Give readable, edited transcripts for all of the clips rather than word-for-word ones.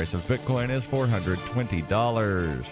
price of Bitcoin is $420.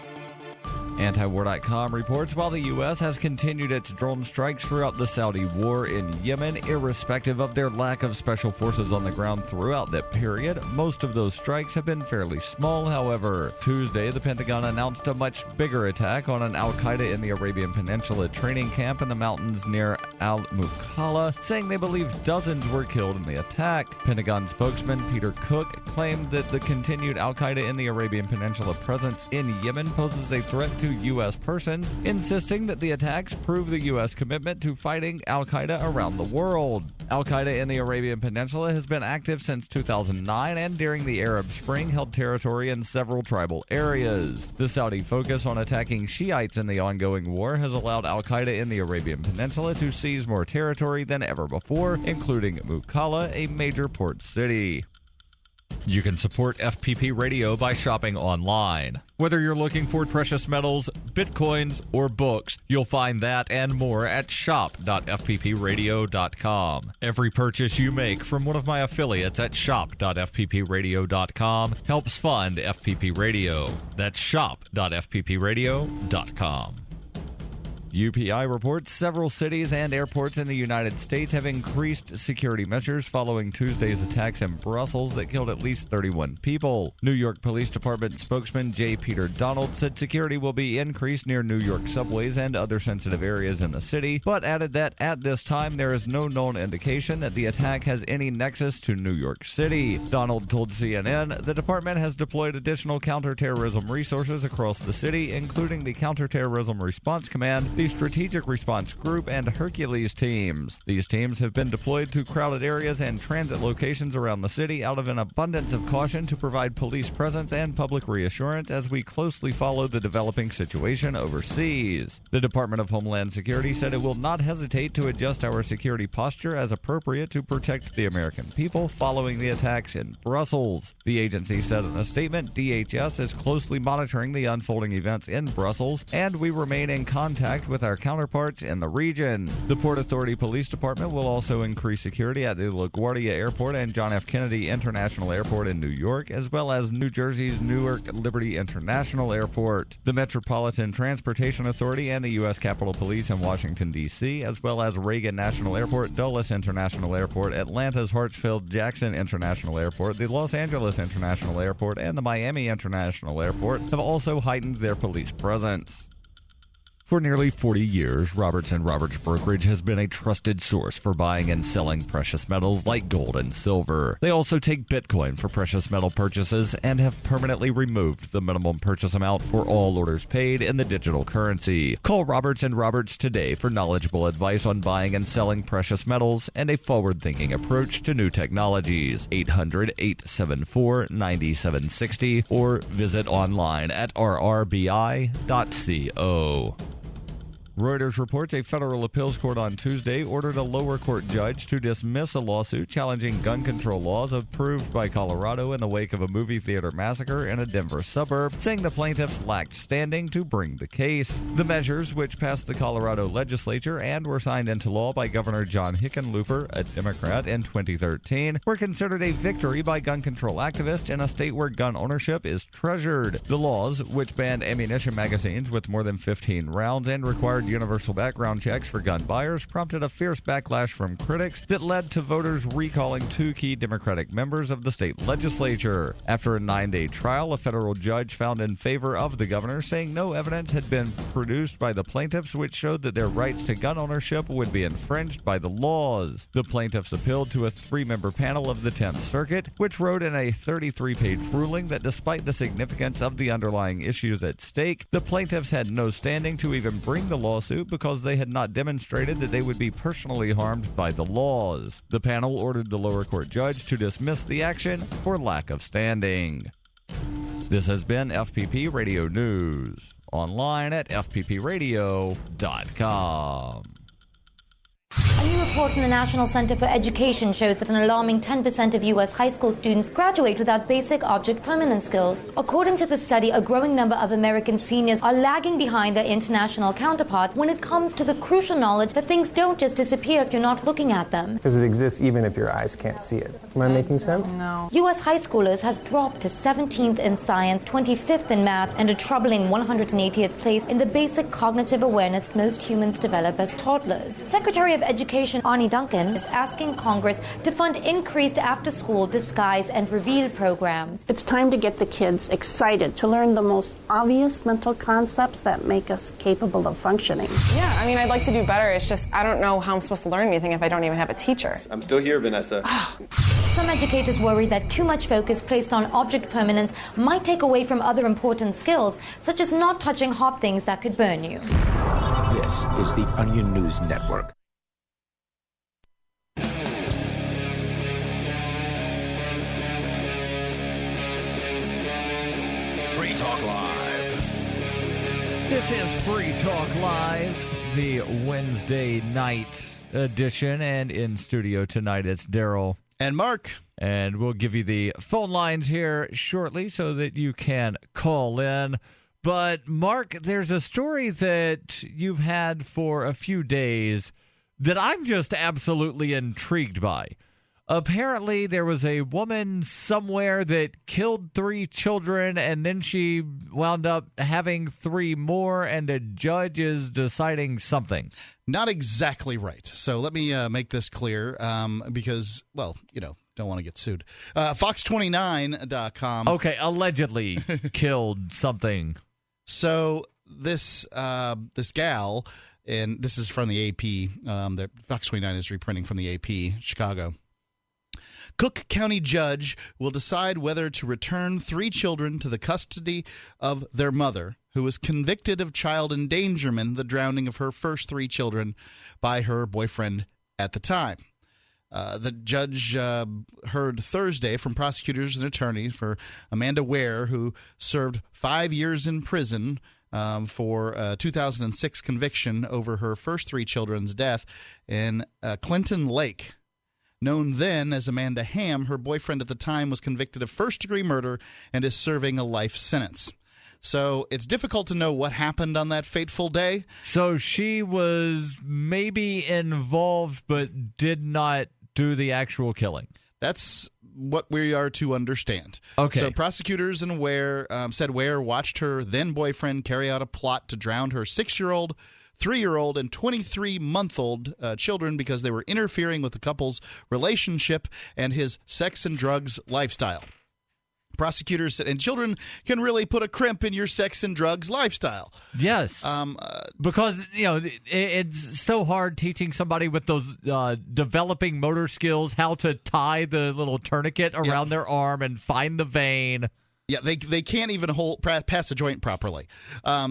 Antiwar.com reports while the U.S. has continued its drone strikes throughout the Saudi war in Yemen, irrespective of their lack of special forces on the ground throughout that period, most of those strikes have been fairly small, however. Tuesday, the Pentagon announced a much bigger attack on an Al-Qaeda in the Arabian Peninsula training camp in the mountains near Al-Mukalla, saying they believe dozens were killed in the attack. Pentagon spokesman Peter Cook claimed that the continued Al-Qaeda in the Arabian Peninsula presence in Yemen poses a threat to U.S. persons, insisting that the attacks prove the U.S. commitment to fighting Al-Qaeda around the world. Al-Qaeda in the Arabian Peninsula has been active since 2009 and during the Arab Spring held territory in several tribal areas. The Saudi focus on attacking Shiites in the ongoing war has allowed Al-Qaeda in the Arabian Peninsula to seize more territory than ever before, including Mukalla, a major port city. You can support FPP Radio by shopping online. Whether you're looking for precious metals, bitcoins, or books, you'll find that and more at shop.fppradio.com. Every purchase you make from one of my affiliates at shop.fppradio.com helps fund FPP Radio. That's shop.fppradio.com. UPI reports several cities and airports in the United States have increased security measures following Tuesday's attacks in Brussels that killed at least 31 people. New York Police Department spokesman J. Peter Donald said security will be increased near New York subways and other sensitive areas in the city, but added that at this time there is no known indication that the attack has any nexus to New York City. Donald told CNN the department has deployed additional counterterrorism resources across the city, including the Counterterrorism Response Command, the Strategic Response Group, and Hercules teams. These teams have been deployed to crowded areas and transit locations around the city out of an abundance of caution to provide police presence and public reassurance as we closely follow the developing situation overseas. The Department of Homeland Security said it will not hesitate to adjust our security posture as appropriate to protect the American people following the attacks in Brussels. The agency said in a statement, DHS is closely monitoring the unfolding events in Brussels, and we remain in contact with our counterparts in the region. The Port Authority Police Department will also increase security at the LaGuardia Airport and John F. Kennedy International Airport in New York, as well as New Jersey's Newark Liberty International Airport. The Metropolitan Transportation Authority and the U.S. Capitol Police in Washington, D.C., as well as Reagan National Airport, Dulles International Airport, Atlanta's Hartsfield-Jackson International Airport, the Los Angeles International Airport, and the Miami International Airport have also heightened their police presence. For nearly 40 years, Roberts & Roberts Brokerage has been a trusted source for buying and selling precious metals like gold and silver. They also take Bitcoin for precious metal purchases and have permanently removed the minimum purchase amount for all orders paid in the digital currency. Call Roberts & Roberts today for knowledgeable advice on buying and selling precious metals and a forward-thinking approach to new technologies. 800-874-9760 or visit online at rrbi.co. Reuters reports a federal appeals court on Tuesday ordered a lower court judge to dismiss a lawsuit challenging gun control laws approved by Colorado in the wake of a movie theater massacre in a Denver suburb, saying the plaintiffs lacked standing to bring the case. The measures, which passed the Colorado legislature and were signed into law by Governor John Hickenlooper, a Democrat, in 2013, were considered a victory by gun control activists in a state where gun ownership is treasured. The laws, which banned ammunition magazines with more than 15 rounds and required universal background checks for gun buyers, prompted a fierce backlash from critics that led to voters recalling two key Democratic members of the state legislature. After a 9-day trial, a federal judge found in favor of the governor, saying no evidence had been produced by the plaintiffs which showed that their rights to gun ownership would be infringed by the laws. The plaintiffs appealed to a 3-member panel of the 10th Circuit, which wrote in a 33-page ruling that despite the significance of the underlying issues at stake, the plaintiffs had no standing to even bring the lawsuit because they had not demonstrated that they would be personally harmed by the laws. The panel ordered the lower court judge to dismiss the action for lack of standing. This has been FPP Radio News, online at fppradio.com. Are you a report from the National Center for Education shows that an alarming 10% of U.S. high school students graduate without basic object permanence skills. According to the study, a growing number of American seniors are lagging behind their international counterparts when it comes to the crucial knowledge that things don't just disappear if you're not looking at them. Because it exists even if your eyes can't see it. Am I making sense? No. U.S. high schoolers have dropped to 17th in science, 25th in math, and a troubling 180th place in the basic cognitive awareness most humans develop as toddlers. Secretary of Education Arnie Duncan is asking Congress to fund increased after-school disguise and reveal programs. It's time to get the kids excited to learn the most obvious mental concepts that make us capable of functioning. Yeah, I mean, I'd like to do better. It's just I don't know how I'm supposed to learn anything if I don't even have a teacher. I'm still here, Vanessa. Some educators worry that too much focus placed on object permanence might take away from other important skills, such as not touching hot things that could burn you. This is the Onion News Network. Free Talk Live. This is Free Talk Live, the Wednesday night edition, and in studio tonight it's Daryl and Mark. And we'll give you the phone lines here shortly so that you can call in. But, Mark, there's a story that you've had for a few days that I'm just absolutely intrigued by. Apparently, there was a woman somewhere that killed 3 children, and then she wound up having 3 more, and a judge is deciding something. Not exactly right. So let me make this clear because, well, don't want to get sued. Fox29.com. Okay, allegedly killed something. So this gal, and this is from the AP, that Fox 29 is reprinting from the AP, Chicago. Cook County judge will decide whether to return 3 children to the custody of their mother, who was convicted of child endangerment, the drowning of her first 3 children by her boyfriend at the time. The judge heard Thursday from prosecutors and attorneys for Amanda Ware, who served 5 years in prison for a 2006 conviction over her first 3 children's death in Clinton Lake. Known then as Amanda Ham, her boyfriend at the time was convicted of first-degree murder and is serving a life sentence. So it's difficult to know what happened on that fateful day. So she was maybe involved but did not do the actual killing. That's what we are to understand. Okay. So prosecutors and said Ware watched her then-boyfriend carry out a plot to drown her 6-year-old, 3-year-old, and 23-month-old children because they were interfering with the couple's relationship and his sex and drugs lifestyle. Prosecutors said, and children can really put a crimp in your sex and drugs lifestyle. Yes, because it's so hard teaching somebody with those developing motor skills how to tie the little tourniquet around their arm and find the vein. Yeah, they can't even pass a joint properly.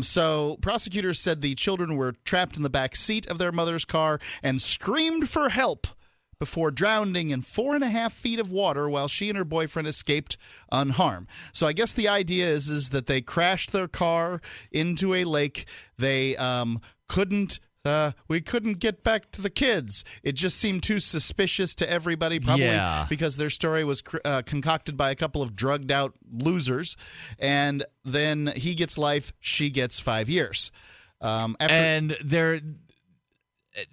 So prosecutors said the children were trapped in the back seat of their mother's car and screamed for help before drowning in 4.5 feet of water while she and her boyfriend escaped unharmed. So I guess the idea is that they crashed their car into a lake. They we couldn't get back to the kids. It just seemed too suspicious to everybody, probably because their story was concocted by a couple of drugged-out losers. And then he gets life, she gets 5 years.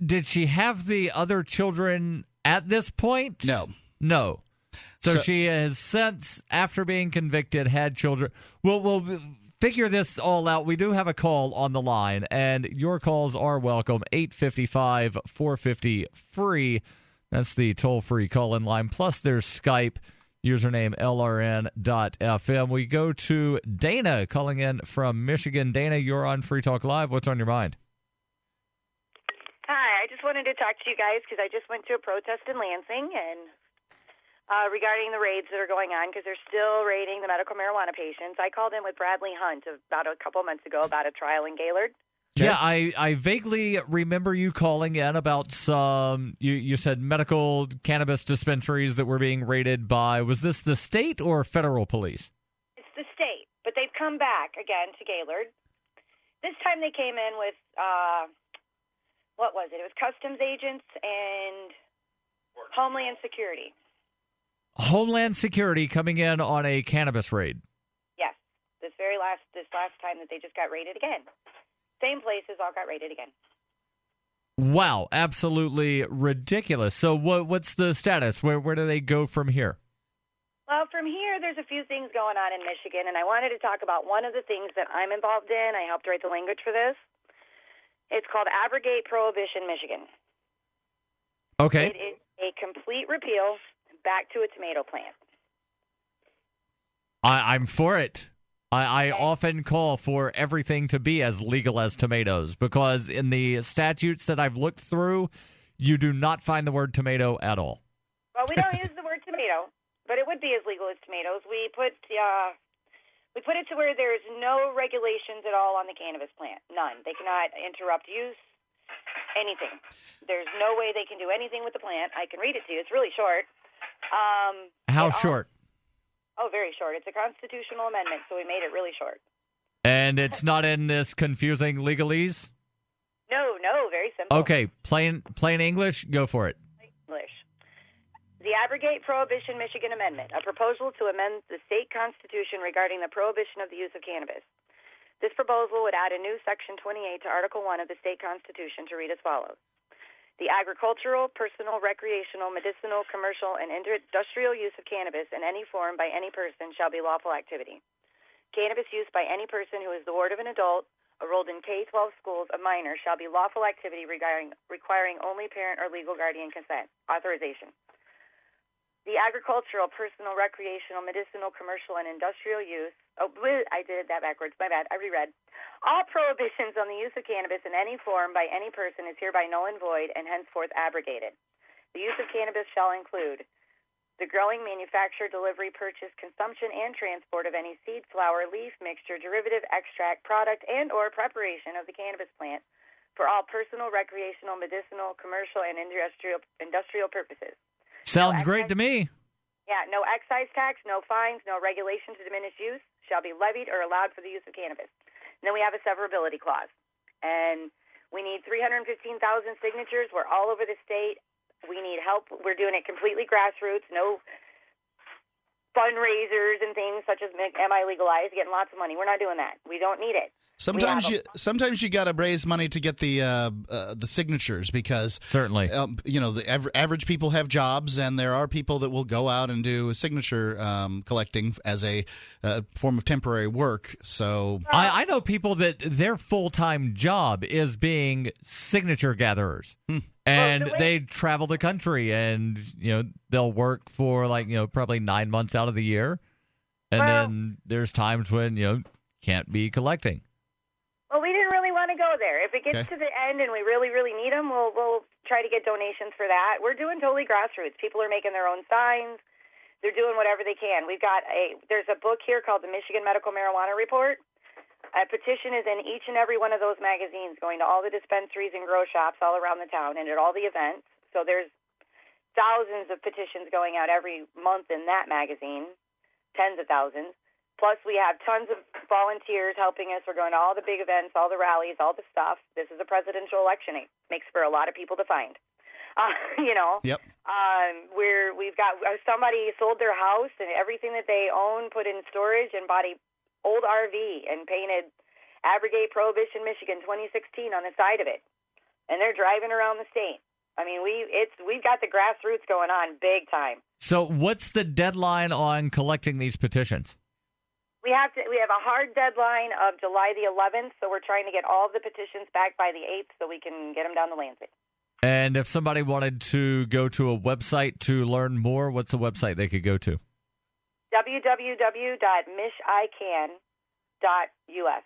Did she have the other children at this point? No. So she has since, after being convicted, had children. We'll figure this all out. We do have a call on the line, and your calls are welcome. 855-450-FREE. That's the toll-free call-in line. Plus, there's Skype, username LRN.FM. We go to Dana calling in from Michigan. Dana, you're on Free Talk Live. What's on your mind? Hi, I just wanted to talk to you guys because I just went to a protest in Lansing and regarding the raids that are going on because they're still raiding the medical marijuana patients. I called in with Bradley Hunt about a couple months ago about a trial in Gaylord. Yeah, I vaguely remember you calling in about some, you said medical cannabis dispensaries that were being raided by, was this the state or federal police? It's the state, but they've come back again to Gaylord. This time they came in with what was it? It was customs agents and Homeland Security. Homeland Security coming in on a cannabis raid. Yes, this last time that they just got raided again. Same places all got raided again. Wow, absolutely ridiculous. So what's the status? Where do they go from here? Well, from here, there's a few things going on in Michigan, and I wanted to talk about one of the things that I'm involved in. I helped write the language for this. It's called Abrogate Prohibition Michigan. Okay. It is a complete repeal back to a tomato plant. I'm for it. I often call for everything to be as legal as tomatoes because in the statutes that I've looked through, you do not find the word tomato at all. Well, we don't use the word tomato, but it would be as legal as tomatoes. We put it to where there's no regulations at all on the cannabis plant. None. They cannot interrupt use, anything. There's no way they can do anything with the plant. I can read it to you. It's really short. How short? Oh, very short. It's a constitutional amendment, so we made it really short. And it's not in this confusing legalese? No, very simple. Okay, plain English, go for it. English. The Abrogate Prohibition Michigan Amendment, a proposal to amend the state constitution regarding the prohibition of the use of cannabis. This proposal would add a new Section 28 to Article 1 of the state constitution to read as follows. The agricultural, personal, recreational, medicinal, commercial, and industrial use of cannabis in any form by any person shall be lawful activity. Cannabis use by any person who is the ward of an adult, enrolled in K-12 schools, a minor, shall be lawful activity requiring only parent or legal guardian consent, authorization. The agricultural, personal, recreational, medicinal, commercial, and industrial use. Oh, I did that backwards. My bad. I reread. All prohibitions on the use of cannabis in any form by any person is hereby null and void and henceforth abrogated. The use of cannabis shall include the growing, manufacture, delivery, purchase, consumption, and transport of any seed, flower, leaf, mixture, derivative, extract, product, and or preparation of the cannabis plant for all personal, recreational, medicinal, commercial, and industrial purposes. Sounds great to me. Yeah, no excise tax, no fines, no regulation to diminish use shall be levied or allowed for the use of cannabis. And then we have a severability clause. And we need 315,000 signatures. We're all over the state. We need help. We're doing it completely grassroots, no fundraisers and things such as Am I Legalized, getting lots of money. We're not doing that. We don't need it. Sometimes you got to raise money to get the signatures because certainly the average people have jobs and there are people that will go out and do signature collecting as a form of temporary work. So I know people that their full-time job is being signature gatherers. And they travel the country and they'll work for probably 9 months out of the year. And then there's times when can't be collecting. Well, we didn't really want to go there. If it gets to the end and we really, really need them, we'll try to get donations for that. We're doing totally grassroots. People are making their own signs. They're doing whatever they can. There's a book here called the Michigan Medical Marijuana Report. A petition is in each and every one of those magazines, going to all the dispensaries and grow shops all around the town and at all the events. So there's thousands of petitions going out every month in that magazine, tens of thousands. Plus, we have tons of volunteers helping us. We're going to all the big events, all the rallies, all the stuff. This is a presidential election. It makes for a lot of people to find. Yep. We've got somebody sold their house and everything that they own, put in storage, and bought an old RV and painted Abrogate Prohibition Michigan 2016 on the side of it. And they're driving around the state. I mean, we've got the grassroots going on big time. So what's the deadline on collecting these petitions? We have a hard deadline of July the 11th, so we're trying to get all of the petitions back by the 8th so we can get them down to Lansing. And if somebody wanted to go to a website to learn more, what's the website they could go to? www.mishican.us.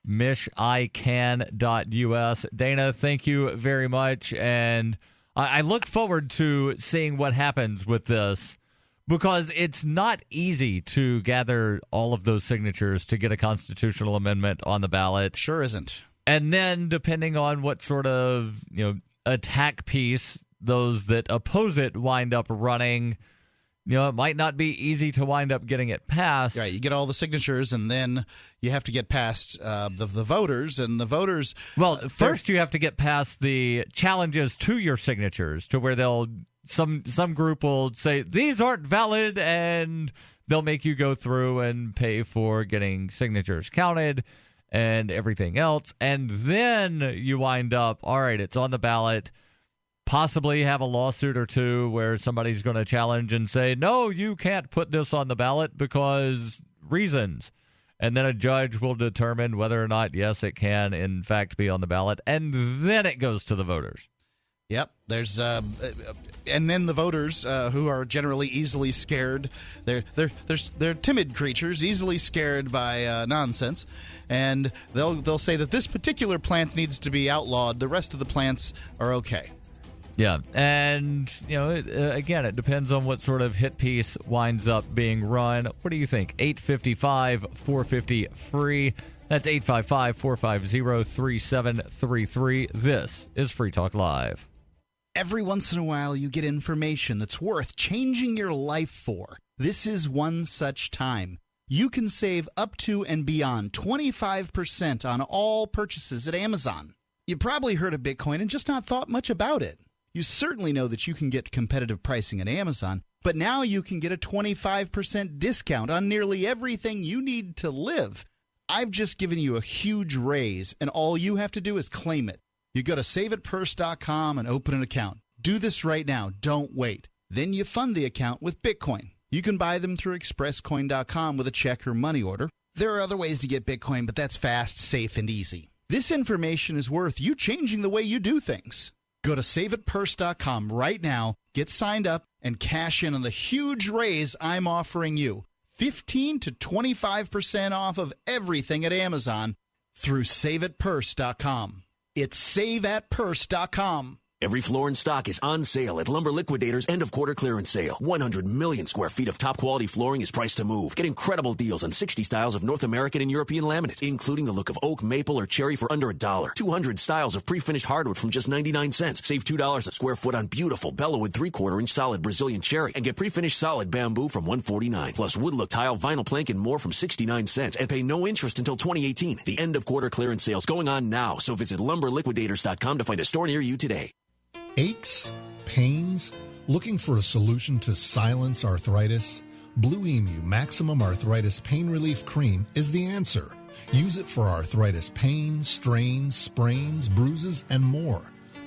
mishican.us. Dana, thank you very much, and I look forward to seeing what happens with this. Because it's not easy to gather all of those signatures to get a constitutional amendment on the ballot. Sure isn't. And then depending on what sort of attack piece those that oppose it wind up running, it might not be easy to wind up getting it passed. Right, you get all the signatures, and then you have to get past the voters, and the voters... Well, first you have to get past the challenges to your signatures, to where some group will say, these aren't valid, and they'll make you go through and pay for getting signatures counted and everything else. And then you wind up, all right, it's on the ballot, possibly have a lawsuit or two where somebody's going to challenge and say, no, you can't put this on the ballot because reasons. And then a judge will determine whether or not, yes, it can, in fact, be on the ballot. And then it goes to the voters. Yep, there's and then the voters who are generally easily scared. They're timid creatures, easily scared by nonsense, and they'll say that this particular plant needs to be outlawed. The rest of the plants are okay. Yeah, and again, it depends on what sort of hit piece winds up being run. What do you think? 855-450-FREE. That's 855-450-3733. This is Free Talk Live. Every once in a while, you get information that's worth changing your life for. This is one such time. You can save up to and beyond 25% on all purchases at Amazon. You probably heard of Bitcoin and just not thought much about it. You certainly know that you can get competitive pricing at Amazon, but now you can get a 25% discount on nearly everything you need to live. I've just given you a huge raise, and all you have to do is claim it. You go to saveitpurse.com and open an account. Do this right now. Don't wait. Then you fund the account with Bitcoin. You can buy them through expresscoin.com with a check or money order. There are other ways to get Bitcoin, but that's fast, safe, and easy. This information is worth you changing the way you do things. Go to saveitpurse.com right now, get signed up, and cash in on the huge raise I'm offering you. 15 to 25% off of everything at Amazon through saveitpurse.com. It's saveatpurse.com. Every floor in stock is on sale at Lumber Liquidators' end-of-quarter clearance sale. 100 million square feet of top-quality flooring is priced to move. Get incredible deals on 60 styles of North American and European laminate, including the look of oak, maple, or cherry for under $1. 200 styles of pre-finished hardwood from just 99 cents. Save $2 a square foot on beautiful Bellawood 3/4-inch solid Brazilian cherry, and get pre-finished solid bamboo from $149. Plus wood-look tile, vinyl plank, and more from 69 cents, and pay no interest until 2018. The end-of-quarter clearance sale is going on now, so visit lumberliquidators.com to find a store near you today. Aches, pains, looking for a solution to silence arthritis? Blue Emu Maximum Arthritis Pain Relief Cream is the answer. Use it for arthritis pain, strains, sprains, bruises, and more.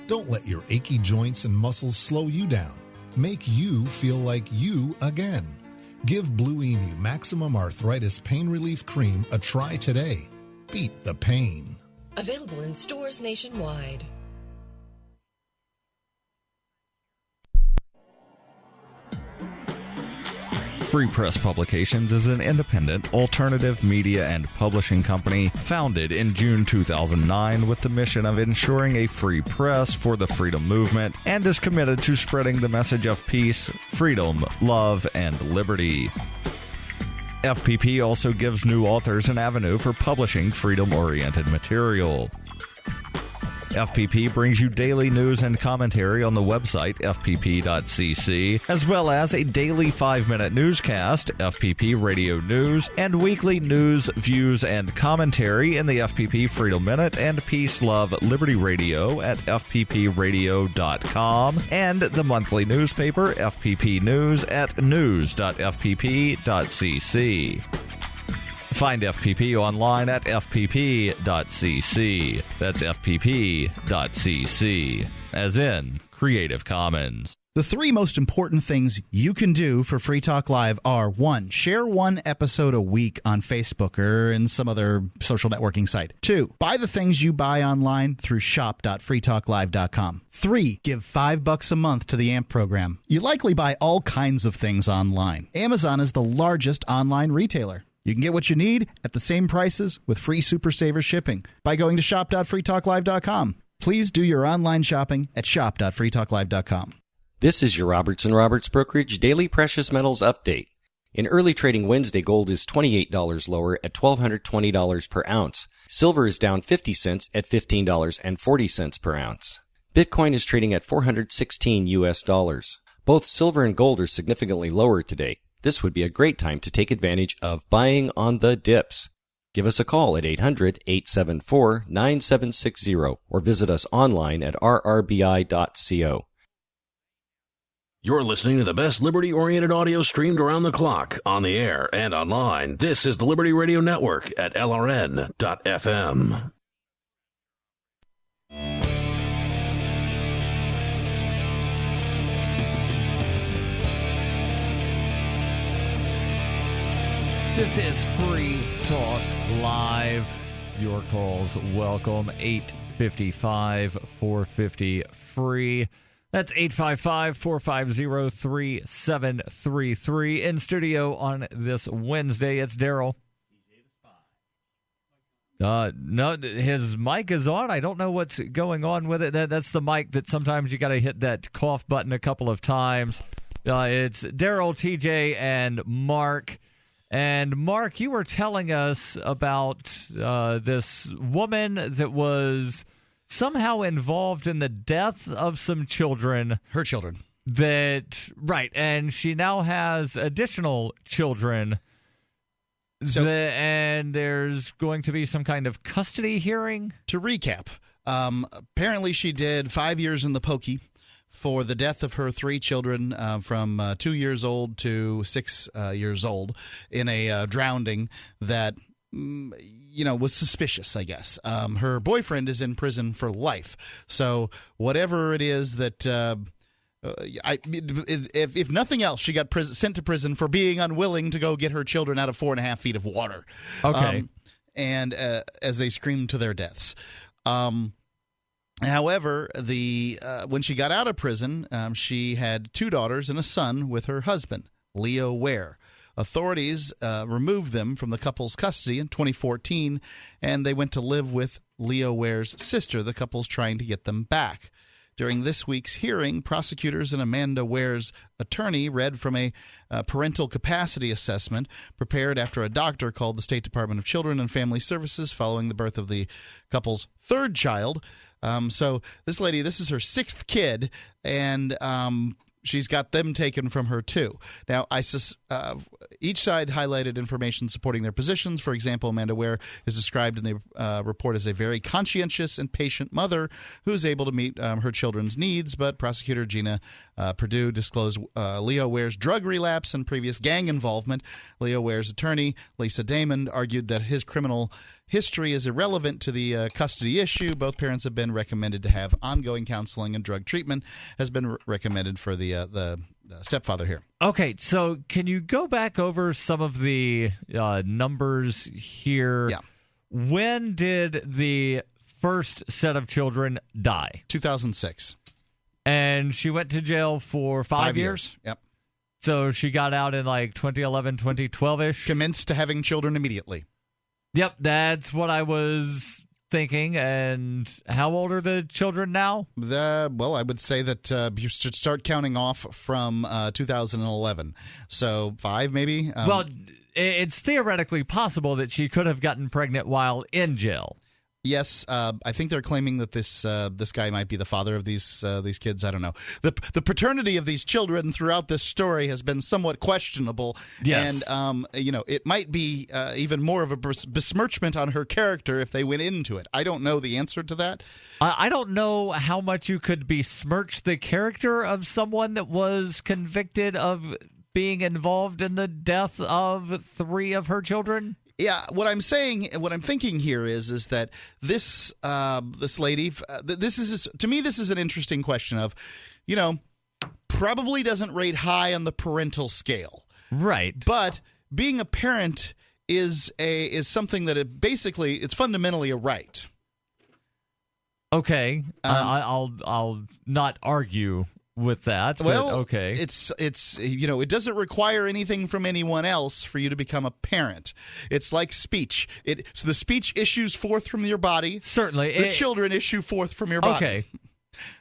Don't let your achy joints and muscles slow you down. Make you feel like you again. Give Blue Emu Maximum Arthritis Pain Relief Cream a try today. Beat the pain. Available in stores nationwide. Free Press Publications is an independent, alternative media and publishing company founded in June 2009 with the mission of ensuring a free press for the freedom movement and is committed to spreading the message of peace, freedom, love, and liberty. FPP also gives new authors an avenue for publishing freedom-oriented material. FPP brings you daily news and commentary on the website, fpp.cc, as well as a daily 5-minute newscast, FPP Radio News, and weekly news, views, and commentary in the FPP Freedom Minute and Peace, Love, Liberty Radio at fppradio.com, and the monthly newspaper, FPP News, at news.fpp.cc. Find FPP online at fpp.cc. That's fpp.cc, as in Creative Commons. The 3 most important things you can do for Free Talk Live are: 1, share 1 episode a week on Facebook or in some other social networking site. 2, buy the things you buy online through shop.freetalklive.com. 3, give $5 a month to the AMP program. You likely buy all kinds of things online. Amazon is the largest online retailer. You can get what you need at the same prices with free Super Saver shipping by going to shop.freetalklive.com. Please do your online shopping at shop.freetalklive.com. This is your Robertson Roberts Brokerage Daily Precious Metals Update. In early trading Wednesday, gold is $28 lower at $1,220 per ounce. Silver is down 50 cents at $15.40 per ounce. Bitcoin is trading at $416 US. Both silver and gold are significantly lower today. This would be a great time to take advantage of buying on the dips. Give us a call at 800-874-9760 or visit us online at rrbi.co. You're listening to the best liberty-oriented audio streamed around the clock, on the air and online. This is the Liberty Radio Network at LRN.FM. This is Free Talk Live. Your calls welcome. 855-450-FREE. That's 855-450-3733. In studio on this Wednesday, it's Daryl. No, his mic is on. I don't know what's going on with it. That's the mic that sometimes you got to hit that cough button a couple of times. It's Daryl, TJ, and Mark. And Mark, you were telling us about this woman that was somehow involved in the death of some children. Her children. Right, and she now has additional children. And there's going to be some kind of custody hearing? To recap, apparently she did 5 years in the pokey for the death of her 3 children from 2 years old to 6 years old in a drowning that was suspicious, I guess. Her boyfriend is in prison for life. So whatever it is that if nothing else, she got sent to prison for being unwilling to go get her children out of 4.5 feet of water. Okay. And as they screamed to their deaths. However, when she got out of prison, she had 2 daughters and a son with her husband, Leo Ware. Authorities removed them from the couple's custody in 2014, and they went to live with Leo Ware's sister. The couple's trying to get them back. During this week's hearing, prosecutors and Amanda Ware's attorney read from a parental capacity assessment prepared after a doctor called the State Department of Children and Family Services following the birth of the couple's 3rd child. So this lady, this is her 6th kid, and she's got them taken from her too. Now, each side highlighted information supporting their positions. For example, Amanda Ware is described in the report as a very conscientious and patient mother who's able to meet her children's needs, but prosecutor Gina Perdue disclosed Leo Ware's drug relapse and previous gang involvement. Leo Ware's attorney, Lisa Damon, argued that his criminal history is irrelevant to the custody issue. Both parents have been recommended to have ongoing counseling, and drug treatment has been recommended for the stepfather here. Okay, so can you go back over some of the numbers here? Yeah. When did the first set of children die? 2006. And she went to jail for 5 years? Yep. So she got out in like 2011, 2012-ish? Commenced to having children immediately. Yep, that's what I was thinking. And how old are the children now? Well, I would say that you should start counting off from 2011. So 5 maybe? Well, it's theoretically possible that she could have gotten pregnant while in jail. Yes, I think they're claiming that this guy might be the father of these kids. I don't know. The paternity of these children throughout this story has been somewhat questionable. Yes. And it might be even more of a besmirchment on her character if they went into it. I don't know the answer to that. I don't know how much you could besmirch the character of someone that was convicted of being involved in the death of 3 of her children. Yeah, what I'm thinking here is that this lady, this is to me, this is an interesting question of, probably doesn't rate high on the parental scale, right? But being a parent is something that it's fundamentally a right. Okay, I'll not argue with that. Well, but okay. It's it doesn't require anything from anyone else for you to become a parent. It's like speech. So the speech issues forth from your body. Certainly. The children issue forth from your body. Okay.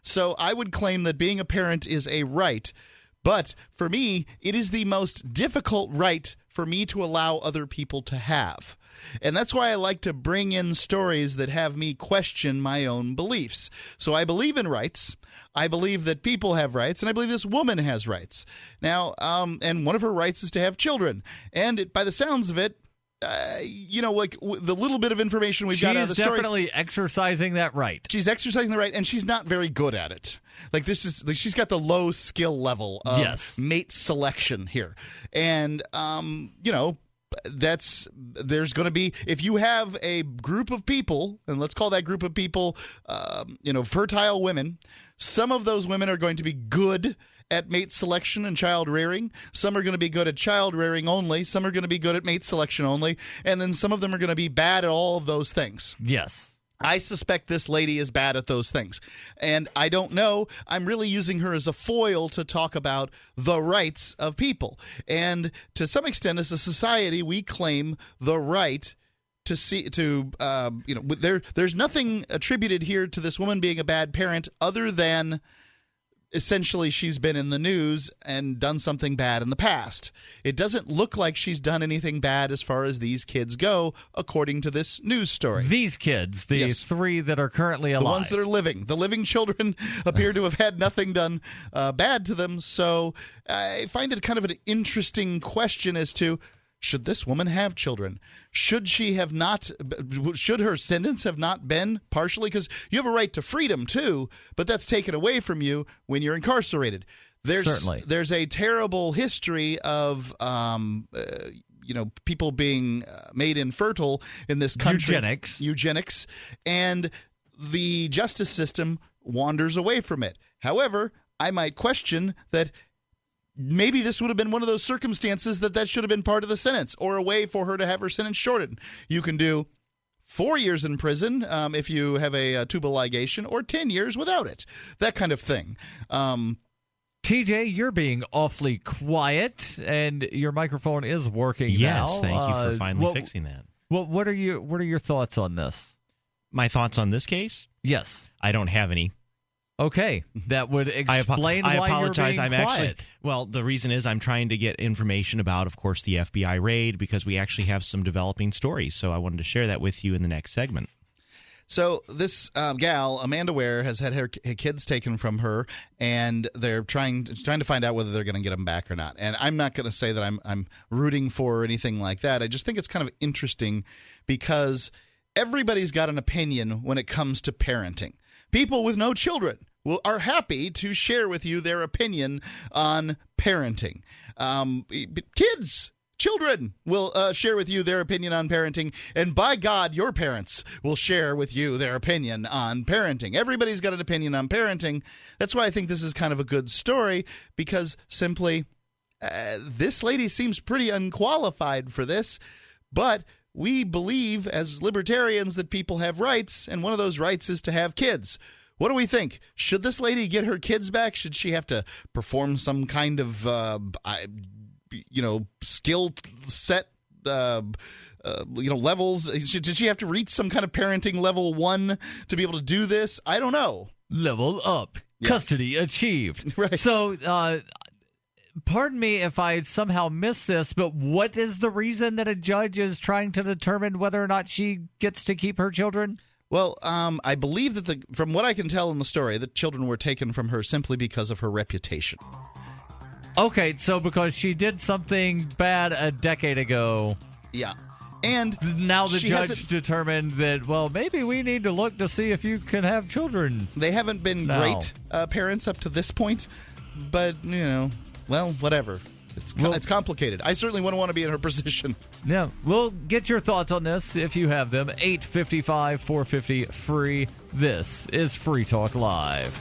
So I would claim that being a parent is a right. But for me, it is the most difficult right for me to allow other people to have. And that's why I like to bring in stories that have me question my own beliefs. So I believe in rights. I believe that people have rights, and I believe this woman has rights. Now, and one of her rights is to have children. And by the sounds of it, like the little bit of information we've got out of the story, she's definitely exercising that right. She's exercising the right, and she's not very good at it. Like she's got the low skill level of mate selection here, and there's going to be, if you have a group of people, and let's call that group of people, fertile women. Some of those women are going to be good at mate selection and child rearing. Some are going to be good at child rearing only. Some are going to be good at mate selection only. And then some of them are going to be bad at all of those things. Yes. I suspect this lady is bad at those things. And I don't know. I'm really using her as a foil to talk about the rights of people. And to some extent, as a society, we claim the right to see there's nothing attributed here to this woman being a bad parent other than essentially she's been in the news and done something bad in the past. It doesn't look like she's done anything bad as far as these kids go, according to this news story. These kids, the three that are currently alive. The ones that are living. The living children appear to have had nothing done bad to them. So I find it kind of an interesting question as to, should this woman have children? Should she have not? Should her sentence have not been partially? Because you have a right to freedom too, but that's taken away from you when you're incarcerated. There's a terrible history of people being made infertile in this country. Eugenics, and the justice system wanders away from it. However, I might question that maybe this would have been one of those circumstances that should have been part of the sentence, or a way for her to have her sentence shortened. You can do 4 years in prison if you have a tubal ligation, or 10 years without it. That kind of thing. TJ, you're being awfully quiet, and your microphone is working now. Yes, thank you for finally fixing that. What are your thoughts on this? My thoughts on this case? Yes. I don't have any. Okay, that would explain why I apologize. you're being quiet. The reason is I'm trying to get information about, of course, the FBI raid, because we actually have some developing stories. So I wanted to share that with you in the next segment. So this gal, Amanda Ware, has had her kids taken from her, and they're trying to find out whether they're going to get them back or not. And I'm not going to say that I'm rooting for or anything like that. I just think it's kind of interesting because everybody's got an opinion when it comes to parenting. People with no children are happy to share with you their opinion on parenting. Children will share with you their opinion on parenting, and by God, your parents will share with you their opinion on parenting. Everybody's got an opinion on parenting. That's why I think this is kind of a good story, because simply this lady seems pretty unqualified for this, but we believe as libertarians that people have rights, and one of those rights is to have kids. What do we think? Should this lady get her kids back? Should she have to perform some kind of skill set levels? Did she have to reach some kind of parenting level 1 to be able to do this? I don't know. Level up. Yeah. Custody achieved. Right. So, pardon me if I somehow missed this, but what is the reason that a judge is trying to determine whether or not she gets to keep her children? Well, I believe that from what I can tell in the story, the children were taken from her simply because of her reputation. Okay, so because she did something bad a decade ago. Yeah. And now the judge determined that, well, maybe we need to look to see if you can have children. They haven't been great parents up to this point, but, well, whatever. It's complicated. I certainly wouldn't want to be in her position. Yeah, we'll get your thoughts on this if you have them. 855-450-FREE. This is Free Talk Live.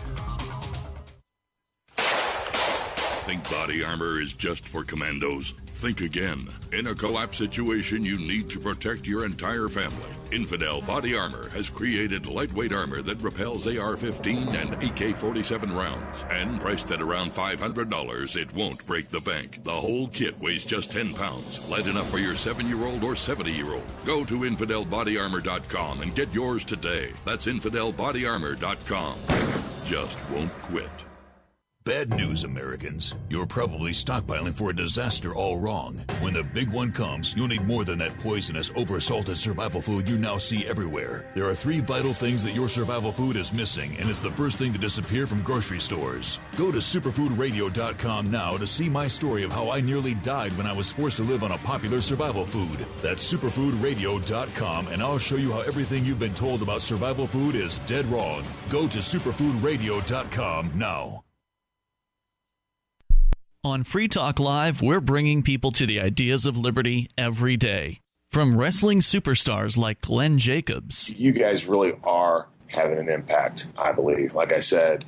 Think body armor is just for commandos? Think again. In a collapse situation, you need to protect your entire family. Infidel Body Armor has created lightweight armor that repels AR-15 and AK-47 rounds. And priced at around $500, it won't break the bank. The whole kit weighs just 10 pounds, light enough for your 7-year-old or 70-year-old. Go to InfidelBodyArmor.com and get yours today. That's InfidelBodyArmor.com. Just won't quit. Bad news, Americans. You're probably stockpiling for a disaster all wrong. When the big one comes, you'll need more than that poisonous, oversalted survival food you now see everywhere. There are 3 vital things that your survival food is missing, and it's the first thing to disappear from grocery stores. Go to superfoodradio.com now to see my story of how I nearly died when I was forced to live on a popular survival food. That's superfoodradio.com, and I'll show you how everything you've been told about survival food is dead wrong. Go to superfoodradio.com now. On Free Talk Live, we're bringing people to the ideas of liberty every day. From wrestling superstars like Glenn Jacobs. You guys really are having an impact, I believe. Like I said,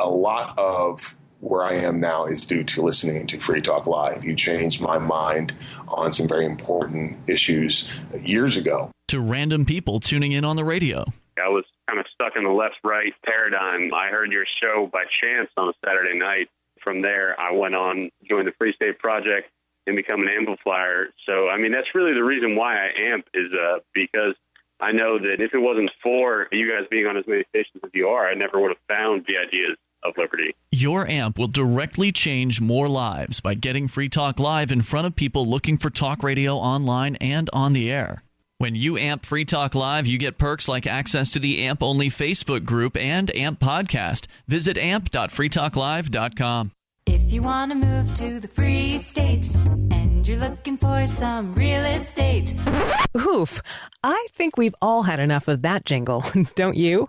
a lot of where I am now is due to listening to Free Talk Live. You changed my mind on some very important issues years ago. To random people tuning in on the radio. I was kind of stuck in the left-right paradigm. I heard your show by chance on a Saturday night. From there, I went on, joined the Free State Project, and become an amplifier. So, I mean, that's really the reason why I amp is because I know that if it wasn't for you guys being on as many stations as you are, I never would have found the ideas of liberty. Your amp will directly change more lives by getting Free Talk Live in front of people looking for talk radio online and on the air. When you amp Free Talk Live, you get perks like access to the AMP-only Facebook group and AMP podcast. Visit amp.freetalklive.com. If you want to move to the Free State and you're looking for some real estate. Oof, I think we've all had enough of that jingle, don't you?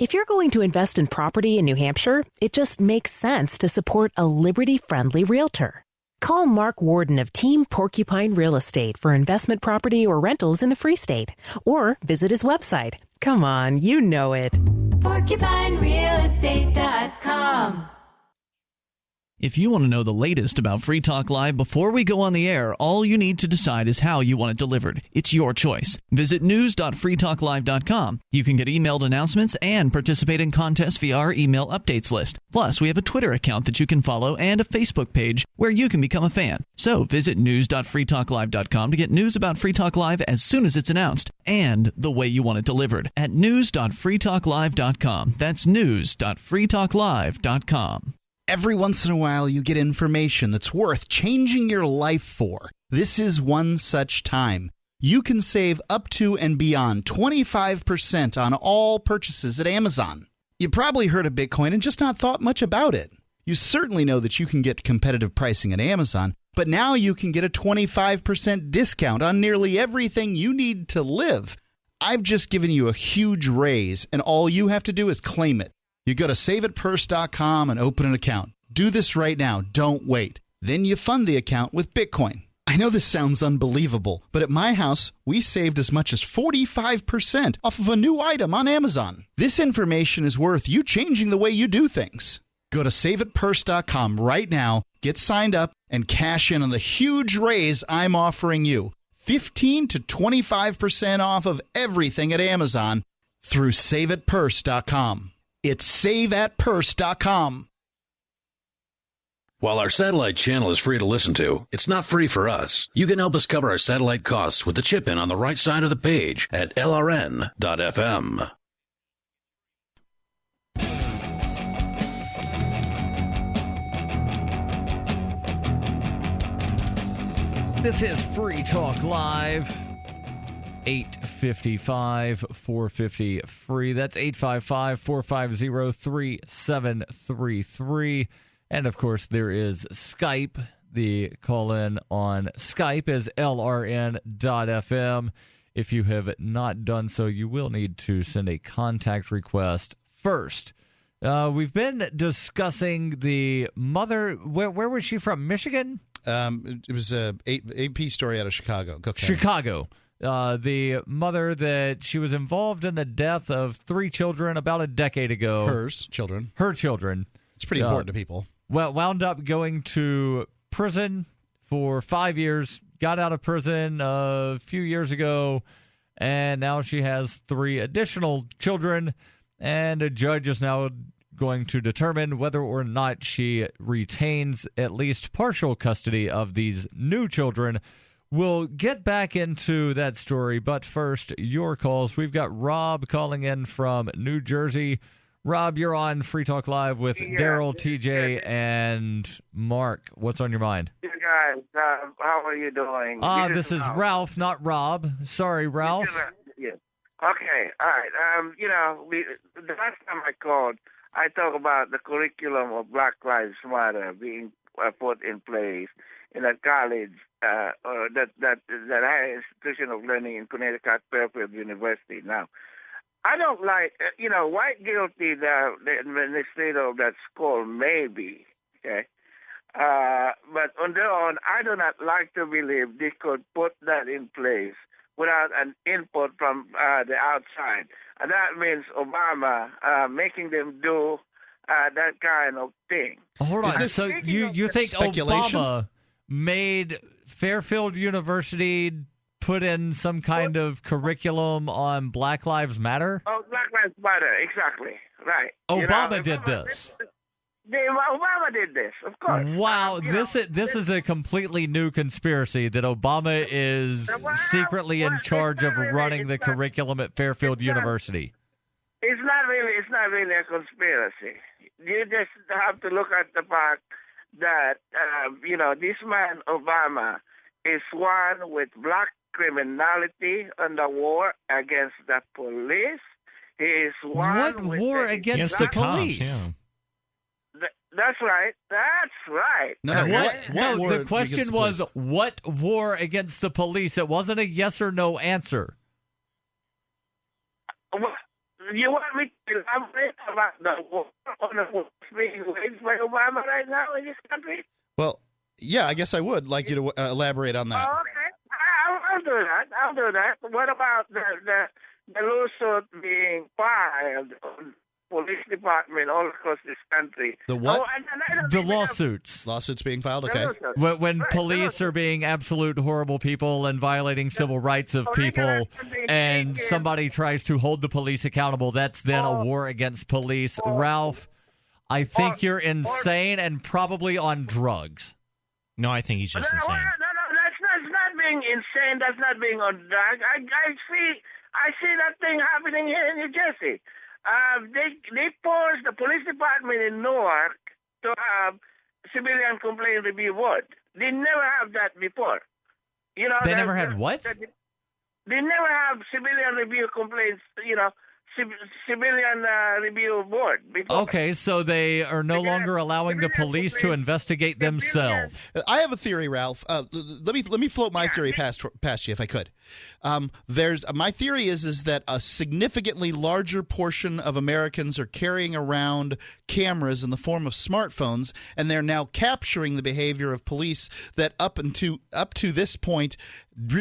If you're going to invest in property in New Hampshire, it just makes sense to support a liberty-friendly realtor. Call Mark Warden of Team Porcupine Real Estate for investment property or rentals in the Free State. Or visit his website. Come on, you know it. PorcupineRealEstate.com. If you want to know the latest about Free Talk Live before we go on the air, all you need to decide is how you want it delivered. It's your choice. Visit news.freetalklive.com. You can get emailed announcements and participate in contests via our email updates list. Plus, we have a Twitter account that you can follow and a Facebook page where you can become a fan. So visit news.freetalklive.com to get news about Free Talk Live as soon as it's announced and the way you want it delivered at news.freetalklive.com. That's news.freetalklive.com. Every once in a while, you get information that's worth changing your life for. This is one such time. You can save up to and beyond 25% on all purchases at Amazon. You probably heard of Bitcoin and just not thought much about it. You certainly know that you can get competitive pricing at Amazon, but now you can get a 25% discount on nearly everything you need to live. I've just given you a huge raise, and all you have to do is claim it. You go to saveitpurse.com and open an account. Do this right now. Don't wait. Then you fund the account with Bitcoin. I know this sounds unbelievable, but at my house, we saved as much as 45% off of a new item on Amazon. This information is worth you changing the way you do things. Go to saveitpurse.com right now, get signed up, and cash in on the huge raise I'm offering you. 15 to 25% off of everything at Amazon through saveitpurse.com. It's saveatpurse.com. While our satellite channel is free to listen to, it's not free for us. You can help us cover our satellite costs with the chip-in on the right side of the page at lrn.fm. This is Free Talk Live. 855-450-FREE. That's 855-450-3733. And, of course, there is Skype. The call-in on Skype is lrn.fm. If you have not done so, you will need to send a contact request first. We've been discussing the mother. Where was she from? Michigan? It was an AP story out of Chicago. Chicago. The mother that she was involved in the death of 3 children about a decade ago. Her children. It's pretty important to people. Well, wound up going to prison for 5 years, got out of prison a few years ago, and now she has 3 additional children, and a judge is now going to determine whether or not she retains at least partial custody of these new children. We'll get back into that story, but first, your calls. We've got Rob calling in from New Jersey. Rob, you're on Free Talk Live with Daryl, TJ, and Mark. What's on your mind? You guys, how are you doing? This is Ralph, not Rob. Sorry, Ralph. Yes. Okay, all right. The last time I called, I talked about the curriculum of Black Lives Matter being put in place in a college, or that higher institution of learning in Connecticut, Fairfield University. Now, I don't like, white guilty, the administrator of that school, maybe, okay? But on their own, I do not like to believe they could put that in place without an input from the outside. And that means Obama making them do that kind of thing. Hold on. So you think Obama made Fairfield University put in some kind of curriculum on Black Lives Matter? Oh, Black Lives Matter, exactly. Right. Obama did this. Obama did this, of course. Wow, this is a completely new conspiracy that Obama is secretly in charge of running the curriculum at Fairfield University. It's not really a conspiracy. You just have to look at the fact that this man Obama is one with black criminality and the war against the police. He is one What with war against the police? Cops, yeah. That's right. That's right. The question was, what war against the police? It wasn't a yes or no answer. You want me to elaborate about the war on the war being waged by Obama right now in this country? Well, yeah, I guess I would like you to elaborate on that. Oh, okay. I'll do that. What about the lawsuit being filed on police department all across this country? The what? The lawsuits. Lawsuits being filed, okay. When police are being absolute horrible people and violating civil rights of people, and somebody tries to hold the police accountable, that's then a war against police. Ralph, I think you're insane and probably on drugs. No, I think he's just insane. No, that's not being insane. That's not being on drug. I see that thing happening here in New Jersey. They forced the police department in Newark to have civilian complaint review board. They never have that before. They never had what? They never have civilian review complaints. Civilian review board before. Okay, so they are no longer allowing the police to investigate themselves. I have a theory, Ralph. Let me float my theory past you, if I could. My theory is that a significantly larger portion of Americans are carrying around cameras in the form of smartphones, and they're now capturing the behavior of police that up to this point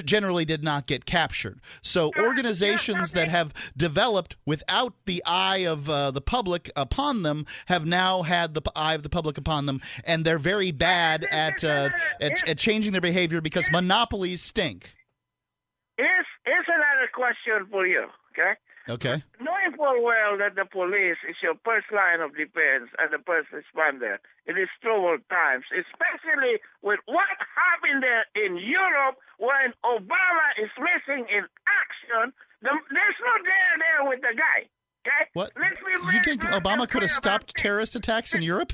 generally did not get captured. So organizations that have developed without the eye of the public upon them have now had the eye of the public upon them, and they're very bad at changing their behavior because monopolies stink. Here's another question for you, okay? Okay. Knowing full well that the police is your first line of defense and the first responder in these troubled times, especially with what happened there in Europe when Obama is missing in action, there's no there with the guy, okay? What? You think Obama could have stopped terrorist attacks in Europe?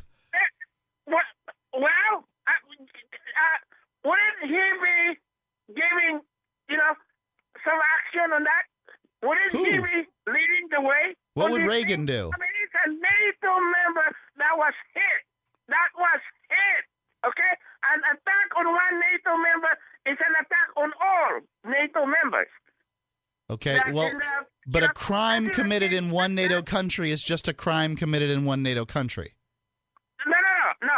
Well, wouldn't he be giving, some action on that? Wouldn't he be leading the way? What would Reagan do? I mean, it's a NATO member that was hit. Okay? An attack on one NATO member is an attack on all NATO members. Okay, but a crime committed in one NATO country is just a crime committed in one NATO country. No.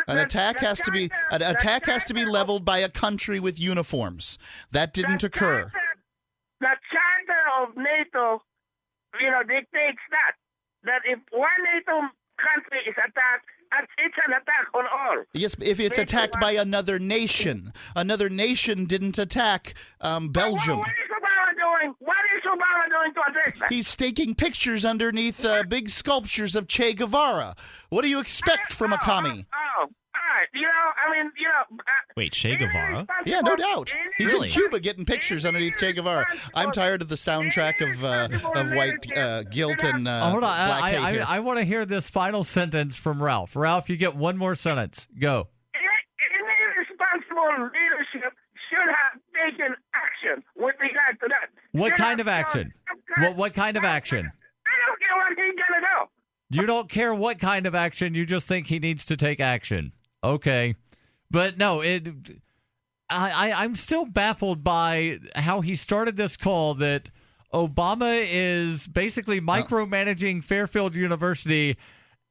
An attack has to be leveled by a country with uniforms. That didn't occur. The charter of NATO, dictates that if one NATO country is attacked, it's an attack on all. Yes, if it's attacked by another nation. Another nation didn't attack Belgium. What is Obama doing? What is Obama doing to address that? He's taking pictures underneath big sculptures of Che Guevara. What do you expect from a commie? Oh, all right. Wait, Che Guevara? Yeah, no doubt. He's Really? in Cuba getting pictures underneath Che Guevara. I'm tired of the soundtrack of white guilt and Hold on. black hate here. I want to hear this final sentence from Ralph. Ralph, you get one more sentence. Go. Any responsible leadership should have taken action with regard to that. What kind of action? What kind of action? I don't care what he's going to do. You don't care what kind of action. You just think he needs to take action. Okay. But no, I'm still baffled by how he started this call that Obama is basically micromanaging Fairfield University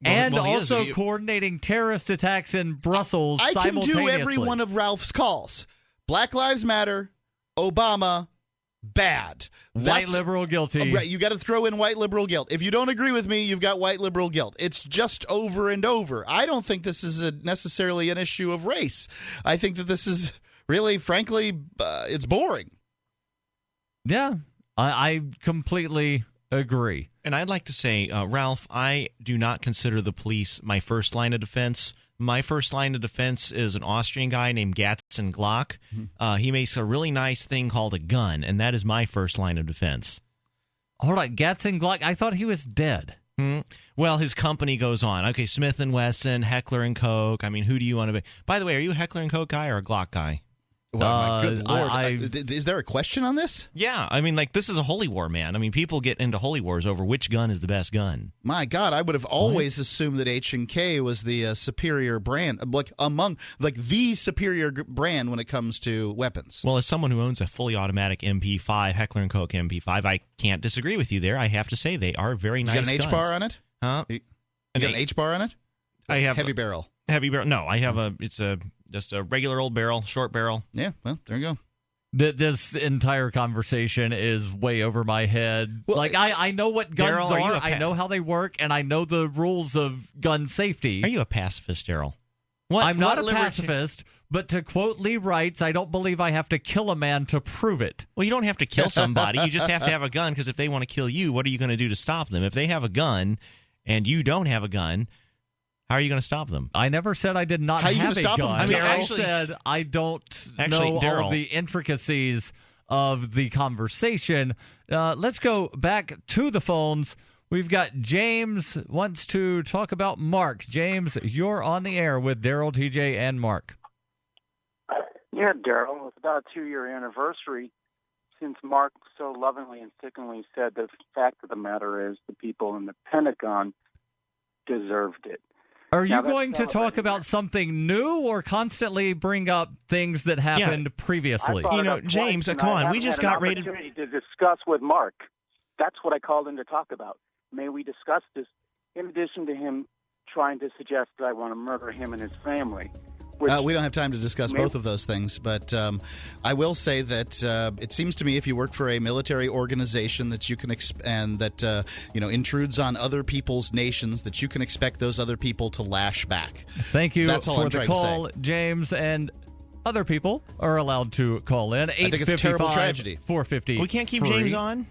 and also coordinating terrorist attacks in Brussels simultaneously. I can do every one of Ralph's calls. Black Lives Matter, Obama, bad. White liberal guilty. Right, you got to throw in white liberal guilt. If you don't agree with me, you've got white liberal guilt. It's just over and over. I don't think this is necessarily an issue of race. I think that this is really, frankly, it's boring. Yeah, I completely agree. And I'd like to say, Ralph, I do not consider the police my first line of defense. My first line of defense is an Austrian guy named Gatzen Glock. He makes a really nice thing called a gun, and that is my first line of defense. Hold on, Gatzen Glock? I thought he was dead. Well, his company goes on. Okay, Smith & Wesson, Heckler & Koch. I mean, who do you want to be? By the way, are you a Heckler & Koch guy or a Glock guy? Well, my good Lord. Is there a question on this? Yeah. I mean, this is a holy war, man. I mean, people get into holy wars over which gun is the best gun. My God, I would have always assumed that H&K was the superior brand, the superior brand when it comes to weapons. Well, as someone who owns a fully automatic MP5, Heckler & Koch MP5, I can't disagree with you there. I have to say they are very nice guns. You got an H-bar on it? Huh? You got an H-bar on it? I have heavy barrel. Heavy barrel. No, I have just a regular old barrel, short barrel. Yeah, well, there you go. This entire conversation is way over my head. Well, I know what guns Darryl, are, I know how they work, and I know the rules of gun safety. Are you a pacifist, Darryl? I'm not a pacifist, but to quote Lee Wrights, I don't believe I have to kill a man to prove it. Well, you don't have to kill somebody. You just have to have a gun, because if they want to kill you, what are you going to do to stop them? If they have a gun and you don't have a gun, how are you going to stop them? I never said I did not have a gun. I said I don't know all the intricacies of the conversation. Let's go back to the phones. We've got James wants to talk about Mark. James, you're on the air with Daryl, TJ, and Mark. Yeah, Daryl, it's about a 2-year anniversary since Mark so lovingly and sickeningly said the fact of the matter is the people in the Pentagon deserved it. Are you going to talk about something new or constantly bring up things that happened previously? James, come on. We just got rated. To discuss with Mark. That's what I called him to talk about. May we discuss this in addition to him trying to suggest that I want to murder him and his family? We don't have time to discuss both of those things, but I will say that it seems to me if you work for a military organization that you can intrudes on other people's nations, that you can expect those other people to lash back. Thank you That's all for I'm the trying call, to say. James, and other people are allowed to call in. I think it's a terrible tragedy. 450. We can't keep James on.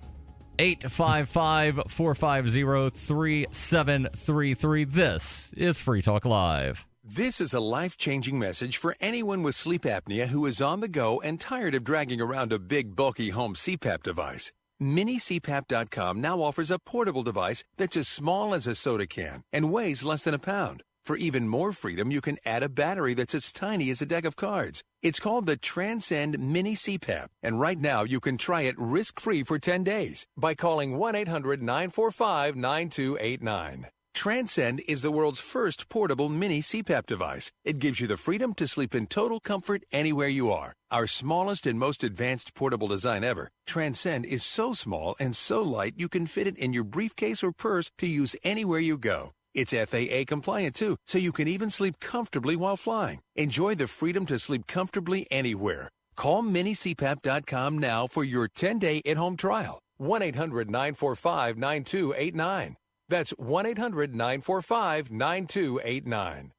855-450-3733. This is Free Talk Live. This is a life-changing message for anyone with sleep apnea who is on the go and tired of dragging around a big, bulky home CPAP device. MiniCPAP.com now offers a portable device that's as small as a soda can and weighs less than a pound. For even more freedom, you can add a battery that's as tiny as a deck of cards. It's called the Transcend Mini CPAP, and right now you can try it risk-free for 10 days by calling 1-800-945-9289. Transcend is the world's first portable mini CPAP device. It gives you the freedom to sleep in total comfort anywhere you are. Our smallest and most advanced portable design ever, Transcend is so small and so light you can fit it in your briefcase or purse to use anywhere you go. It's FAA compliant too, so you can even sleep comfortably while flying. Enjoy the freedom to sleep comfortably anywhere. Call minicpap.com now for your 10-day at-home trial. 1-800-945-9289. That's 1-800-945-9289.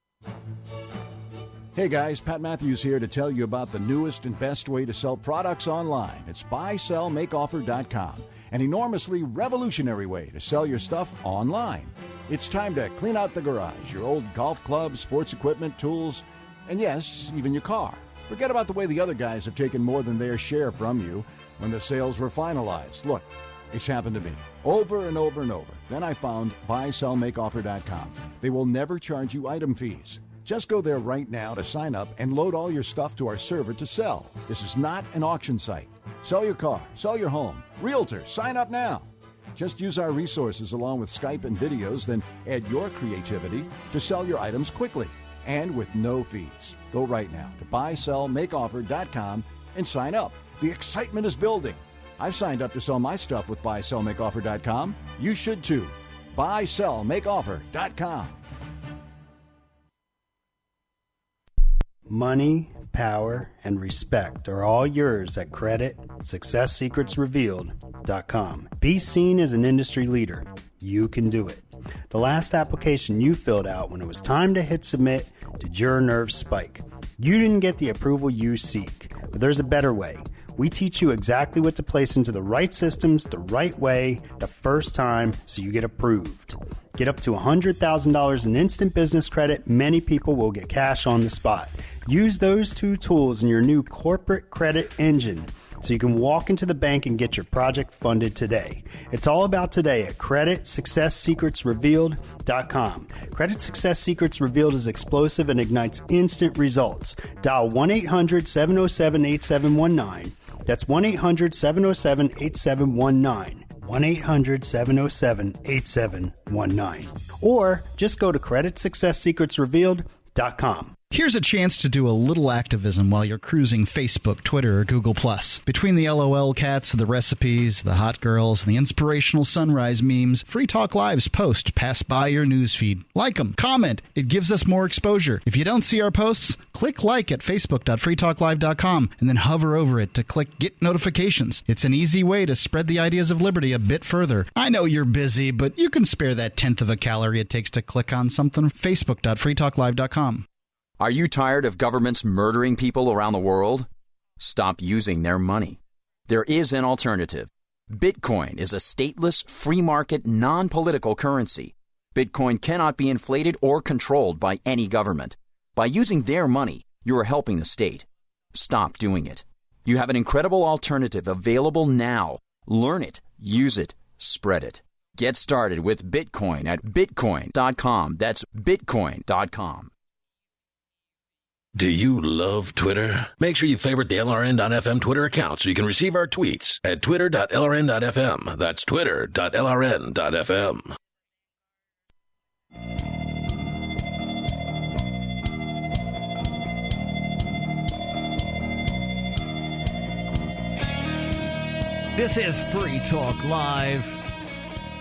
Hey guys, Pat Matthews here to tell you about the newest and best way to sell products online. It's buysellmakeoffer.com, an enormously revolutionary way to sell your stuff online. It's time to clean out the garage, your old golf clubs, sports equipment, tools. And yes, even your car. Forget about the way the other guys have taken more than their share from you when the sales were finalized. Look, it's happened to me over and over and over. Then I found buysellmakeoffer.com. They will never charge you item fees. Just go there right now to sign up and load all your stuff to our server to sell. This is not an auction site. Sell your car, sell your home. Realtor, sign up now. Just use our resources along with Skype and videos, then add your creativity to sell your items quickly and with no fees. Go right now to buysellmakeoffer.com and sign up. The excitement is building. I've signed up to sell my stuff with buysellmakeoffer.com. You should too. Buysellmakeoffer.com. Money, power, and respect are all yours at CreditSuccessSecretsRevealed.com. Be seen as an industry leader. You can do it. The last application you filled out when it was time to hit submit did your nerves spike. You didn't get the approval you seek, but there's a better way. We teach you exactly what to place into the right systems the right way the first time so you get approved. Get up to $100,000 in instant business credit. Many people will get cash on the spot. Use those two tools in your new corporate credit engine so you can walk into the bank and get your project funded today. It's all about today at CreditSuccessSecretsRevealed.com. Credit Success Secrets Revealed is explosive and ignites instant results. Dial 1-800-707-8719. That's 1-800-707-8719. 1-800-707-8719. Or just go to CreditSuccessSecretsRevealed.com. Here's a chance to do a little activism while you're cruising Facebook, Twitter, or Google+. Between the LOL cats, the recipes, the hot girls, and the inspirational sunrise memes, Free Talk Live's posts pass by your newsfeed. Like them, comment. It gives us more exposure. If you don't see our posts, click like at facebook.freetalklive.com and then hover over it to click Get Notifications. It's an easy way to spread the ideas of liberty a bit further. I know you're busy, but you can spare that tenth of a calorie it takes to click on something. facebook.freetalklive.com. Are you tired of governments murdering people around the world? Stop using their money. There is an alternative. Bitcoin is a stateless, free market, non-political currency. Bitcoin cannot be inflated or controlled by any government. By using their money, you are helping the state. Stop doing it. You have an incredible alternative available now. Learn it, use it, spread it. Get started with Bitcoin at bitcoin.com. That's bitcoin.com. Do you love Twitter? Make sure you favorite the LRN.FM Twitter account so you can receive our tweets at twitter.lrn.fm. That's twitter.lrn.fm. This is Free Talk Live.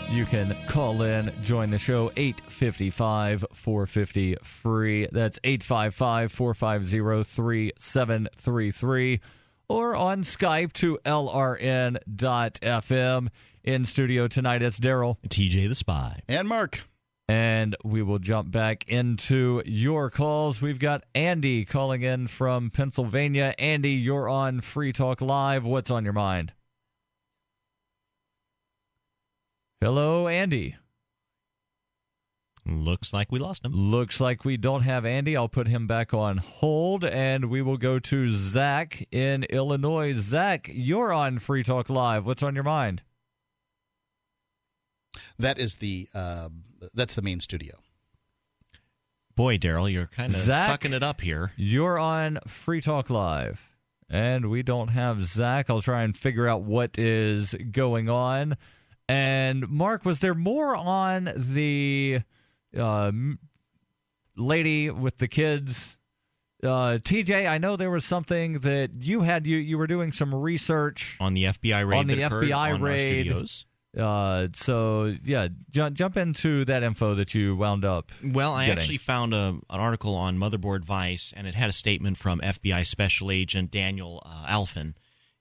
You can call in, join the show, 855-450-FREE. That's 855-450-3733. Or on Skype to LRN.FM. In studio tonight, it's Daryl. TJ the Spy. And Mark. And we will jump back into your calls. We've got Andy calling in from Pennsylvania. Andy, you're on Free Talk Live. What's on your mind? Hello, Andy. Looks like we lost him. Looks like we don't have Andy. I'll put him back on hold, and we will go to Zach in Illinois. Zach, you're on Free Talk Live. What's on your mind? That is that's the main studio. Boy, Daryl, you're kind of sucking it up here. You're on Free Talk Live, and we don't have Zach. I'll try and figure out what is going on. And, Mark, was there more on the lady with the kids? TJ, I know there was something that you had. You were doing some research on the FBI raid that occurred on our studios. So, yeah, jump into that info that you wound up Well, I getting. actually found an article on Motherboard Vice, and it had a statement from FBI Special Agent Daniel Alphen.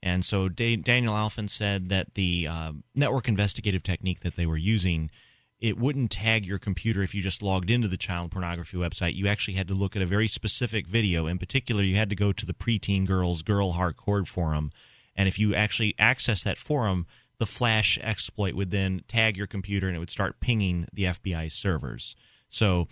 And so Daniel Alphen said that the network investigative technique that they were using, it wouldn't tag your computer if you just logged into the child pornography website. You actually had to look at a very specific video. In particular, you had to go to the Preteen Girls Girl Hardcore forum. And if you actually access that forum, the Flash exploit would then tag your computer and it would start pinging the FBI servers. So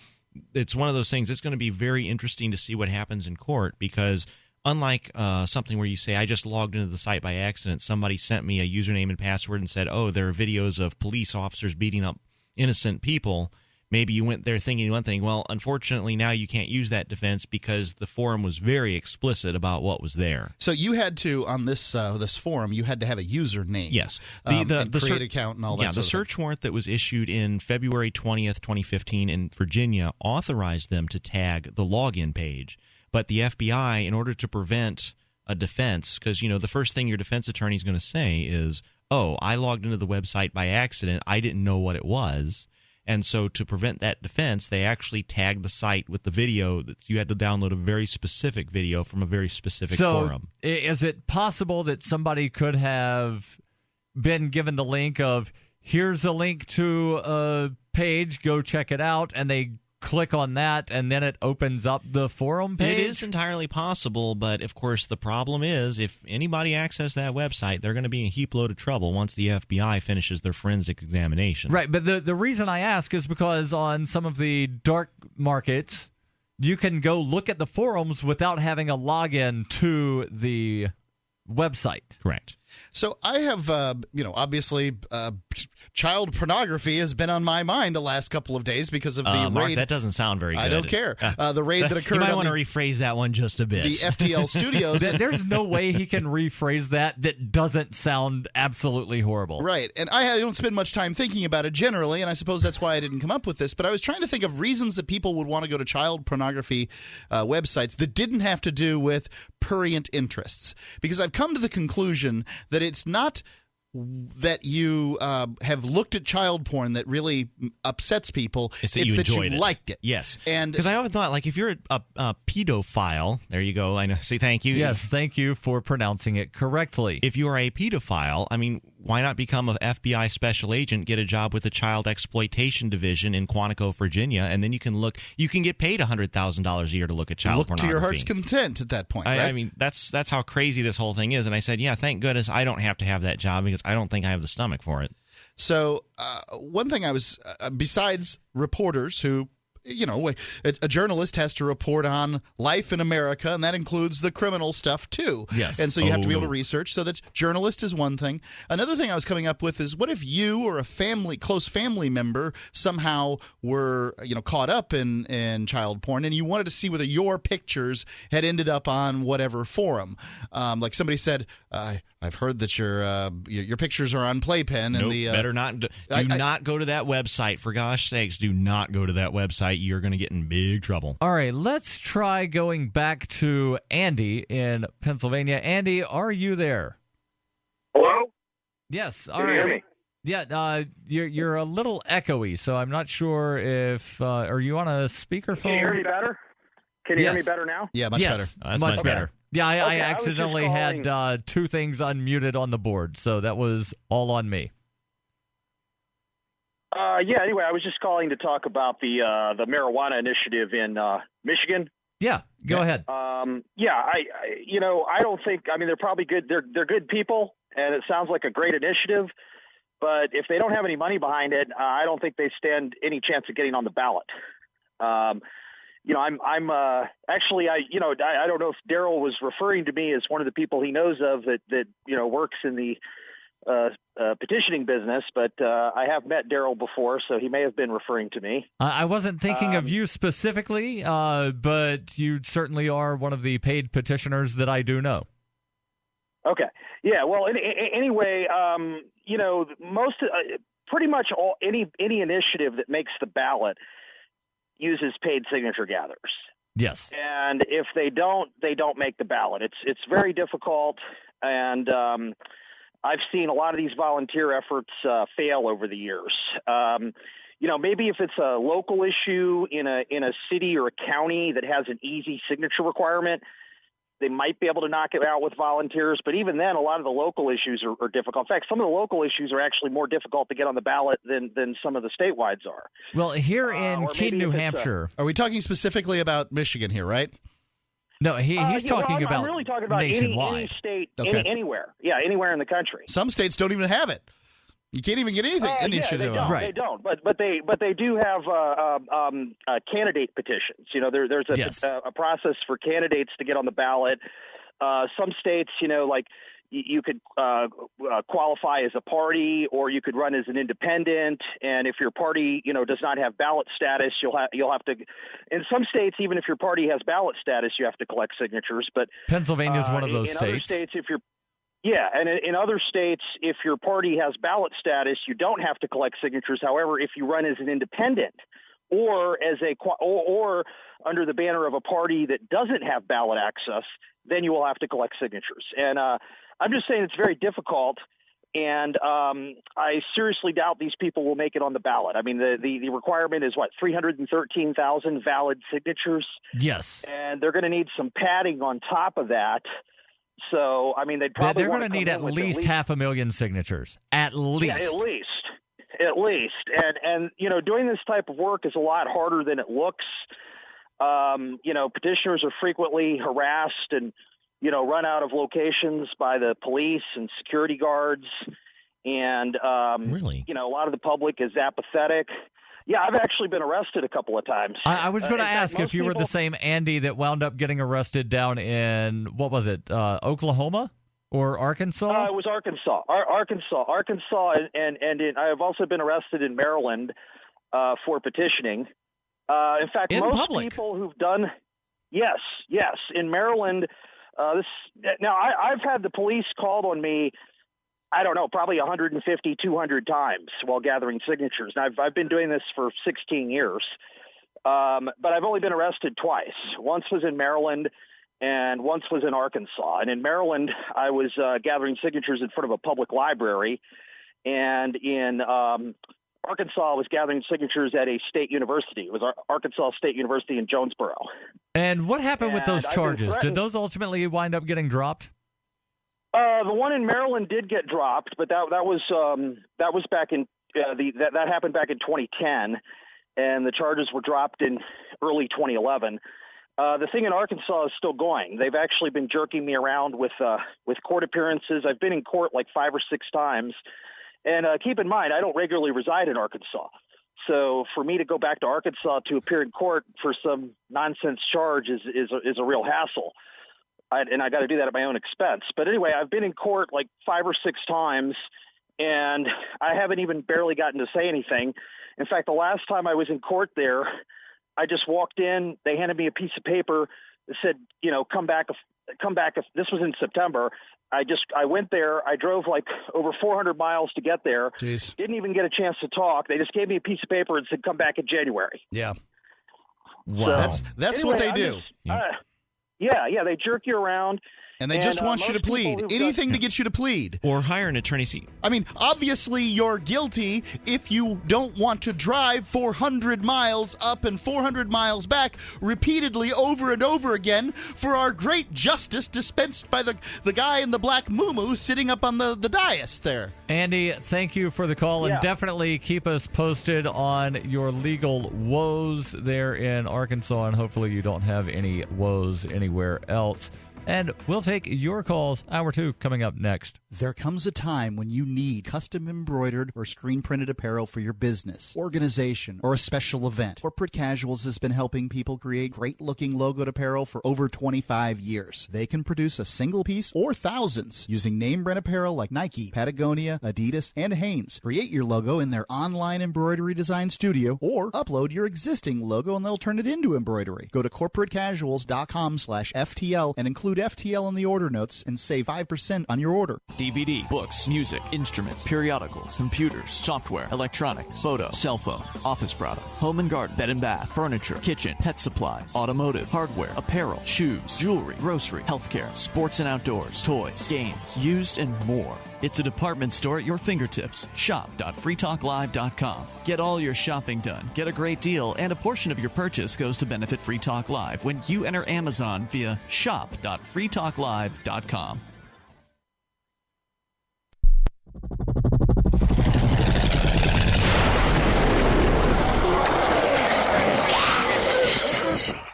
it's one of those things. It's going to be very interesting to see what happens in court because unlike something where you say, I just logged into the site by accident, somebody sent me a username and password and said, oh, there are videos of police officers beating up innocent people. Maybe you went there thinking one thing. Well, unfortunately, now you can't use that defense because the forum was very explicit about what was there. So you had to, on this forum, you had to have a username. Yes. And create account and all that. Yeah, the search warrant that was issued in February 20th, 2015 in Virginia authorized them to tag the login page. But the FBI, in order to prevent a defense, because, the first thing your defense attorney is going to say is, oh, I logged into the website by accident. I didn't know what it was. And so to prevent that defense, they actually tagged the site with the video that you had to download a very specific video from a very specific forum. So is it possible that somebody could have been given the link of, here's a link to a page, go check it out, and they click on that, and then it opens up the forum page? It is entirely possible, but of course the problem is if anybody accesses that website, they're going to be in a heap load of trouble once the FBI finishes their forensic examination. Right, but the reason I ask is because on some of the dark markets, you can go look at the forums without having a login to the website. Correct. So I have, obviously, child pornography has been on my mind the last couple of days because of the raid. Mark, that doesn't sound very good. I don't care. The raid that occurred. You might want to rephrase that one just a bit. The FTL studios. There's no way he can rephrase that doesn't sound absolutely horrible. Right. And I don't spend much time thinking about it generally, and I suppose that's why I didn't come up with this. But I was trying to think of reasons that people would want to go to child pornography websites that didn't have to do with prurient interests. Because I've come to the conclusion that it's not that you have looked at child porn that really upsets people. It's that you liked it. Yes. And because I often thought, like, if you're a pedophile, there you go. I know. Say thank you. Yes, thank you for pronouncing it correctly. If you are a pedophile, I mean, why not become an FBI special agent, get a job with the Child Exploitation Division in Quantico, Virginia, and then you can get paid $100,000 a year to look at child pornography. To your heart's content at that point, right? I mean, that's how crazy this whole thing is. And I said, yeah, thank goodness I don't have to have that job because I don't think I have the stomach for it. So one thing I was, besides reporters who, a journalist has to report on life in America, and that includes the criminal stuff too. Yes. And so you have to be able to research. So that journalist is one thing. Another thing I was coming up with is, what if you or a close family member somehow were, caught up in child porn, and you wanted to see whether your pictures had ended up on whatever forum? Like somebody said, I've heard that your pictures are on Playpen. Nope, and better not. Do not go to that website. For gosh sakes, do not go to that website. You're going to get in big trouble. All right, let's try going back to Andy in Pennsylvania. Andy, are you there? Hello? Yes. All Can right. you hear me? Yeah, you're a little echoey, so I'm not sure if are you on a speakerphone? Can you hear me better? Can you hear me better now? Yeah, much better. That's much better. Yeah, I Okay, accidentally had two things unmuted on the board, so that was all on me. Anyway, I was just calling to talk about the marijuana initiative in Michigan. Yeah, go ahead. I don't think. I mean, they're probably good. They're good people, and it sounds like a great initiative. But if they don't have any money behind it, I don't think they stand any chance of getting on the ballot. I'm actually, I don't know if Daryl was referring to me as one of the people he knows of that works in the petitioning business, but I have met Daryl before, so he may have been referring to me. I wasn't thinking of you specifically, but you certainly are one of the paid petitioners that I do know. Okay. Yeah. Well, anyway, pretty much any initiative that makes the ballot uses paid signature gatherers. Yes. And if they don't make the ballot. It's very difficult, and I've seen a lot of these volunteer efforts fail over the years. Maybe if it's a local issue in a city or a county that has an easy signature requirement, they might be able to knock it out with volunteers. But even then, a lot of the local issues are difficult. In fact, some of the local issues are actually more difficult to get on the ballot than some of the statewide are. Well, here in Keene, New Hampshire. Are we talking specifically about Michigan here, right? No, he's talking about I'm really talking about nationwide. any state, Okay. anywhere. Yeah, anywhere in the country. Some states don't even have it. You can't even get anything initiative. They don't. But they do have candidate petitions. You know, there's a process for candidates to get on the ballot. Some states, you know, like you could qualify as a party, or you could run as an independent. And if your party, you know, does not have ballot status, you'll have to. In some states, even if your party has ballot status, you have to collect signatures. But Pennsylvania is one of those in states. Other states, and in other states, if your party has ballot status, you don't have to collect signatures. However, if you run as an independent or or under the banner of a party that doesn't have ballot access, then you will have to collect signatures. And I'm just saying it's very difficult, and I seriously doubt these people will make it on the ballot. I mean, the requirement is, 313,000 valid signatures? Yes. And they're going to need some padding on top of that. So, I mean, they're going to need at least 500,000 signatures. At least. Yeah, at least. And you know, doing this type of work is a lot harder than it looks. You know, petitioners are frequently harassed and, you know, run out of locations by the police and security guards. And, really? You know, a lot of the public is apathetic. Yeah, I've actually been arrested a couple of times. I was going to ask if you were the same Andy that wound up getting arrested down in, what was it, Oklahoma or Arkansas? It was Arkansas. Arkansas, and I've also been arrested in Maryland for petitioning. In fact, most people who've done, yes, in Maryland. I've had the police called on me, I don't know, probably 150, 200 times while gathering signatures. And I've been doing this for 16 years, but I've only been arrested twice. Once was in Maryland, and once was in Arkansas. And in Maryland, I was gathering signatures in front of a public library, and in Arkansas was gathering signatures at a state university. It was Arkansas State University in Jonesboro. And what happened with those charges? Did those ultimately wind up getting dropped? The one in Maryland did get dropped, but that was back in that happened back in 2010, and the charges were dropped in early 2011. The thing in Arkansas is still going. They've actually been jerking me around with court appearances. I've been in court like 5 or 6 times. And keep in mind, I don't regularly reside in Arkansas. So for me to go back to Arkansas to appear in court for some nonsense charge is a real hassle. And I got to do that at my own expense. But anyway, I've been in court like 5 or 6 times, and I haven't even barely gotten to say anything. In fact, the last time I was in court there, I just walked in. They handed me a piece of paper that said, you know, come back. If this was in September. I went there. I drove like over 400 miles to get there. Jeez. Didn't even get a chance to talk. They just gave me a piece of paper and said, come back in January. Yeah. Wow. So, that's what they do. Yeah, they jerk you around. And they just want you to plead. Anything to get you to plead. Or hire an attorney. I mean, obviously you're guilty if you don't want to drive 400 miles up and 400 miles back repeatedly over and over again for our great justice dispensed by the guy in the black muumuu sitting up on the dais there. Andy, thank you for the call, and definitely keep us posted on your legal woes there in Arkansas, and hopefully you don't have any woes anywhere else. And we'll take your calls. Hour 2 coming up next. There comes a time when you need custom embroidered or screen printed apparel for your business, organization, or a special event. Corporate Casuals has been helping people create great looking logoed apparel for over 25 years. They can produce a single piece or thousands using name brand apparel like Nike, Patagonia, Adidas, and Hanes. Create your logo in their online embroidery design studio or upload your existing logo and they'll turn it into embroidery. Go to corporatecasuals.com/FTL and include FTL in the order notes and save 5% on your order. DVD, books, music, instruments, periodicals, computers, software, electronics, photo, cell phones, office products, home and garden, bed and bath, furniture, kitchen, pet supplies, automotive, hardware, apparel, shoes, jewelry, grocery, healthcare, sports and outdoors, toys, games, used, and more. It's a department store at your fingertips. Shop.freetalklive.com. Get all your shopping done, get a great deal, and a portion of your purchase goes to benefit Free Talk Live when you enter Amazon via shop.freetalklive.com.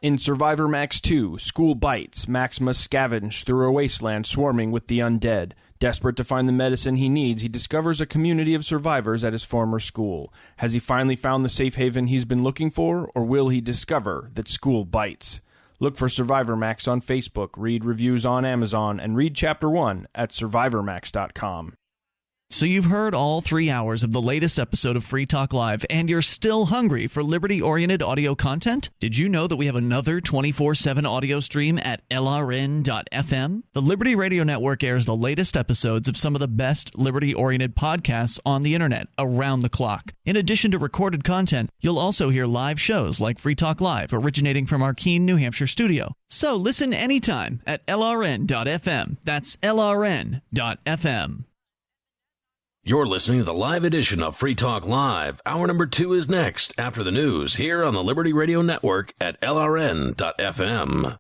In Survivor Max 2, School Bites, Max must scavenge through a wasteland swarming with the undead. Desperate to find the medicine he needs, he discovers a community of survivors at his former school. Has he finally found the safe haven he's been looking for, or will he discover that school bites? Look for Survivor Max on Facebook, read reviews on Amazon, and read Chapter 1 at survivormax.com. So you've heard all 3 hours of the latest episode of Free Talk Live, and you're still hungry for liberty-oriented audio content? Did you know that we have another 24/7 audio stream at LRN.FM? The Liberty Radio Network airs the latest episodes of some of the best liberty-oriented podcasts on the internet around the clock. In addition to recorded content, you'll also hear live shows like Free Talk Live, originating from our Keene, New Hampshire studio. So listen anytime at LRN.FM. That's LRN.FM. You're listening to the live edition of Free Talk Live. Hour number 2 is next after the news here on the Liberty Radio Network at LRN.FM.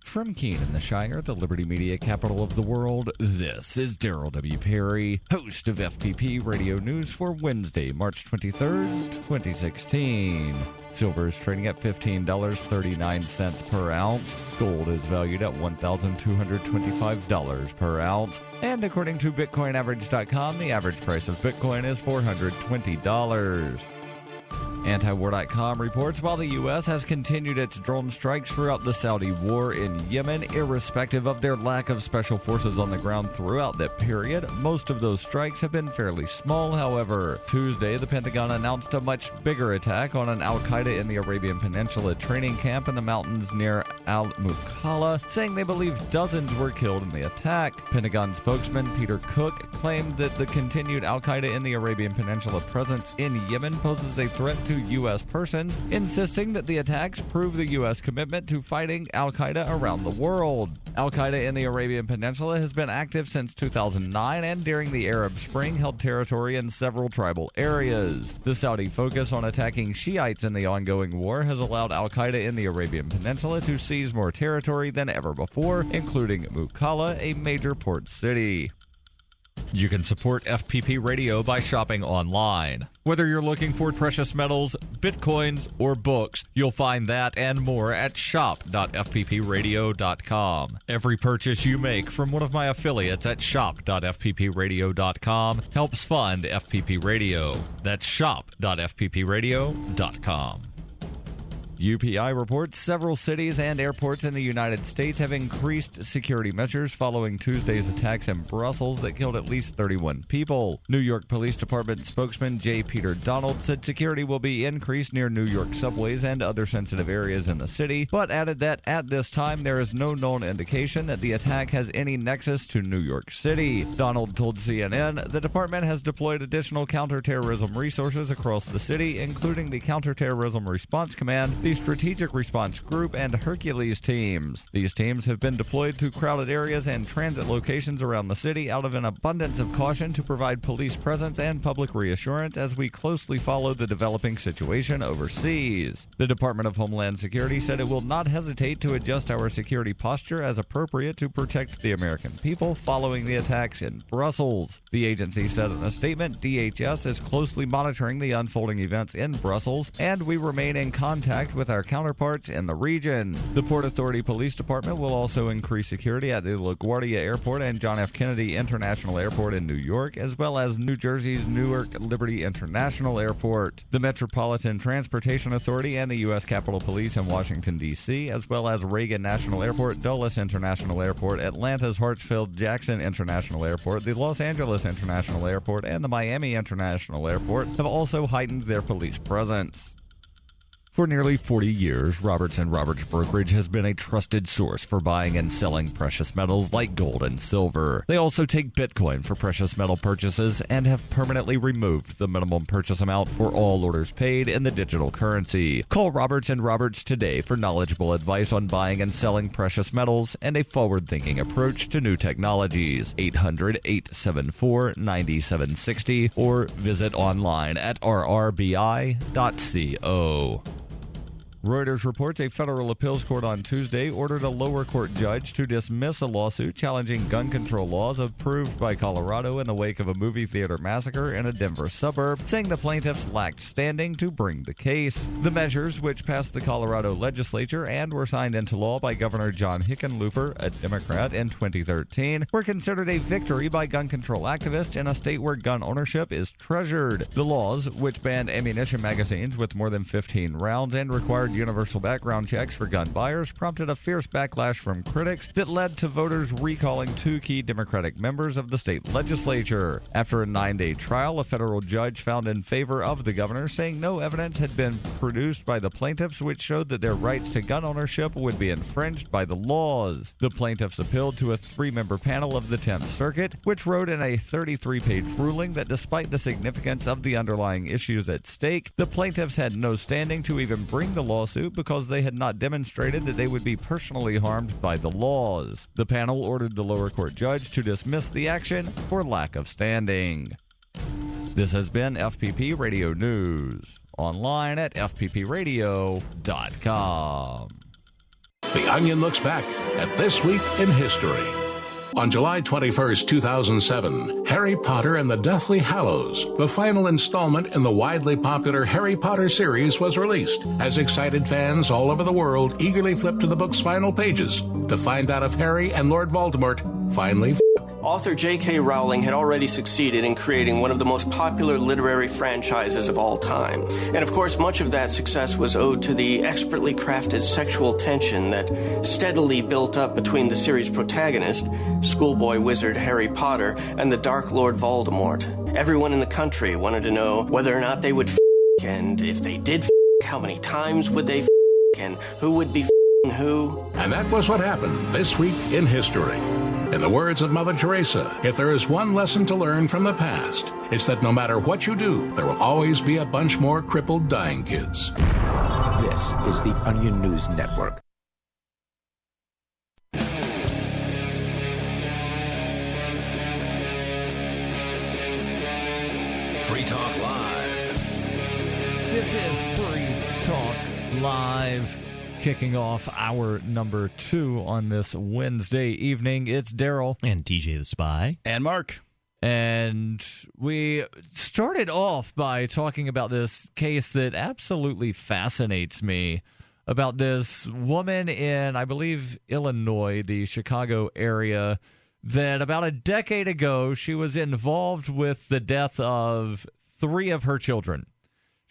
From Keene in the Shire, the Liberty Media capital of the world, this is Daryl W. Perry, host of FPP Radio News for Wednesday, March 23rd, 2016. Silver is trading at $15.39 per ounce. Gold is valued at $1,225 per ounce. And according to BitcoinAverage.com, the average price of Bitcoin is $420. Antiwar.com reports while the U.S. has continued its drone strikes throughout the Saudi war in Yemen, irrespective of their lack of special forces on the ground throughout that period, most of those strikes have been fairly small. However, Tuesday, the Pentagon announced a much bigger attack on an Al-Qaeda in the Arabian Peninsula training camp in the mountains near Al-Mukalla, saying they believe dozens were killed in the attack. Pentagon spokesman Peter Cook claimed that the continued Al-Qaeda in the Arabian Peninsula presence in Yemen poses a threat to U.S. persons, insisting that the attacks prove the U.S. commitment to fighting Al-Qaeda around the world. Al-Qaeda in the Arabian Peninsula has been active since 2009 and during the Arab Spring held territory in several tribal areas. The Saudi focus on attacking Shiites in the ongoing war has allowed Al-Qaeda in the Arabian Peninsula to seize more territory than ever before, including Mukalla, a major port city. You can support FPP Radio by shopping online. Whether you're looking for precious metals, bitcoins, or books, you'll find that and more at shop.fppradio.com. Every purchase you make from one of my affiliates at shop.fppradio.com helps fund FPP Radio. That's shop.fppradio.com. UPI reports several cities and airports in the United States have increased security measures following Tuesday's attacks in Brussels that killed at least 31 people. New York Police Department spokesman J. Peter Donald said security will be increased near New York subways and other sensitive areas in the city, but added that at this time there is no known indication that the attack has any nexus to New York City. Donald told CNN the department has deployed additional counterterrorism resources across the city, including the Counterterrorism Response Command, the Strategic Response Group, and Hercules teams. These teams have been deployed to crowded areas and transit locations around the city out of an abundance of caution to provide police presence and public reassurance as we closely follow the developing situation overseas. The Department of Homeland Security said it will not hesitate to adjust our security posture as appropriate to protect the American people following the attacks in Brussels. The agency said in a statement, DHS is closely monitoring the unfolding events in Brussels, and we remain in contact with our counterparts in the region. The Port Authority Police Department will also increase security at the LaGuardia Airport and John F. Kennedy International Airport in New York, as well as New Jersey's Newark Liberty International Airport. The Metropolitan Transportation Authority and the U.S. Capitol Police in Washington, D.C., as well as Reagan National Airport, Dulles International Airport, Atlanta's Hartsfield-Jackson International Airport, the Los Angeles International Airport, and the Miami International Airport have also heightened their police presence. For nearly 40 years, Roberts & Roberts Brokerage has been a trusted source for buying and selling precious metals like gold and silver. They also take Bitcoin for precious metal purchases and have permanently removed the minimum purchase amount for all orders paid in the digital currency. Call Roberts & Roberts today for knowledgeable advice on buying and selling precious metals and a forward-thinking approach to new technologies. 800-874-9760 or visit online at rrbi.co. Reuters reports a federal appeals court on Tuesday ordered a lower court judge to dismiss a lawsuit challenging gun control laws approved by Colorado in the wake of a movie theater massacre in a Denver suburb, saying the plaintiffs lacked standing to bring the case. The measures, which passed the Colorado legislature and were signed into law by Governor John Hickenlooper, a Democrat, in 2013, were considered a victory by gun control activists in a state where gun ownership is treasured. The laws, which banned ammunition magazines with more than 15 rounds and required universal background checks for gun buyers, prompted a fierce backlash from critics that led to voters recalling two key Democratic members of the state legislature. After a 9-day trial, a federal judge found in favor of the governor, saying no evidence had been produced by the plaintiffs which showed that their rights to gun ownership would be infringed by the laws. The plaintiffs appealed to a 3-member panel of the 10th Circuit, which wrote in a 33-page ruling that despite the significance of the underlying issues at stake, the plaintiffs had no standing to even bring the lawsuit because they had not demonstrated that they would be personally harmed by the laws. The panel ordered the lower court judge to dismiss the action for lack of standing. This has been FPP Radio News. Online at fppradio.com. The Onion looks back at This Week in History. On July 21st, 2007, Harry Potter and the Deathly Hallows, the final installment in the widely popular Harry Potter series, was released, as excited fans all over the world eagerly flipped to the book's final pages to find out if Harry and Lord Voldemort finally Author J.K. Rowling had already succeeded in creating one of the most popular literary franchises of all time. And of course, much of that success was owed to the expertly crafted sexual tension that steadily built up between the series' protagonist, schoolboy wizard Harry Potter, and the Dark Lord Voldemort. Everyone in the country wanted to know whether or not they would and if they did how many times would they and who would be who. And that was what happened this week in history. In the words of Mother Teresa, if there is one lesson to learn from the past, it's that no matter what you do, there will always be a bunch more crippled dying kids. This is the Onion News Network. Free Talk Live. This is Free Talk Live. Kicking off hour number 2 on this Wednesday evening. It's Daryl. And DJ the Spy. And Mark. And we started off by talking about this case that absolutely fascinates me, about this woman in, I believe, Illinois, the Chicago area, that about a decade ago, she was involved with the death of 3 of her children.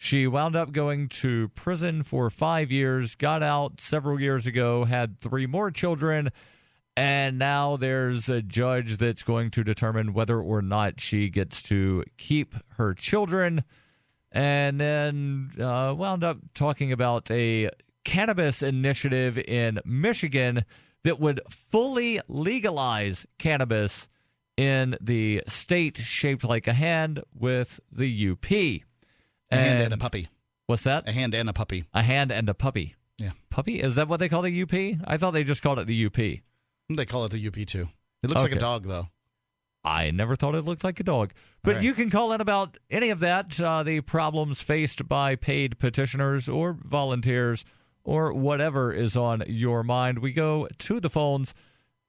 She wound up going to prison for 5 years, got out several years ago, had 3 more children, and now there's a judge that's going to determine whether or not she gets to keep her children. And then wound up talking about a cannabis initiative in Michigan that would fully legalize cannabis in the state shaped like a hand with the UP. A hand and a puppy. What's that? A hand and a puppy. A hand and a puppy. Yeah. Puppy? Is that what they call the UP? I thought they just called it the UP. They call it the UP, too. It looks like a dog, though. I never thought it looked like a dog. But right. You can call in about any of that, the problems faced by paid petitioners or volunteers or whatever is on your mind. We go to the phones.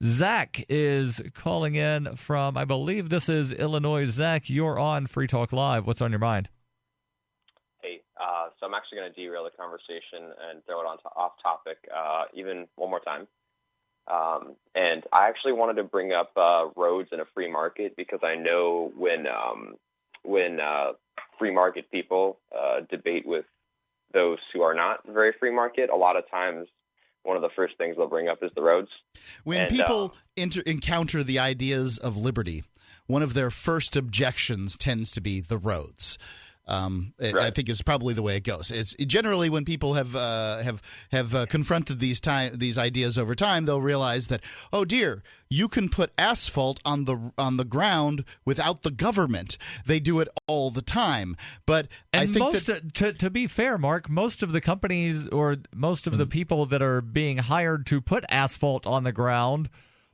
Zach is calling in from, I believe this is Illinois. Zach, you're on Free Talk Live. What's on your mind? So I'm actually going to derail the conversation and throw it on off topic even one more time. And I actually wanted to bring up roads in a free market because I know when free market people debate with those who are not very free market, a lot of times one of the first things they'll bring up is the roads. When people encounter the ideas of liberty, one of their first objections tends to be the roads. Right. I think is probably the way it goes. It's generally when people have confronted these ideas over time, they'll realize that, oh dear, you can put asphalt on the ground without the government. They do it all the time. But I think to be fair, Mark, most of the companies or most of the people that are being hired to put asphalt on the ground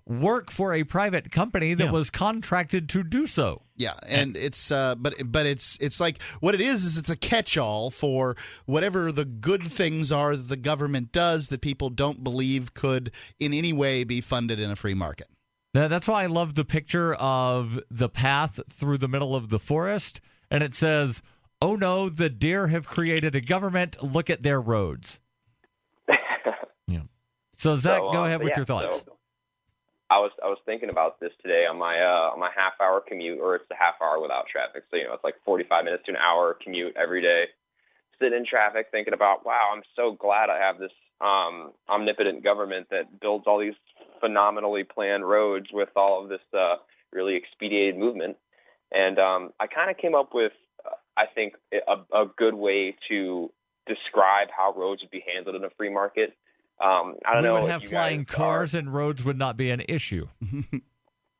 work for a private company that was contracted to do so. Yeah, and it's but it's like what it is it's a catch-all for whatever the good things are that the government does that people don't believe could in any way be funded in a free market. That's why I love the picture of the path through the middle of the forest, and it says, "Oh no, the deer have created a government. Look at their roads." So Zach, go ahead with your thoughts. So I was thinking about this today on my half-hour commute, or it's a half hour without traffic. So it's like 45 minutes to an hour commute every day. Sitting in traffic, thinking about, wow, I'm so glad I have this omnipotent government that builds all these phenomenally planned roads with all of this really expedited movement. And I kind of came up with, I think, a good way to describe how roads would be handled in a free market. I don't know. We would have flying cars and roads would not be an issue.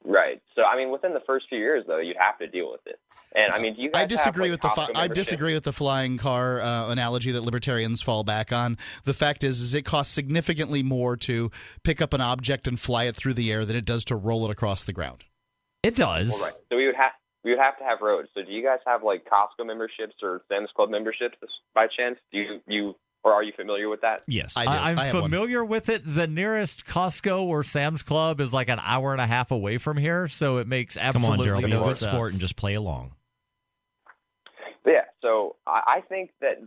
Right. So, I mean, within the first few years, though, you'd have to deal with it. And, I mean, do you guys I disagree have, I disagree with the flying car analogy that libertarians fall back on. The fact is it costs significantly more to pick up an object and fly it through the air than it does to roll it across the ground. It does. Well, right. So we would have to have roads. So do you guys have, like, Costco memberships or Sam's Club memberships by chance? Or are you familiar with that? Yes. I'm familiar with it. The nearest Costco or Sam's Club is like an hour and a half away from here, so it makes absolutely Come on, Daryl, be a good sense. sport and just play along. But yeah, so I think that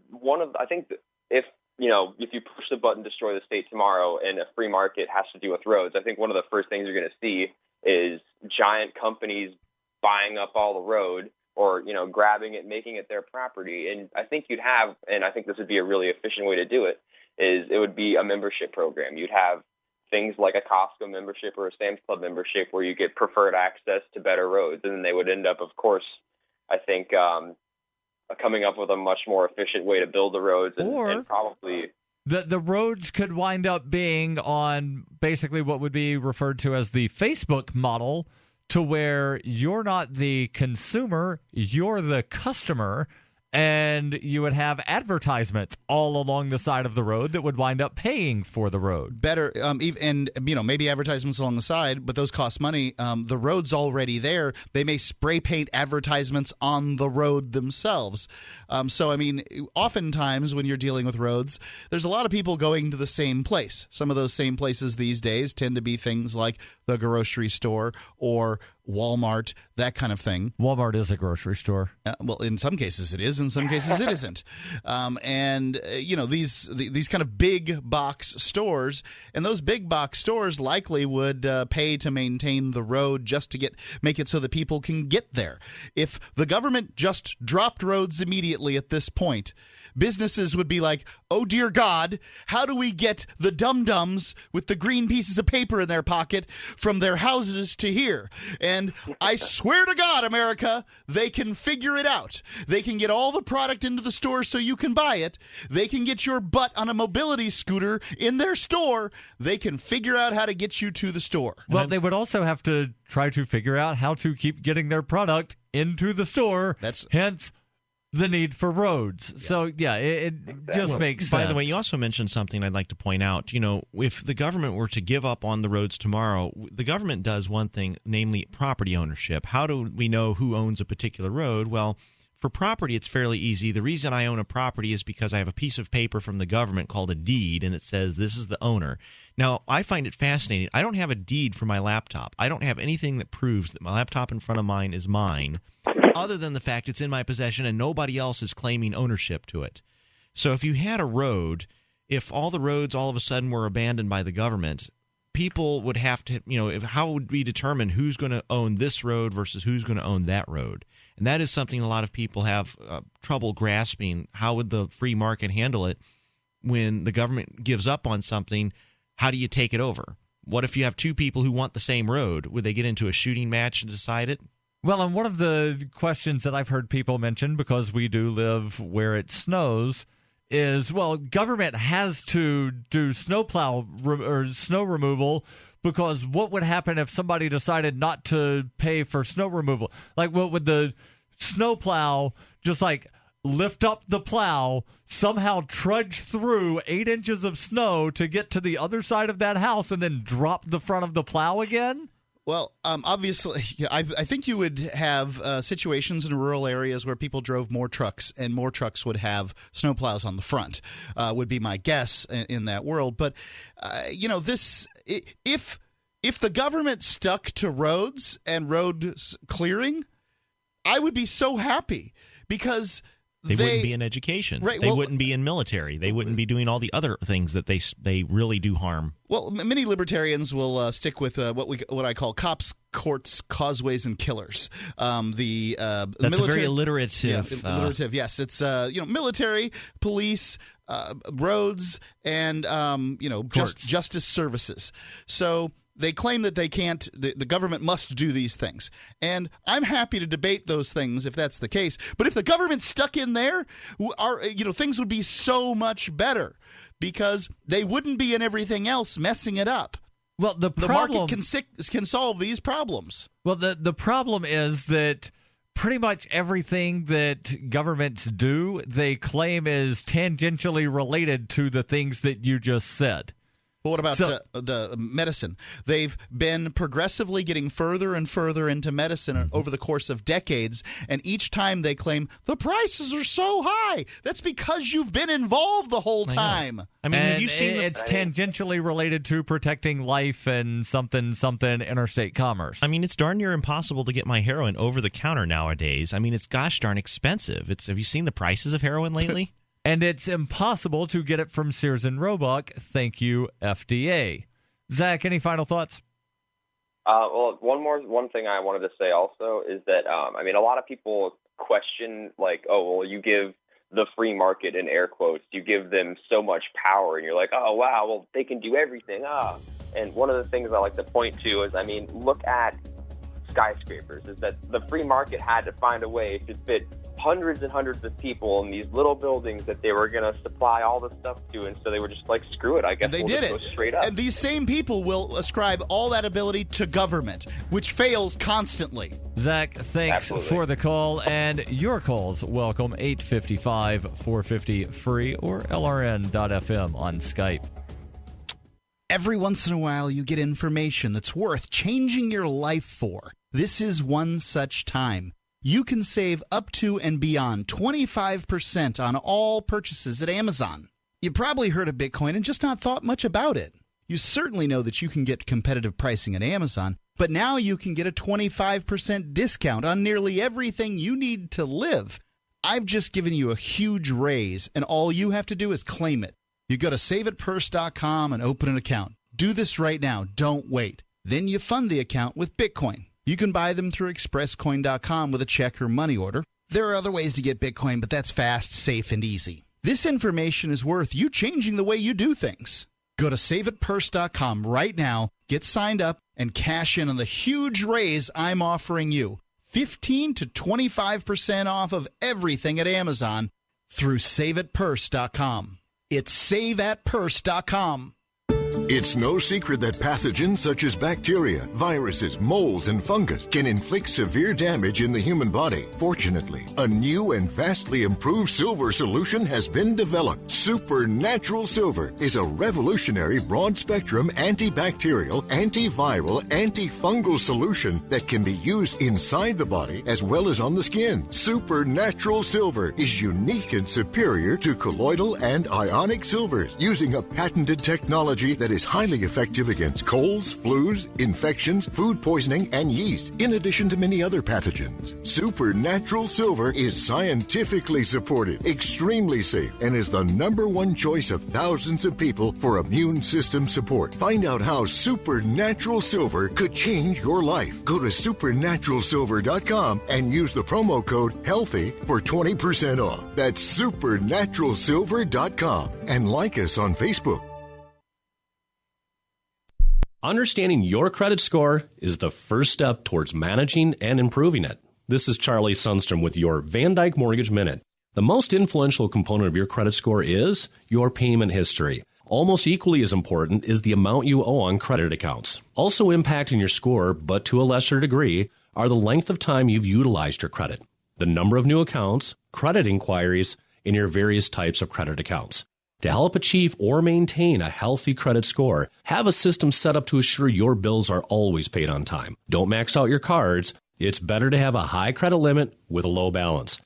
if you push the button, destroy the state tomorrow, and a free market has to do with roads, I think one of the first things you're going to see is giant companies buying up all the road, or, grabbing it, making it their property. And I think I think this would be a really efficient way to do it, is it would be a membership program. You'd have things like a Costco membership or a Sam's Club membership where you get preferred access to better roads. And then they would end up, of course, I think, coming up with a much more efficient way to build the roads and probably... The roads could wind up being on basically what would be referred to as the Facebook model, to where you're not the consumer, you're the customer, and you would have advertisements all along the side of the road that would wind up paying for the road. Better, and maybe advertisements along the side, but those cost money. The road's already there. They may spray paint advertisements on the road themselves. So, I mean, oftentimes when you're dealing with roads, there's a lot of people going to the same place. Some of those same places these days tend to be things like the grocery store or Walmart, that kind of thing. Walmart is a grocery store. Well, in some cases it is, in some cases it isn't. These kind of big box stores, and those big box stores likely would pay to maintain the road just to make it so that people can get there. If the government just dropped roads immediately at this point, businesses would be like, oh, dear God, how do we get the dum-dums with the green pieces of paper in their pocket from their houses to here? And I swear to God, America, they can figure it out. They can get all the product into the store so you can buy it. They can get your butt on a mobility scooter in their store. They can figure out how to get you to the store. Well, they would also have to try to figure out how to keep getting their product into the store. Hence the need for roads. Yeah. So, yeah, it just makes sense. By the way, you also mentioned something I'd like to point out. If the government were to give up on the roads tomorrow, the government does one thing, namely property ownership. How do we know who owns a particular road? Well, for property, it's fairly easy. The reason I own a property is because I have a piece of paper from the government called a deed, and it says this is the owner. Now, I find it fascinating. I don't have a deed for my laptop. I don't have anything that proves that my laptop in front of mine is mine, other than the fact it's in my possession and nobody else is claiming ownership to it. So if you had a road, if all the roads all of a sudden were abandoned by the government, people would have to, how would we determine who's going to own this road versus who's going to own that road? And that is something a lot of people have trouble grasping. How would the free market handle it when the government gives up on something? How do you take it over? What if you have two people who want the same road? Would they get into a shooting match and decide it? Well, and one of the questions that I've heard people mention, because we do live where it snows, is, well, government has to do snowplow or snow removal, because what would happen if somebody decided not to pay for snow removal? Like, what would the snowplow just like lift up the plow, somehow trudge through 8 inches of snow to get to the other side of that house, and then drop the front of the plow again? Well, obviously, I think you would have situations in rural areas where people drove more trucks, and more trucks would have snowplows on the front, would be my guess in that world. But, if the government stuck to roads and road clearing, I would be so happy because they wouldn't be in education. Right, they wouldn't be in military. They wouldn't be doing all the other things that they really do harm. Well, many libertarians will stick with what I call cops, courts, causeways, and killers. That's a very alliterative. Alliterative, yes. It's military, police, roads, and justice services. So they claim that they can't. The government must do these things, and I'm happy to debate those things if that's the case. But if the government stuck in there, things would be so much better because they wouldn't be in everything else messing it up. Well, the market can solve these problems. Well, the problem is that pretty much everything that governments do, they claim is tangentially related to the things that you just said. But what about the medicine? They've been progressively getting further and further into medicine over the course of decades, and each time they claim the prices are so high. That's because you've been involved the whole time. I mean, have you seen it's tangentially related to protecting life and something interstate commerce. I mean, it's darn near impossible to get my heroin over the counter nowadays. I mean, it's gosh darn expensive. Have you seen the prices of heroin lately? And it's impossible to get it from Sears and Roebuck. Thank you, FDA. Zach, any final thoughts? Well, one thing I wanted to say also is that a lot of people question you give the free market in air quotes, you give them so much power, and you're like, oh wow, well they can do everything. And one of the things I like to point to is, look at skyscrapers. Is that the free market had to find a way to fit hundreds and hundreds of people in these little buildings that they were going to supply all this stuff to, and so they were just like, screw it, I guess we'll just go straight up. And these same people will ascribe all that ability to government, which fails constantly. Zach, thanks for the call, and your calls welcome 855-450-FREE or LRN.FM on Skype. Every once in a while you get information that's worth changing your life for. This is one such time. You can save up to and beyond 25% on all purchases at Amazon. You probably heard of Bitcoin and just not thought much about it. You certainly know that you can get competitive pricing at Amazon, but now you can get a 25% discount on nearly everything you need to live. I've just given you a huge raise, and all you have to do is claim it. You go to saveitpurse.com and open an account. Do this right now. Don't wait. Then you fund the account with Bitcoin. You can buy them through expresscoin.com with a check or money order. There are other ways to get Bitcoin, but that's fast, safe, and easy. This information is worth you changing the way you do things. Go to saveitpurse.com right now, get signed up, and cash in on the huge raise I'm offering you. 15 to 25% off of everything at Amazon through saveitpurse.com. It's saveatpurse.com. It's no secret that pathogens such as bacteria, viruses, molds, and fungus can inflict severe damage in the human body. Fortunately, a new and vastly improved silver solution has been developed. Supernatural Silver is a revolutionary broad-spectrum antibacterial, antiviral, antifungal solution that can be used inside the body as well as on the skin. Supernatural Silver is unique and superior to colloidal and ionic silvers, using a patented technology that is highly effective against colds, flus, infections, food poisoning, and yeast, in addition to many other pathogens. Supernatural Silver is scientifically supported, extremely safe, and is the #1 choice of thousands of people for immune system support. Find out how Supernatural Silver could change your life. Go to supernaturalsilver.com and use the promo code HEALTHY for 20% off. That's supernaturalsilver.com. And like us on Facebook. Understanding your credit score is the first step towards managing and improving it. This is Charlie Sundstrom with your Van Dyke Mortgage Minute. The most influential component of your credit score is your payment history. Almost equally as important is the amount you owe on credit accounts. Also impacting your score, but to a lesser degree, are the length of time you've utilized your credit. the number of new accounts, credit inquiries, and your various types of credit accounts. To help achieve or maintain a healthy credit score, have a system set up to assure your bills are always paid on time. Don't max out your cards. It's better to have a high credit limit with a low balance.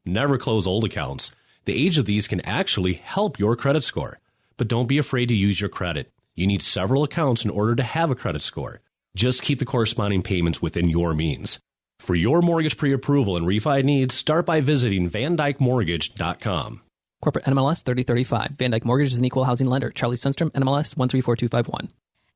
Never close old accounts. The age of these can actually help your credit score. But don't be afraid to use your credit. You need several accounts in order to have a credit score. Just keep the corresponding payments within your means. For your mortgage pre-approval and refi needs, start by visiting VanDykeMortgage.com. Corporate NMLS 3035. Van Dyke Mortgage is an equal housing lender. Charlie Sundstrom, NMLS 134251.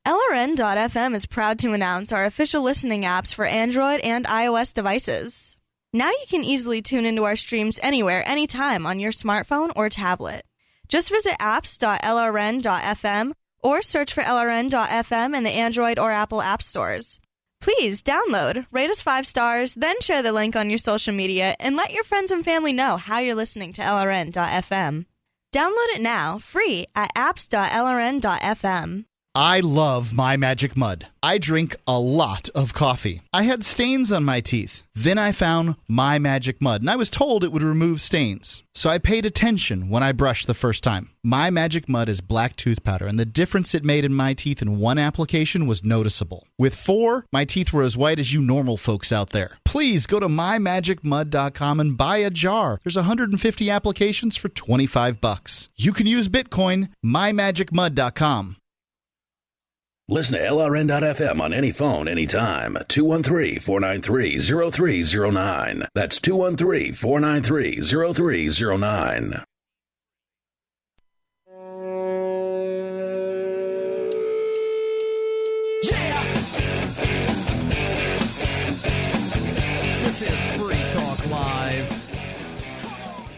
LRN.FM is proud to announce our official listening apps for Android and iOS devices. Now you can easily tune into our streams anywhere, anytime on your smartphone or tablet. Just visit apps.lrn.fm or search for LRN.FM in the Android or Apple app stores. Please download, rate us 5 stars, then share the link on your social media, and let your friends and family know how you're listening to LRN.FM. Download it now, free, at apps.lrn.fm. I love My Magic Mud. I drink a lot of coffee. I had stains on my teeth. Then I found My Magic Mud, and I was told it would remove stains. So I paid attention when I brushed the first time. My Magic Mud is black tooth powder, and the difference it made in my teeth in one application was noticeable. With 4, my teeth were as white as you normal folks out there. Please go to mymagicmud.com and buy a jar. There's 150 applications for $25. You can use Bitcoin, mymagicmud.com. Listen to LRN.FM on any phone, anytime. 213-493-0309. That's 213-493-0309. This is Free Talk Live.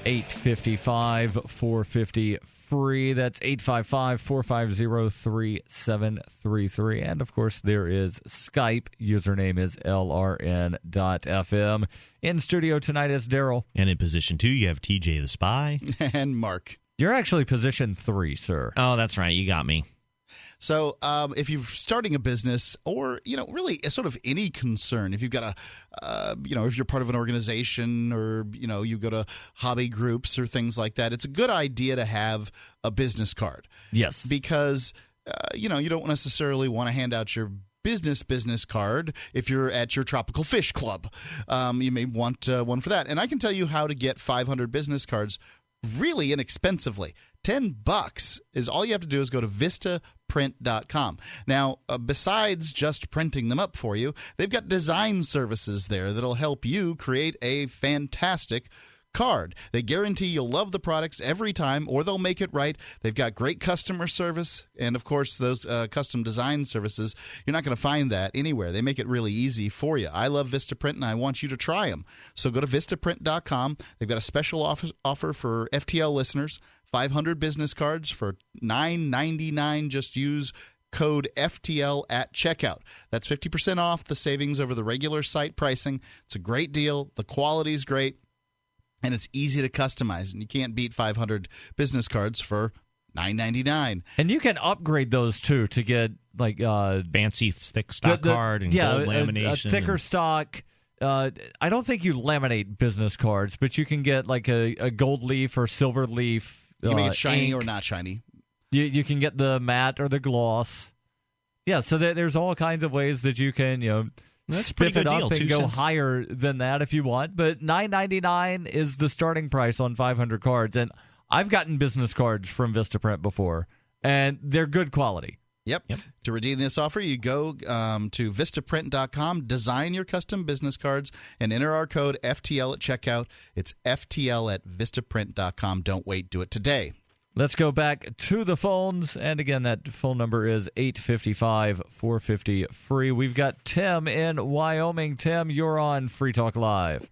855-450 free. That's 855-450-3733. And, of course, there is Skype. Username is LRN.FM. In studio tonight is Daryl. And in position 2, you have TJ the Spy. And Mark. You're actually position 3, sir. Oh, that's right. You got me. So if you're starting a business or, really sort of any concern, if you've got if you're part of an organization or, you go to hobby groups or things like that, it's a good idea to have a business card. Yes. Because, you don't necessarily want to hand out your business card if you're at your tropical fish club. You may want one for that. And I can tell you how to get 500 business cards really inexpensively. $10 is all you have to do is go to vistaprint.com. Now, besides just printing them up for you, they've got design services there that'll help you create a fantastic card. They guarantee you'll love the products every time, or they'll make it right. They've got great customer service, and of course, those custom design services, you're not going to find that anywhere. They make it really easy for you. I love Vistaprint, and I want you to try them. So go to vistaprint.com. They've got a special offer for FTL listeners, 500 business cards for $9.99. Just use code FTL at checkout. That's 50% off the savings over the regular site pricing. It's a great deal. The quality's great. And it's easy to customize, and you can't beat 500 business cards for $9.99. And you can upgrade those too to get like fancy thick stock card and gold lamination, a thicker stock. I don't think you laminate business cards, but you can get like a gold leaf or silver leaf. You can make it shiny ink. or not shiny. You can get the matte or the gloss. Yeah, so there's all kinds of ways that you can That's a pretty spiff good it deal. up and go higher than that if you want. But $9.99 is the starting price on 500 cards. And I've gotten business cards from Vistaprint before, and they're good quality. Yep. To redeem this offer, you go to vistaprint.com, design your custom business cards, and enter our code FTL at checkout. It's FTL at vistaprint.com. Don't wait. Do it today. Let's go back to the phones. And again, that phone number is 855-450-FREE. We've got Tim in Wyoming. Tim, you're on Free Talk Live.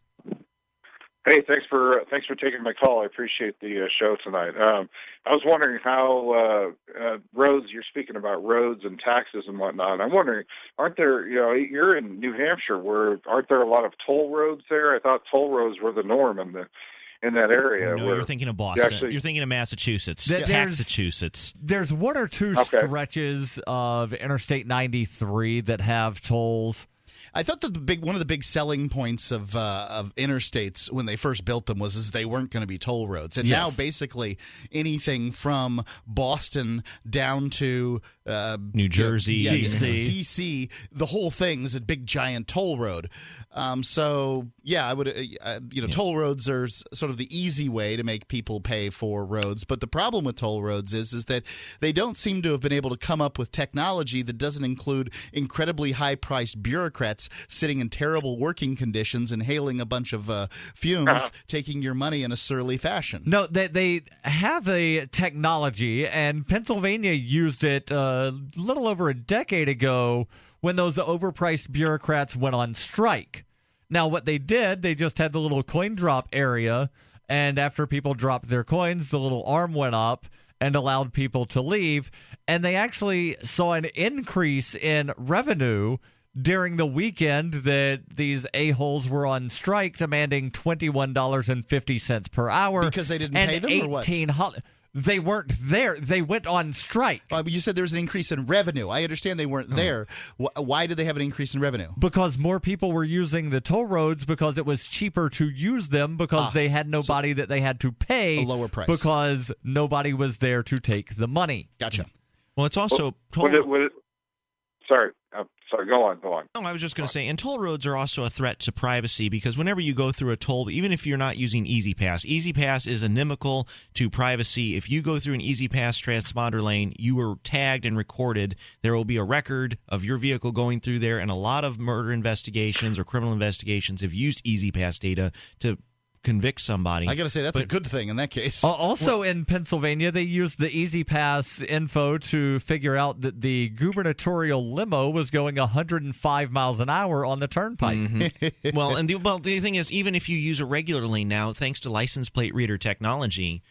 Hey, thanks for taking my call. I appreciate the show tonight. I was wondering how roads. You're speaking about roads and taxes and whatnot. I'm wondering, aren't there? You're in New Hampshire. Aren't there a lot of toll roads there? I thought toll roads were the norm in that area. No, you're thinking of Boston. You're thinking of Massachusetts. Massachusetts. There's one or two stretches of Interstate 93 that have tolls. I thought that one of the big selling points of interstates when they first built them was they weren't going to be toll roads, and now basically anything from Boston down to New Jersey, DC, the whole thing's a big giant toll road. So yeah, I would toll roads are sort of the easy way to make people pay for roads, but the problem with toll roads is that they don't seem to have been able to come up with technology that doesn't include incredibly high-priced bureaucrats sitting in terrible working conditions, inhaling a bunch of fumes, taking your money in a surly fashion. No, they have a technology, and Pennsylvania used it a little over a decade ago when those overpriced bureaucrats went on strike. Now, what they did, they just had the little coin drop area, and after people dropped their coins, the little arm went up and allowed people to leave, and they actually saw an increase in revenue during the weekend that these a-holes were on strike, demanding $21.50 per hour. Because they didn't pay them, or what? They weren't there. They went on strike. But you said there was an increase in revenue. I understand they weren't there. Why did they have an increase in revenue? Because more people were using the toll roads because it was cheaper to use them because they had nobody that they had to pay. A lower price. Because nobody was there to take the money. Gotcha. Well, it's also Sorry, go on. No, I was just going to say, and toll roads are also a threat to privacy because whenever you go through a toll, even if you're not using EasyPass is inimical to privacy. If you go through an EasyPass transponder lane, you are tagged and recorded. There will be a record of your vehicle going through there, and a lot of murder investigations or criminal investigations have used EasyPass data to convict somebody. I got to say, that's a good thing in that case. Also in Pennsylvania, they used the EasyPass info to figure out that the gubernatorial limo was going 105 miles an hour on the turnpike. Mm-hmm. The thing is, even if you use a regular lane now, thanks to license plate reader technology,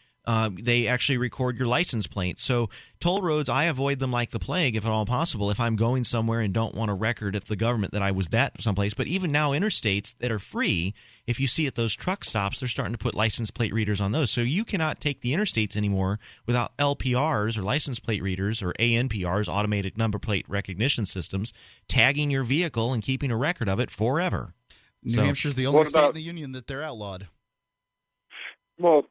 they actually record your license plate. So toll roads, I avoid them like the plague if at all possible if I'm going somewhere and don't want a record of the government that I was that someplace. But even now, interstates that are free, if you see at those truck stops, they're starting to put license plate readers on those. So you cannot take the interstates anymore without LPRs or license plate readers or ANPRs, automated number plate recognition systems, tagging your vehicle and keeping a record of it forever. New Hampshire's the only state in the union that they're outlawed. Well,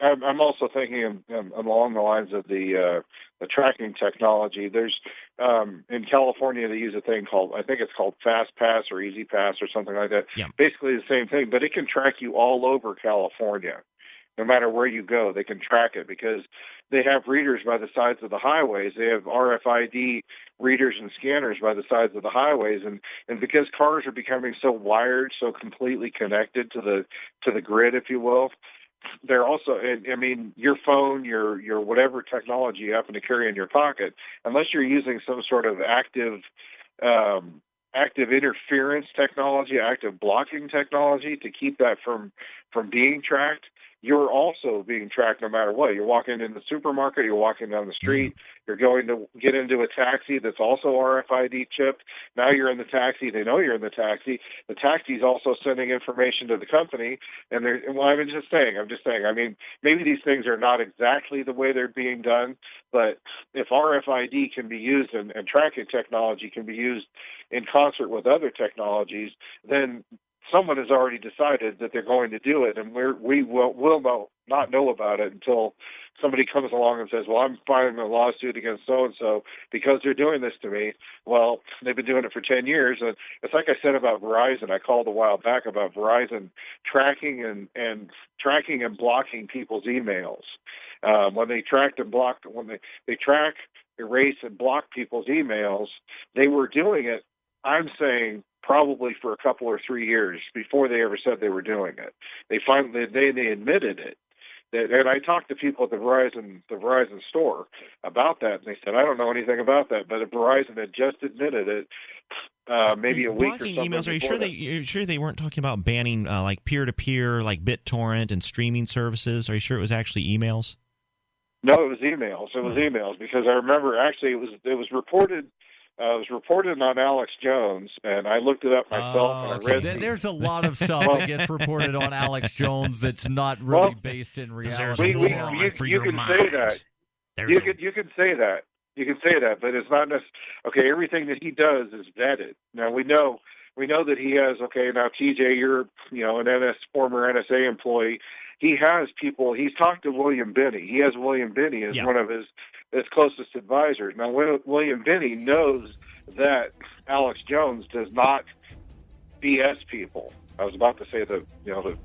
I'm also thinking along the lines of the tracking technology. There's in California they use a thing called, I think it's called Fast Pass or Easy Pass or something like that. Yeah. Basically the same thing, but it can track you all over California. No matter where you go, they can track it because they have readers by the sides of the highways. They have RFID readers and scanners by the sides of the highways, and because cars are becoming so wired, so completely connected to the grid, if you will. They're also, I mean, your phone, your whatever technology you happen to carry in your pocket, unless you're using some sort of active interference technology, active blocking technology to keep that from being tracked, you're also being tracked no matter what. You're walking in the supermarket, you're walking down the street, you're going to get into a taxi that's also RFID chipped. Now you're in the taxi, they know you're in the taxi. The taxi's also sending information to the company, and I'm just saying, I mean, maybe these things are not exactly the way they're being done, but if RFID can be used and tracking technology can be used in concert with other technologies, then someone has already decided that they're going to do it, and we will not know about it until somebody comes along and says, well, I'm filing a lawsuit against so-and-so because they're doing this to me. Well, they've been doing it for 10 years. And it's like I said about Verizon. I called a while back about Verizon tracking and blocking people's emails. When they tracked and blocked, when they track, erase, and block people's emails, they were doing it, I'm saying, probably for a couple or 3 years before they ever said they were doing it. They finally they admitted it. And I talked to people at the Verizon store about that, and they said, I don't know anything about that, but Verizon had just admitted it maybe a week or something. Emails, are you sure they weren't talking about banning like peer-to-peer, like BitTorrent and streaming services? Are you sure it was actually emails? No, it was emails. It was emails because I remember actually it was reported. It was reported on Alex Jones, and I looked it up myself. And I read there's a lot of stuff that gets reported on Alex Jones that's not really based in reality. You can say that. You can say that. You can say that, but it's not necessarily okay. Everything that he does is vetted. Now we know that he has. Okay, now TJ, you're an former NSA employee. He has people. He's talked to William Binney. He has William Binney as one of his closest advisors. Now William Binney knows that Alex Jones does not BS people. I was about to say the Well,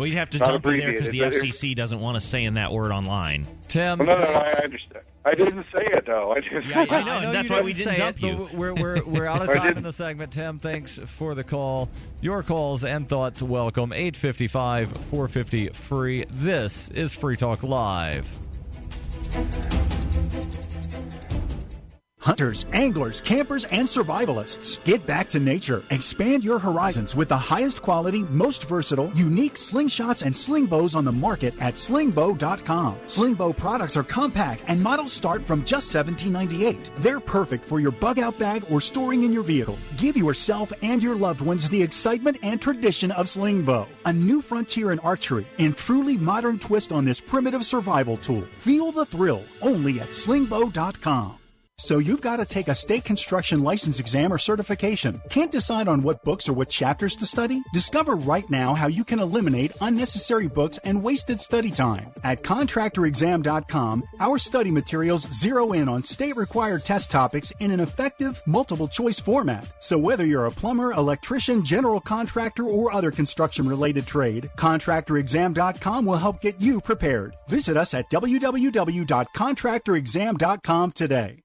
you'd have to dump it there because the FCC doesn't want us saying that word online. Tim, no, I understand. I didn't say it though. I know. That's why we didn't dump you. We're out of time in the segment. Tim, thanks for the call. Your calls and thoughts welcome. 855-450-FREE. This is Free Talk Live. Hunters, anglers, campers, and survivalists. Get back to nature. Expand your horizons with the highest quality, most versatile, unique slingshots and sling bows on the market at slingbow.com. Sling bow products are compact and models start from just $17.98. They're perfect for your bug out bag or storing in your vehicle. Give yourself and your loved ones the excitement and tradition of sling bow. A new frontier in archery and truly modern twist on this primitive survival tool. Feel the thrill only at slingbow.com. So you've got to take a state construction license exam or certification. Can't decide on what books or what chapters to study? Discover right now how you can eliminate unnecessary books and wasted study time. At contractorexam.com, our study materials zero in on state-required test topics in an effective, multiple-choice format. So whether you're a plumber, electrician, general contractor, or other construction-related trade, contractorexam.com will help get you prepared. Visit us at www.contractorexam.com today.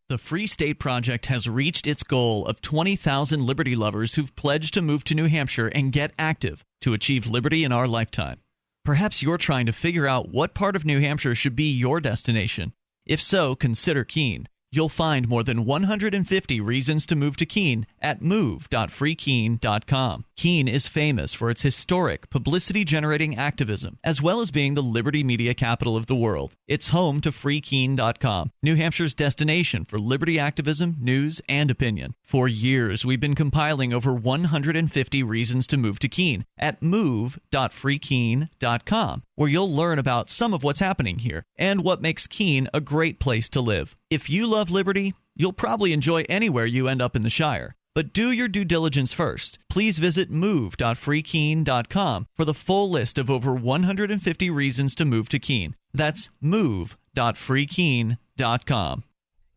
The Free State Project has reached its goal of 20,000 liberty lovers who've pledged to move to New Hampshire and get active to achieve liberty in our lifetime. Perhaps you're trying to figure out what part of New Hampshire should be your destination. If so, consider Keene. You'll find more than 150 reasons to move to Keene at move.freekeene.com. Keene is famous for its historic, publicity-generating activism, as well as being the liberty media capital of the world. It's home to freekeene.com, New Hampshire's destination for liberty activism, news, and opinion. For years, we've been compiling over 150 reasons to move to Keene at move.freekeene.com, where you'll learn about some of what's happening here and what makes Keene a great place to live. If you love liberty, you'll probably enjoy anywhere you end up in the Shire. But do your due diligence first. Please visit move.freekeene.com for the full list of over 150 reasons to move to Keene. That's move.freekeene.com.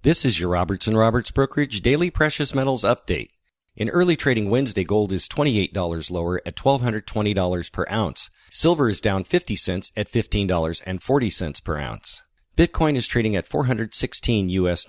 This is your Robertson Roberts Brokerage Daily Precious Metals Update. In early trading Wednesday, gold is $28 lower at $1,220 per ounce. Silver is down 50 cents at $15.40 per ounce. Bitcoin is trading at $416 US.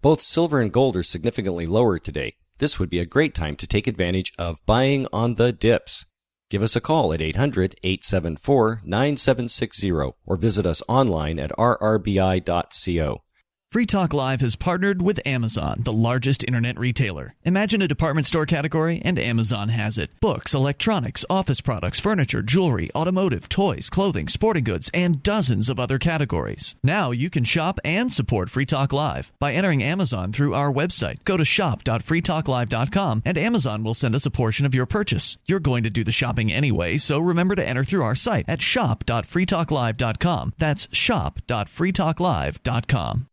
Both silver and gold are significantly lower today. This would be a great time to take advantage of buying on the dips. Give us a call at 800-874-9760 or visit us online at rrbi.co. Free Talk Live has partnered with Amazon, the largest internet retailer. Imagine a department store category, and Amazon has it. Books, electronics, office products, furniture, jewelry, automotive, toys, clothing, sporting goods, and dozens of other categories. Now you can shop and support Free Talk Live by entering Amazon through our website. Go to shop.freetalklive.com, and Amazon will send us a portion of your purchase. You're going to do the shopping anyway, so remember to enter through our site at shop.freetalklive.com. That's shop.freetalklive.com.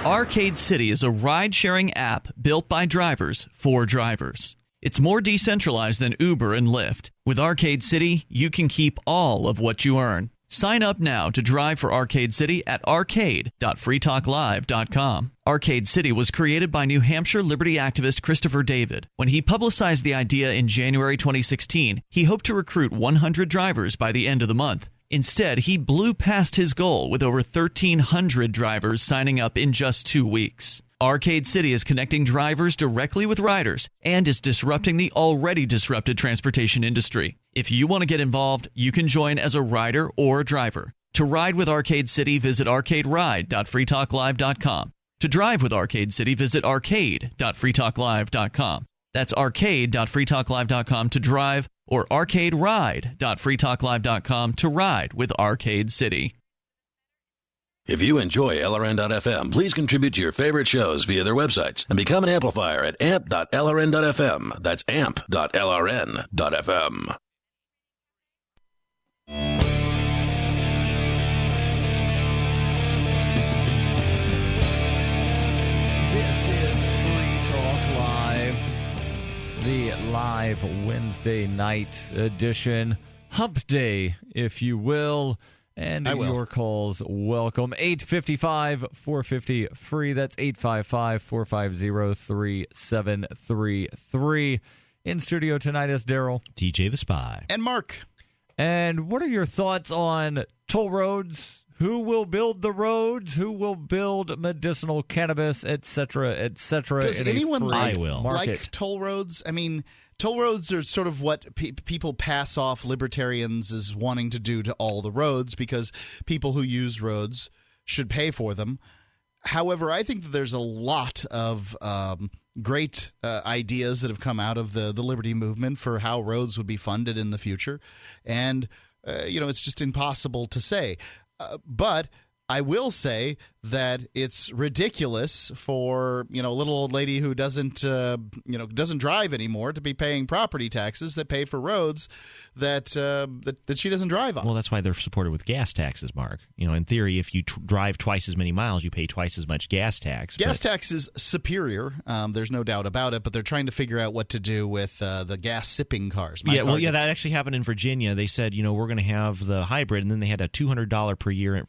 Arcade City is a ride-sharing app built by drivers for drivers. It's more decentralized than Uber and Lyft. With Arcade City, you can keep all of what you earn. Sign up now to drive for Arcade City at arcade.freetalklive.com. Arcade City was created by New Hampshire liberty activist Christopher David. When he publicized the idea in January 2016, he hoped to recruit 100 drivers by the end of the month. Instead, he blew past his goal with over 1,300 drivers signing up in just 2 weeks. Arcade City is connecting drivers directly with riders and is disrupting the already disrupted transportation industry. If you want to get involved, you can join as a rider or a driver. To ride with Arcade City, visit arcaderide.freetalklive.com. To drive with Arcade City, visit arcade.freetalklive.com. That's arcade.freetalklive.com to drive, or arcaderide.freetalklive.com to ride with Arcade City. If you enjoy LRN.FM, please contribute to your favorite shows via their websites and become an amplifier at amp.lrn.fm. That's amp.lrn.fm. Free Live Wednesday night edition. Hump Day, if you will. And your calls welcome. 855-450-FREE. That's 855-450-3733. In studio tonight is Daryl. TJ the Spy. And Mark. And what are your thoughts on toll roads? Who will build the roads? Who will build medicinal cannabis, etc., etc.? Does anyone like market? Toll roads? I mean, toll roads are sort of what people pass off libertarians as wanting to do to all the roads because people who use roads should pay for them. However, I think that there's a lot of great ideas that have come out of the liberty movement for how roads would be funded in the future. And, it's just impossible to say. But I will say that it's ridiculous for a little old lady who doesn't drive anymore to be paying property taxes that pay for roads that she doesn't drive on. Well, that's why they're supported with gas taxes, Mark. In theory, if you drive twice as many miles, you pay twice as much gas tax. Gas tax is superior. There's no doubt about it. But they're trying to figure out what to do with the gas sipping cars. That actually happened in Virginia. They said, we're going to have the hybrid, and then they had a $200 per year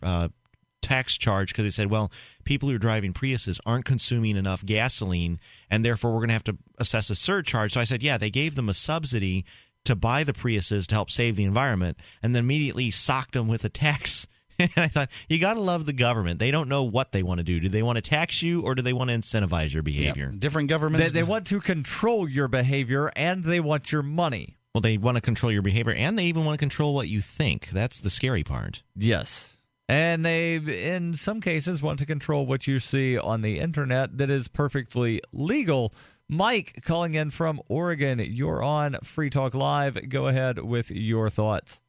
tax charge because they said, well, people who are driving Priuses aren't consuming enough gasoline, and therefore we're going to have to assess a surcharge. So I said, they gave them a subsidy to buy the Priuses to help save the environment, and then immediately socked them with a tax. And I thought, you got to love the government. They don't know what they want to do. Do they want to tax you, or do they want to incentivize your behavior? Different governments. They want to control your behavior, and they want your money. Well, they want to control your behavior, and they even want to control what you think. That's the scary part. Yes. And they, in some cases, want to control what you see on the internet that is perfectly legal. Mike, calling in from Oregon, you're on Free Talk Live. Go ahead with your thoughts.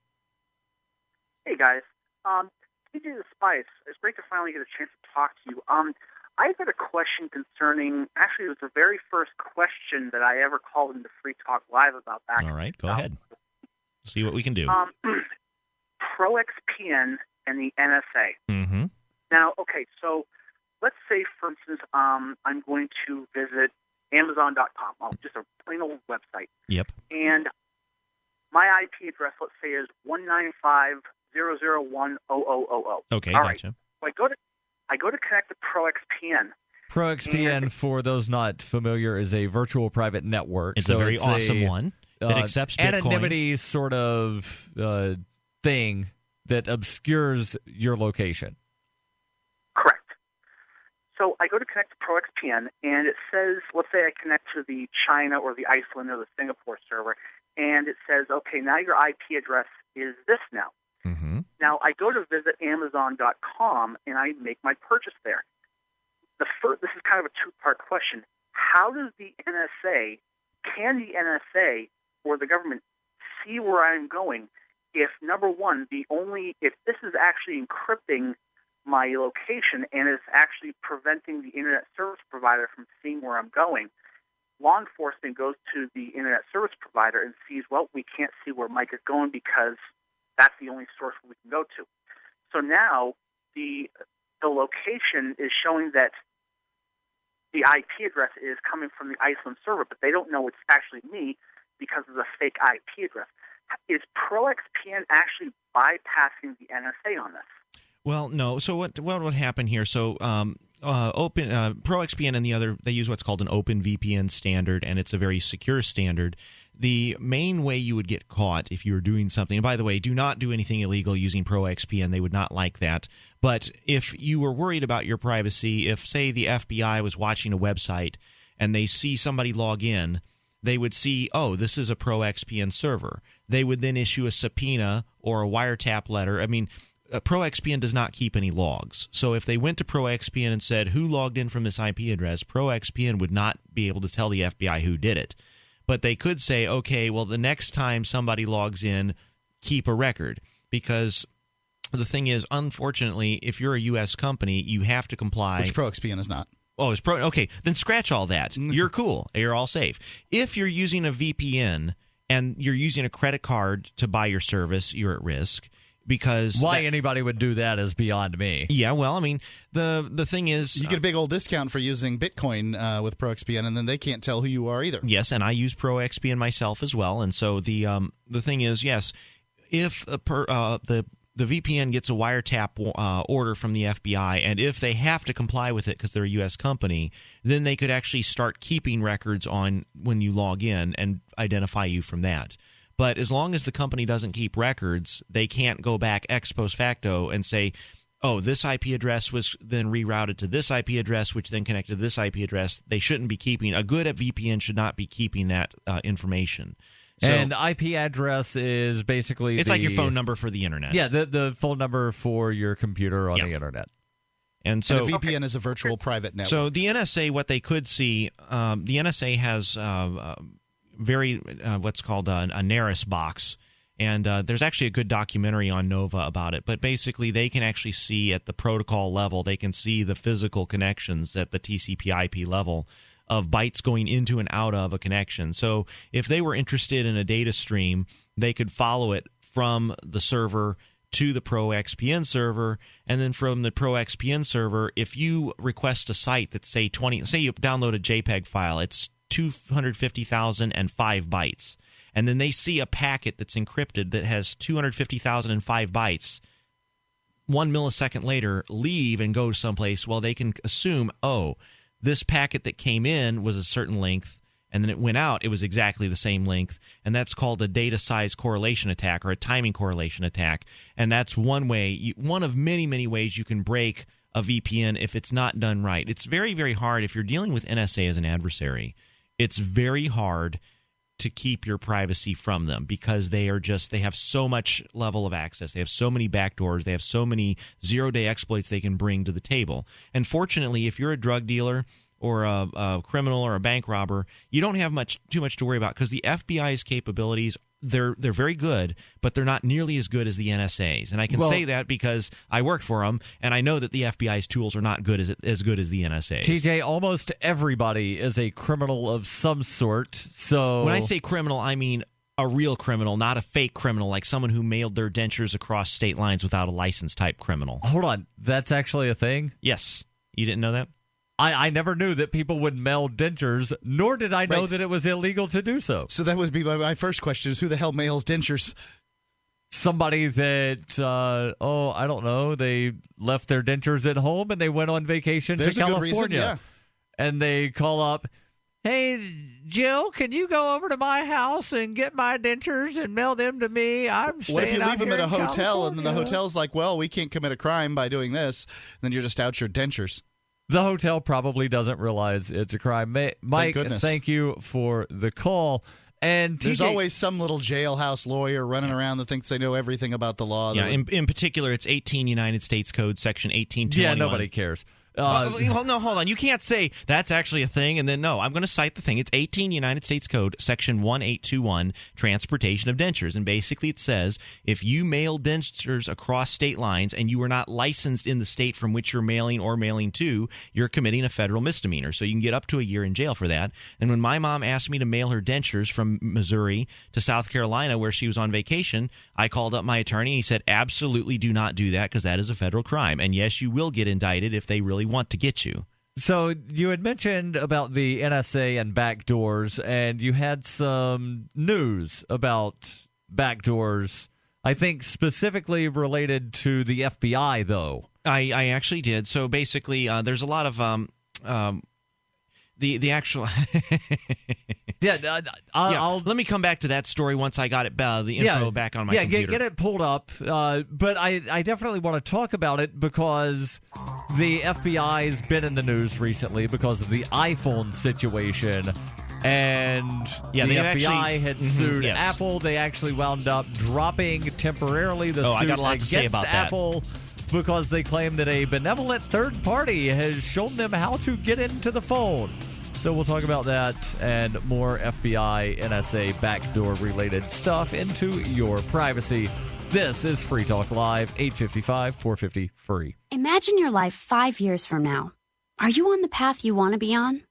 Hey, guys. TJ the Spice, it's great to finally get a chance to talk to you. I've got a question concerning, actually, it was the very first question that I ever called into Free Talk Live about back. All right, go ahead. See what we can do. ProXPN and the NSA. Mm-hmm. Now, okay, so let's say, for instance, I'm going to visit Amazon.com, just a plain old website. Yep. And my IP address, let's say, is 195.001.0000. Okay, all gotcha. Right. So I go to connect to ProXPN. ProXPN, for those not familiar, is a virtual private network. It's a very awesome one that accepts Bitcoin. Anonymity sort of thing that obscures your location. Correct. So I go to connect to ProXPN, and it says, let's say I connect to the China or the Iceland or the Singapore server, and it says, okay, now your IP address is this now. Mm-hmm. Now I go to visit Amazon.com, and I make my purchase there. This is kind of a two-part question. How does the NSA, can the NSA or the government see where I'm going if, number one, if this is actually encrypting my location and is actually preventing the internet service provider from seeing where I'm going, law enforcement goes to the internet service provider and sees, well, we can't see where Mike is going because that's the only source we can go to. So now the location is showing that the IP address is coming from the Iceland server, but they don't know it's actually me because of the fake IP address. Is ProXPN actually bypassing the NSA on this? Well, no. So what would happen here? So ProXPN and the other, they use what's called an Open VPN standard, and it's a very secure standard. The main way you would get caught if you were doing something, and by the way, do not do anything illegal using ProXPN. They would not like that. But if you were worried about your privacy, if, say, the FBI was watching a website and they see somebody log in, they would see, oh, this is a ProXPN server. They would then issue a subpoena or a wiretap letter. I mean, ProXPN does not keep any logs. So if they went to ProXPN and said, who logged in from this IP address, ProXPN would not be able to tell the FBI who did it. But they could say, okay, well, the next time somebody logs in, keep a record. Because the thing is, unfortunately, if you're a U.S. company, you have to comply. Which ProXPN is not. Oh, it's okay. Then scratch all that. You're cool. You're all safe. If you're using a VPN and you're using a credit card to buy your service, you're at risk. because why anybody would do that is beyond me. Yeah, well, I mean, the thing is, you get a big old discount for using Bitcoin with ProXPN, and then they can't tell who you are either. Yes, and I use ProXPN myself as well, and so the thing is, yes, if the VPN gets a wiretap order from the FBI, and if they have to comply with it because they're a U.S. company, then they could actually start keeping records on when you log in and identify you from that. But as long as the company doesn't keep records, they can't go back ex post facto and say, oh, this IP address was then rerouted to this IP address, which then connected to this IP address. They shouldn't be keeping. A good VPN should not be keeping that information. So, and IP address is basically it's like your phone number for the internet. Yeah, the phone number for your computer on the internet. And so a VPN is a virtual private network. So the NSA, what they could see, the NSA has what's called a NARIS box. And there's actually a good documentary on Nova about it. But basically, they can actually see at the protocol level, they can see the physical connections at the TCP/IP level of bytes going into and out of a connection. So if they were interested in a data stream, they could follow it from the server to the ProXPN server, and then from the ProXPN server, if you request a site that's say you download a JPEG file, it's 250,005 bytes, and then they see a packet that's encrypted that has 250,005 bytes. 1 millisecond later, leave and go someplace. Well, they can assume, oh, this packet that came in was a certain length, and then it went out, it was exactly the same length, and that's called a data size correlation attack or a timing correlation attack. And that's one way, one of many, many ways you can break a VPN if it's not done right. It's very, very hard if you're dealing with NSA as an adversary. It's very hard to keep your privacy from them because they have so much level of access. They have so many backdoors. They have so many zero-day exploits they can bring to the table. And fortunately, if you're a drug dealer or a criminal or a bank robber, you don't have too much to worry about because the FBI's capabilities, they're very good, but they're not nearly as good as the NSA's. And I can say that because I worked for them, and I know that the FBI's tools are not as good as the NSA's. TJ, almost everybody is a criminal of some sort. So when I say criminal, I mean a real criminal, not a fake criminal, like someone who mailed their dentures across state lines without a license type criminal. Hold on. That's actually a thing? Yes. You didn't know that? I never knew that people would mail dentures, nor did I know that it was illegal to do so. So that would be my first question is who the hell mails dentures? Somebody that, I don't know, they left their dentures at home and they went on vacation There's to California. A good reason, yeah. And they call up, hey, Jill, can you go over to my house and get my dentures and mail them to me? I'm staying What if you leave them at a hotel California. and then the hotel's like, well, we can't commit a crime by doing this, then you're just out your dentures. The hotel probably doesn't realize it's a crime. Mike, thank you for the call. And there's always some little jailhouse lawyer running around that thinks they know everything about the law. Yeah, in particular, it's 18 United States Code, Section 18221. Yeah, nobody cares. No, hold on. You can't say that's actually a thing, and then no. I'm going to cite the thing. It's 18 United States Code, Section 1821, Transportation of Dentures. And basically it says if you mail dentures across state lines and you are not licensed in the state from which you're mailing or mailing to, you're committing a federal misdemeanor. So you can get up to a year in jail for that. And when my mom asked me to mail her dentures from Missouri to South Carolina where she was on vacation, I called up my attorney and he said, absolutely do not do that because that is a federal crime. And yes, you will get indicted if they really want to get you. So you had mentioned about the NSA and backdoors, and you had some news about backdoors, I think specifically related to the FBI, though. I actually did. So basically, there's a lot of the actual let me come back to that story once I got it the info back on my computer. Get it pulled up. But I definitely want to talk about it because the FBI has been in the news recently because of the iPhone situation. And the FBI had sued Apple. They actually wound up dropping temporarily the suit I got a lot to say about Apple because they claim that a benevolent third party has shown them how to get into the phone. So we'll talk about that and more FBI, NSA, backdoor-related stuff into your privacy. This is Free Talk Live, 855-450-FREE. Imagine your life 5 years from now. Are you on the path you want to be on?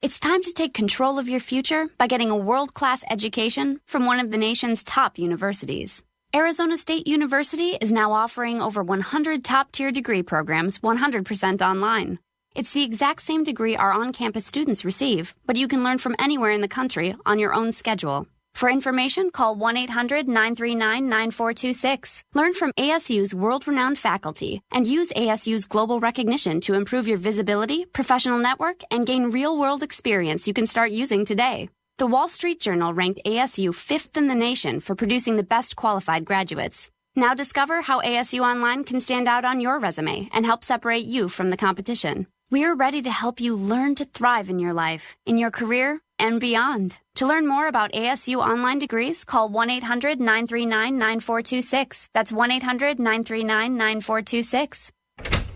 It's time to take control of your future by getting a world-class education from one of the nation's top universities. Arizona State University is now offering over 100 top-tier degree programs 100% online. It's the exact same degree our on-campus students receive, but you can learn from anywhere in the country on your own schedule. For information, call 1-800-939-9426. Learn from ASU's world-renowned faculty and use ASU's global recognition to improve your visibility, professional network, and gain real-world experience you can start using today. The Wall Street Journal ranked ASU 5th in the nation for producing the best qualified graduates. Now discover how ASU Online can stand out on your resume and help separate you from the competition. We're ready to help you learn to thrive in your life, in your career, and beyond. To learn more about ASU online degrees, call 1-800-939-9426. That's 1-800-939-9426.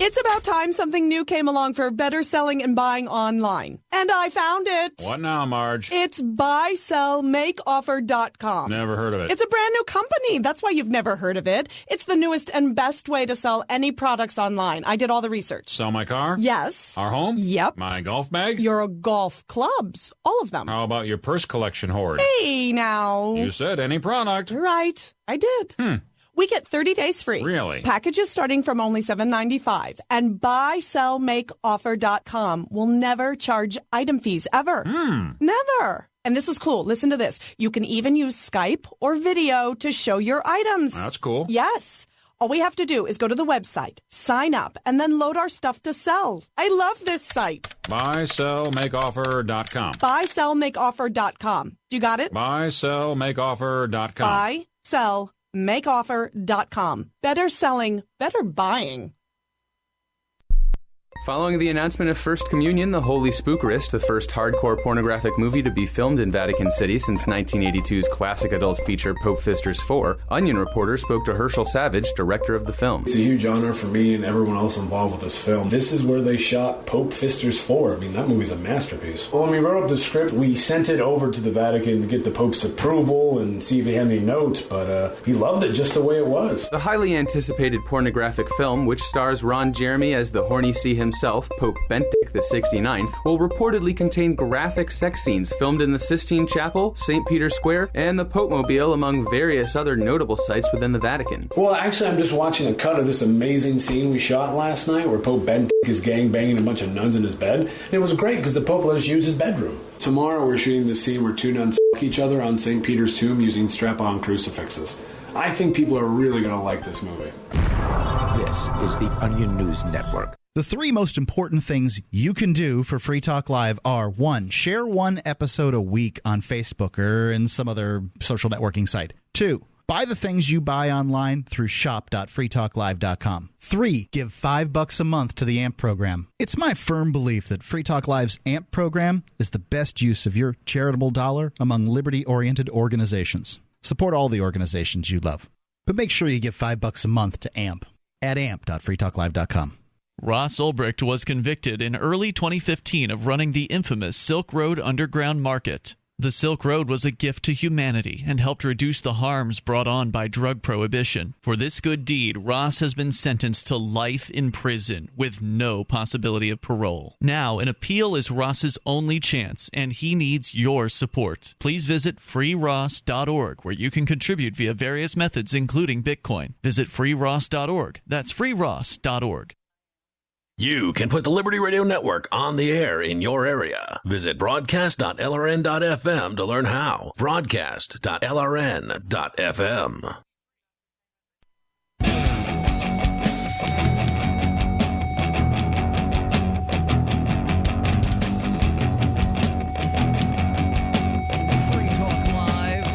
It's about time something new came along for better selling and buying online. And I found it. What now, Marge? It's buysellmakeoffer.com. Never heard of it. It's a brand new company. That's why you've never heard of it. It's the newest and best way to sell any products online. I did all the research. Sell my car? Yes. Our home? Yep. My golf bag? Your golf clubs. All of them. How about your purse collection hoard? Hey, now. You said any product. Right. I did. We get 30 days free. Really? Packages starting from only $7.95. And buysellmakeoffer.com will never charge item fees ever. Never. And this is cool. Listen to this. You can even use Skype or video to show your items. That's cool. Yes. All we have to do is go to the website, sign up, and then load our stuff to sell. I love this site. Buysellmakeoffer.com. Buysellmakeoffer.com. You got it? Buysellmakeoffer.com. Buysellmakeoffer.com. Better selling, better buying. Following the announcement of First Communion, the Holy Spookerist, the first hardcore pornographic movie to be filmed in Vatican City since 1982's classic adult feature Pope Fisters 4, Onion reporter spoke to Herschel Savage, director of the film. It's a huge honor for me and everyone else involved with this film. This is where they shot Pope Fisters 4. I mean, that movie's a masterpiece. Well, when we wrote up the script, we sent it over to the Vatican to get the Pope's approval and see if he had any notes, but he loved it just the way it was. The highly anticipated pornographic film, which stars Ron Jeremy as the horny sea himself, Pope Benedict the 69th, will reportedly contain graphic sex scenes filmed in the Sistine Chapel, St. Peter's Square, and the Pope Mobile, among various other notable sites within the Vatican. Well, actually, I'm just watching a cut of this amazing scene we shot last night where Pope Benedict is gangbanging a bunch of nuns in his bed, and it was great because the Pope let us use his bedroom. Tomorrow we're shooting the scene where two nuns fuck each other on St. Peter's tomb using strap-on crucifixes. I think people are really going to like this movie. This is the Onion News Network. The three most important things you can do for Free Talk Live are: 1, share one episode a week on Facebook or in some other social networking site. 2, buy the things you buy online through shop.freetalklive.com. 3, give $5 a month to the AMP program. It's my firm belief that Free Talk Live's AMP program is the best use of your charitable dollar among liberty-oriented organizations. Support all the organizations you love, but make sure you give $5 a month to AMP at amp.freetalklive.com. Ross Ulbricht was convicted in early 2015 of running the infamous Silk Road Underground Market. The Silk Road was a gift to humanity and helped reduce the harms brought on by drug prohibition. For this good deed, Ross has been sentenced to life in prison with no possibility of parole. Now, an appeal is Ross's only chance, and he needs your support. Please visit freeross.org, where you can contribute via various methods, including Bitcoin. Visit freeross.org. That's freeross.org. You can put the Liberty Radio Network on the air in your area. Visit broadcast.lrn.fm to learn how. Broadcast.lrn.fm. Free Talk Live,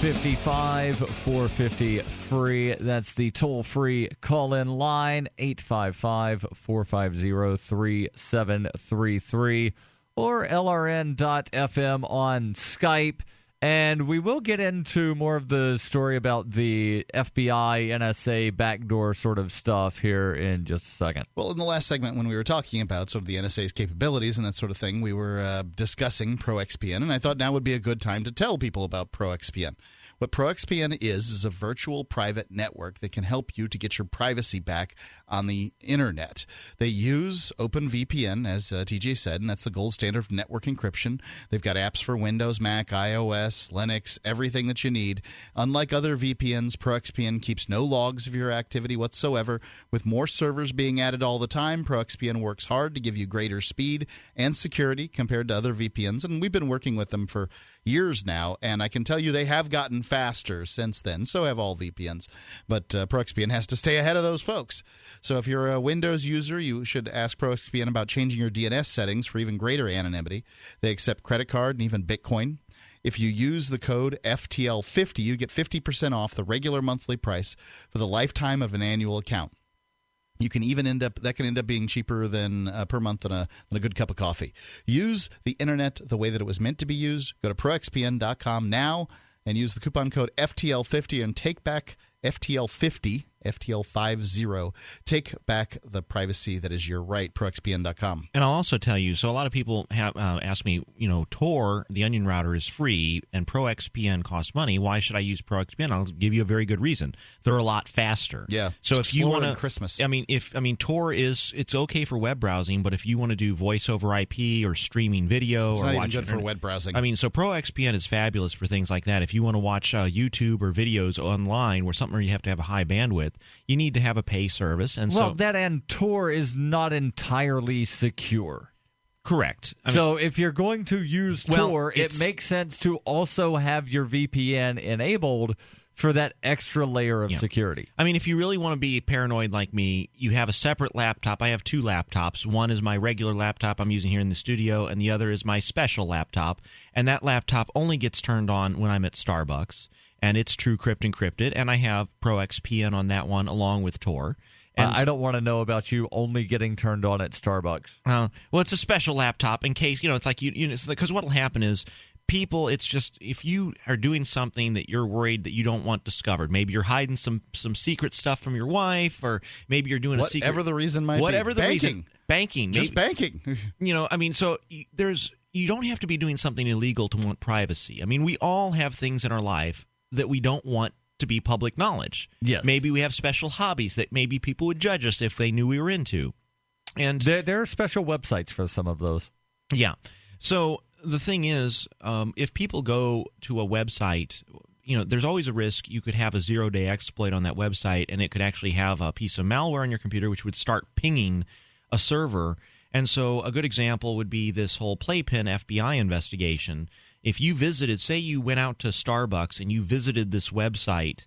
855-450-FREE. That's the toll-free call-in line, 855-450-3733, or LRN.FM on Skype. And we will get into more of the story about the FBI, NSA backdoor sort of stuff here in just a second. Well, in the last segment when we were talking about sort of the NSA's capabilities and that sort of thing, we were discussing ProXPN, and I thought now would be a good time to tell people about ProXPN. What ProXPN is a virtual private network that can help you to get your privacy back on the internet. They use OpenVPN, as TJ said, and that's the gold standard of network encryption. They've got apps for Windows, Mac, iOS, OS, Linux, everything that you need. Unlike other VPNs, ProXPN keeps no logs of your activity whatsoever. With more servers being added all the time, ProXPN works hard to give you greater speed and security compared to other VPNs, and we've been working with them for years now, and I can tell you they have gotten faster since then. So have all VPNs, but ProXPN has to stay ahead of those folks. So if you're a Windows user, you should ask ProXPN about changing your DNS settings for even greater anonymity. They accept credit card and even Bitcoin. If you use the code FTL50, you get 50% off the regular monthly price for the lifetime of an annual account. You can even end up being cheaper than per month than a good cup of coffee. Use the internet the way that it was meant to be used. Go to proxpn.com now and use the coupon code FTL50 and take back FTL50, FTL50. Take back the privacy that is your right, proxpn.com. And I'll also tell you, so a lot of people have asked me, Tor, the Onion router, is free, and ProXPN costs money. Why should I use ProXPN? I'll give you a very good reason. They're a lot faster. Yeah. So if you want to, Christmas. Tor it's okay for web browsing, but if you want to do voice over IP or streaming video, it's or not watch even good for web browsing. So ProXPN is fabulous for things like that. If you want to watch YouTube or videos online, where something where you have to have a high bandwidth, you need to have a pay service. And that and Tor is not entirely secure. Correct. So if you're going to use Tor, it makes sense to also have your VPN enabled for that extra layer of security. If you really want to be paranoid like me, you have a separate laptop. I have two laptops. One is my regular laptop I'm using here in the studio, and the other is my special laptop. And that laptop only gets turned on when I'm at Starbucks. And it's TrueCrypt encrypted, and I have ProXPN on that one along with Tor. And I don't want to know about you only getting turned on at Starbucks. Well, it's a special laptop in case, it's like because what will happen is people, it's just if you are doing something that you're worried that you don't want discovered, maybe you're hiding some secret stuff from your wife, or maybe you're doing whatever the reason might whatever be. the reason, banking, just banking. So you don't have to be doing something illegal to want privacy. We all have things in our life that we don't want to be public knowledge. Yes. Maybe we have special hobbies that maybe people would judge us if they knew we were into. And there are special websites for some of those. Yeah. So the thing is, if people go to a website, there's always a risk you could have a zero-day exploit on that website, and it could actually have a piece of malware on your computer which would start pinging a server. And so a good example would be this whole Playpen FBI investigation. If you visited, say you went out to Starbucks and you visited this website,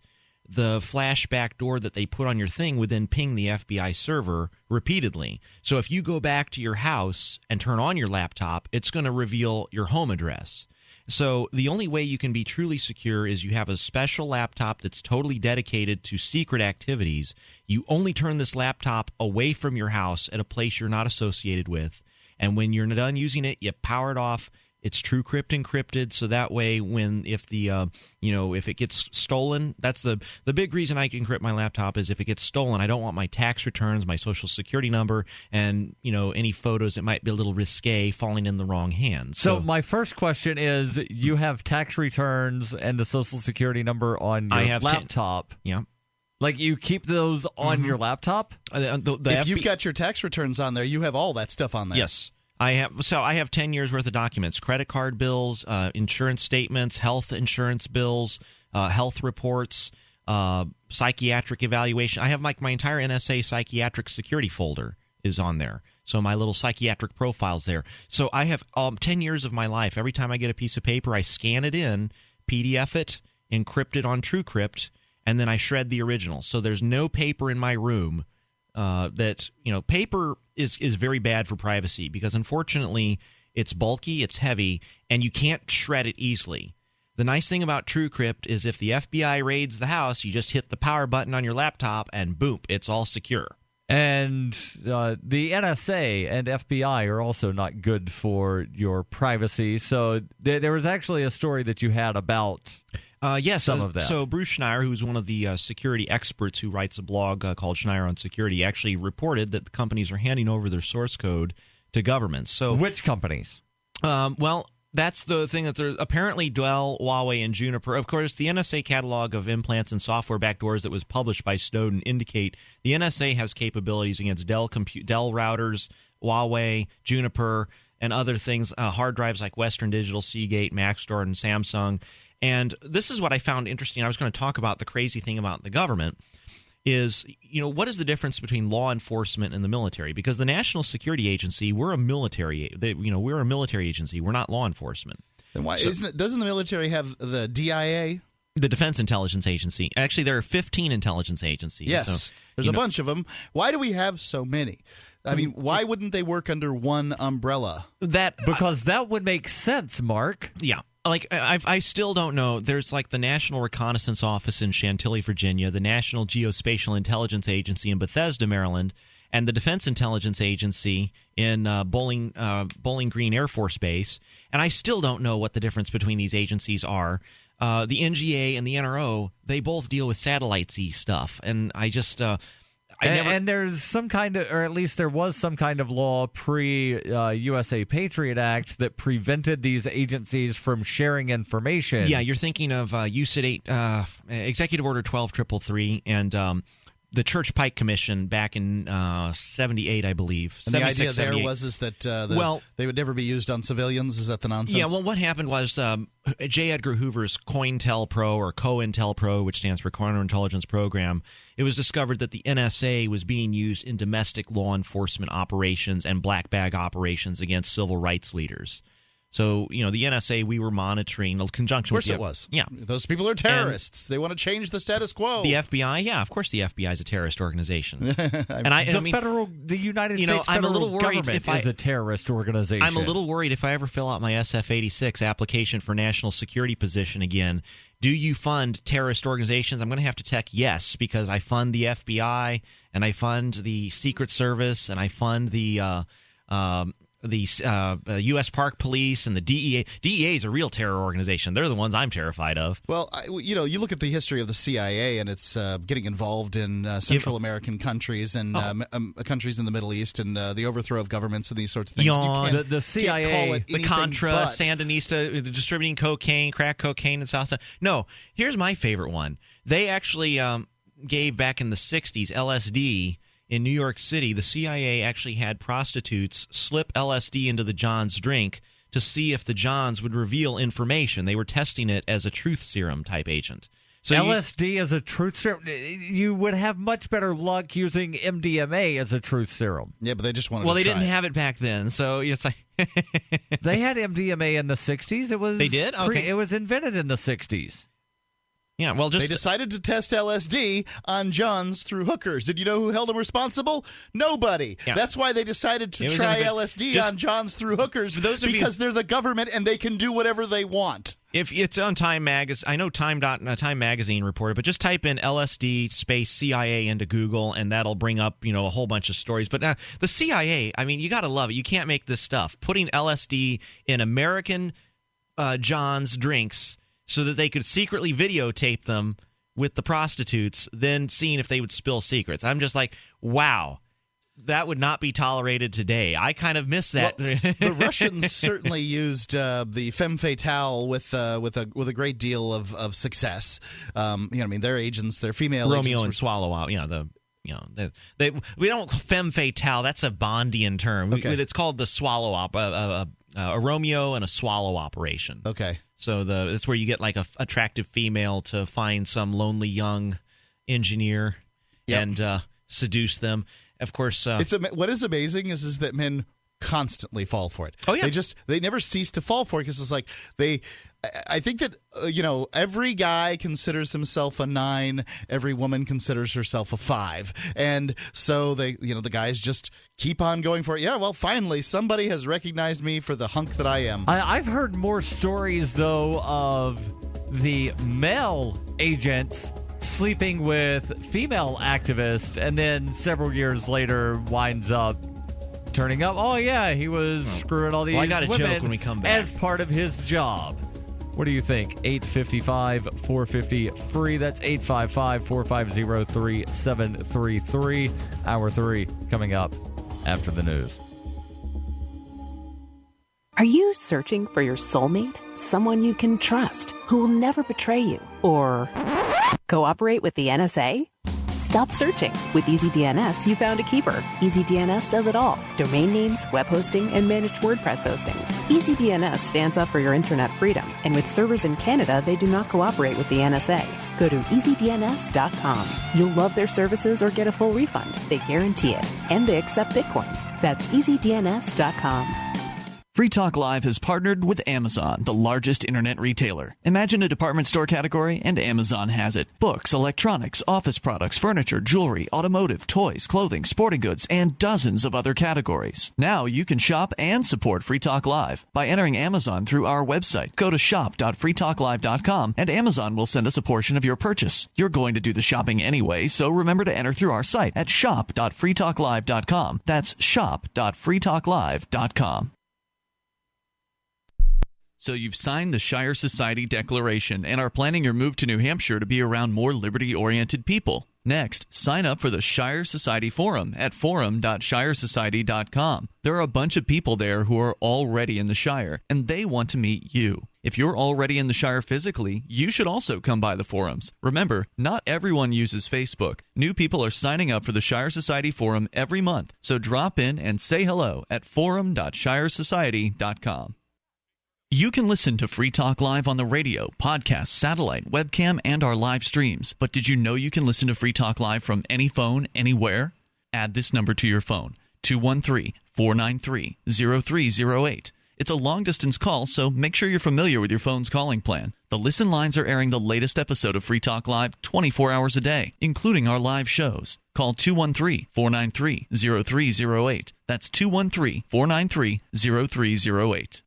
the flashback door that they put on your thing would then ping the FBI server repeatedly. So if you go back to your house and turn on your laptop, it's going to reveal your home address. So the only way you can be truly secure is you have a special laptop that's totally dedicated to secret activities. You only turn this laptop away from your house at a place you're not associated with. And when you're done using it, you power it off. It's TrueCrypt encrypted, so that way, if it gets stolen, that's the big reason I encrypt my laptop is if it gets stolen, I don't want my tax returns, my social security number, and any photos that might be a little risque falling in the wrong hands. So my first question is: you have tax returns and the social security number on your laptop? Yeah. Like you keep those on your laptop? If you've got your tax returns on there, you have all that stuff on there. Yes. I have 10 years worth of documents: credit card bills, insurance statements, health insurance bills, health reports, psychiatric evaluation. I have my entire NSA psychiatric security folder is on there. So my little psychiatric profile's there. So I have 10 years of my life. Every time I get a piece of paper, I scan it in, PDF it, encrypt it on TrueCrypt, and then I shred the original. So there's no paper in my room. Paper is very bad for privacy because, unfortunately, it's bulky, it's heavy, and you can't shred it easily. The nice thing about TrueCrypt is if the FBI raids the house, you just hit the power button on your laptop, and boom, it's all secure. And the NSA and FBI are also not good for your privacy. So there was actually a story that you had about some of that. So Bruce Schneier, who's one of the security experts who writes a blog called Schneier on Security, actually reported that the companies are handing over their source code to governments. So which companies? That's the thing that there's apparently Dell, Huawei, and Juniper. Of course, the NSA catalog of implants and software backdoors that was published by Snowden indicate the NSA has capabilities against Dell routers, Huawei, Juniper, and other things, hard drives like Western Digital, Seagate, Maxtor, and Samsung. And this is what I found interesting. I was going to talk about the crazy thing about the government is, what is the difference between law enforcement and the military? Because the National Security Agency, we're a military agency. We're not law enforcement. Then why doesn't the military have the DIA? The Defense Intelligence Agency. Actually, there are 15 intelligence agencies. Yes, so, there's a bunch of them. Why do we have so many? I mean, why wouldn't they work under one umbrella? Because that would make sense, Mark. Yeah. Like, I still don't know. There's like the National Reconnaissance Office in Chantilly, Virginia, the National Geospatial Intelligence Agency in Bethesda, Maryland, and the Defense Intelligence Agency in Bowling Green Air Force Base. And I still don't know what the difference between these agencies are. The NGA and the NRO, they both deal with satellite-y stuff. And I just... And there's some kind of, or at least there was some kind of law pre-USA Patriot Act that prevented these agencies from sharing information. Yeah, you're thinking of UCIT 8, Executive Order 12333, and the Church Pike Commission back in 78, I believe. And the idea there was that they would never be used on civilians? Is that the nonsense? Yeah, well, what happened was J. Edgar Hoover's COINTELPRO, or COINTELPRO, which stands for Counterintelligence Program, it was discovered that the NSA was being used in domestic law enforcement operations and black bag operations against civil rights leaders. So, the NSA, we were monitoring in conjunction with Of course it was. Yeah. Those people are terrorists. They want to change the status quo. The FBI, yeah, of course the FBI is a terrorist organization. The United States federal government is a terrorist organization. I'm a little worried if I ever fill out my SF-86 application for national security position again. Do you fund terrorist organizations? I'm going to have to check yes, because I fund the FBI, and I fund the Secret Service, and I fund the U.S. Park Police and the DEA. DEA is a real terror organization. They're the ones I'm terrified of. Well, you look at the history of the CIA, and it's getting involved in Central American countries and countries in the Middle East, and the overthrow of governments and these sorts of things. The CIA, can't call it the Contra, Sandinista, distributing cocaine, crack cocaine in South Side. No, here's my favorite one. They actually gave back in the 60s LSD. In New York City, the CIA actually had prostitutes slip LSD into the John's drink to see if the Johns would reveal information. They were testing it as a truth serum type agent. So LSD as a truth serum? You would have much better luck using MDMA as a truth serum. Yeah, but they just wanted to try didn't have it back then, so it's like... They had MDMA in the 60s. They did? Okay. It was invented in the 60s. Yeah, well, they decided to test LSD on Johns through hookers. Did you know who held them responsible? Nobody. Yeah. That's why they decided to try LSD on Johns through hookers, because they're the government and they can do whatever they want. If it's on Time Magazine, I know Time Magazine reported, but just type in LSD space CIA into Google, and that'll bring up a whole bunch of stories. But the CIA, I mean, you got to love it. You can't make this stuff. Putting LSD in American John's drinks, so that they could secretly videotape them with the prostitutes, then seeing if they would spill secrets. I'm just like, wow, that would not be tolerated today. I kind of miss that. Well, the Russians certainly used the femme fatale with a great deal of success. Their agents, their female Romeo agents and Swallow out. We don't femme fatale. That's a Bondian term. Okay. It's called the swallow a Romeo and a Swallow operation. Okay. So it's where you get like a attractive female to find some lonely young engineer and seduce them. Of course, what is amazing is that men constantly fall for it. Oh yeah, they never cease to fall for it, because it's like I think that every guy considers himself a 9, every woman considers herself a 5, and so the guys just keep on going for it. Yeah, well, finally somebody has recognized me for the hunk that I am. I've heard more stories though of the male agents sleeping with female activists, and then several years later winds up turning up. Oh yeah, he was screwing all these I got a women joke when we come back as part of his job. What do you think? 855-450-FREE. That's 855-450-3733. Hour 3 coming up after the news. Are you searching for your soulmate? Someone you can trust, who will never betray you or cooperate with the NSA? Stop searching. With EasyDNS, you found a keeper. EasyDNS does it all. Domain names, web hosting, and managed WordPress hosting. EasyDNS stands up for your internet freedom, and with servers in Canada, they do not cooperate with the NSA. Go to EasyDNS.com. You'll love their services or get a full refund. They guarantee it. And they accept Bitcoin. That's EasyDNS.com. Free Talk Live has partnered with Amazon, the largest internet retailer. Imagine a department store category, and Amazon has it. Books, electronics, office products, furniture, jewelry, automotive, toys, clothing, sporting goods, and dozens of other categories. Now you can shop and support Free Talk Live by entering Amazon through our website. Go to shop.freetalklive.com, and Amazon will send us a portion of your purchase. You're going to do the shopping anyway, so remember to enter through our site at shop.freetalklive.com. That's shop.freetalklive.com. So you've signed the Shire Society Declaration and are planning your move to New Hampshire to be around more liberty-oriented people. Next, sign up for the Shire Society Forum at forum.shiresociety.com. There are a bunch of people there who are already in the Shire, and they want to meet you. If you're already in the Shire physically, you should also come by the forums. Remember, not everyone uses Facebook. New people are signing up for the Shire Society Forum every month, so drop in and say hello at forum.shiresociety.com. You can listen to Free Talk Live on the radio, podcast, satellite, webcam, and our live streams. But did you know you can listen to Free Talk Live from any phone, anywhere? Add this number to your phone, 213-493-0308. It's a long-distance call, so make sure you're familiar with your phone's calling plan. The listen lines are airing the latest episode of Free Talk Live 24 hours a day, including our live shows. Call 213-493-0308. That's 213-493-0308.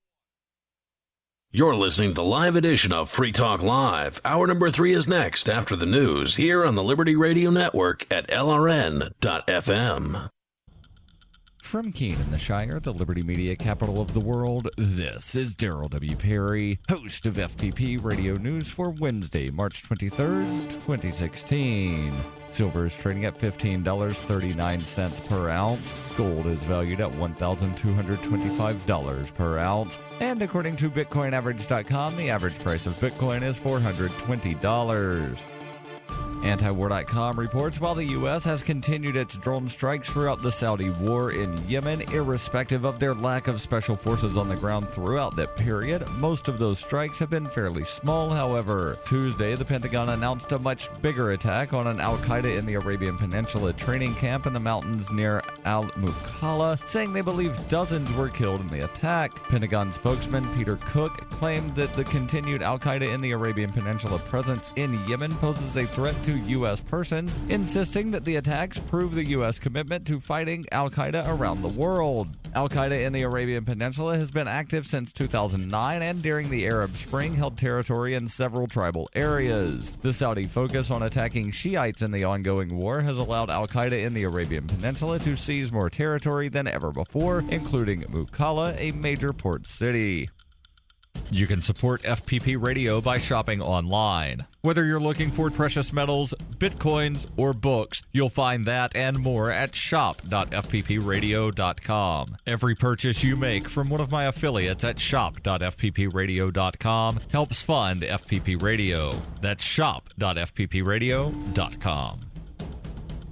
You're listening to the live edition of Free Talk Live. Hour number 3 is next after the news here on the Liberty Radio Network at LRN.FM. From Keene in the Shire, the Liberty Media capital of the world, this is Darrell W. Perry, host of FPP Radio News for Wednesday, March 23rd, 2016. Silver is trading at $15.39 per ounce. Gold is valued at $1,225 per ounce. And according to BitcoinAverage.com, the average price of Bitcoin is $420. Antiwar.com reports while the U.S. has continued its drone strikes throughout the Saudi war in Yemen, irrespective of their lack of special forces on the ground throughout that period, most of those strikes have been fairly small, however. Tuesday, the Pentagon announced a much bigger attack on an al-Qaeda in the Arabian Peninsula training camp in the mountains near Al-Mukalla, saying they believe dozens were killed in the attack. Pentagon spokesman Peter Cook claimed that the continued al-Qaeda in the Arabian Peninsula presence in Yemen poses a threat to U.S. persons, insisting that the attacks prove the U.S. commitment to fighting al-Qaeda around the world. Al-Qaeda in the Arabian Peninsula has been active since 2009 and during the Arab Spring held territory in several tribal areas. The Saudi focus on attacking Shiites in the ongoing war has allowed al-Qaeda in the Arabian Peninsula to seize more territory than ever before, including Mukalla, a major port city. You can support FPP Radio by shopping online. Whether you're looking for precious metals, bitcoins, or books, you'll find that and more at shop.fppradio.com. Every purchase you make from one of my affiliates at shop.fppradio.com helps fund FPP Radio. That's shop.fppradio.com.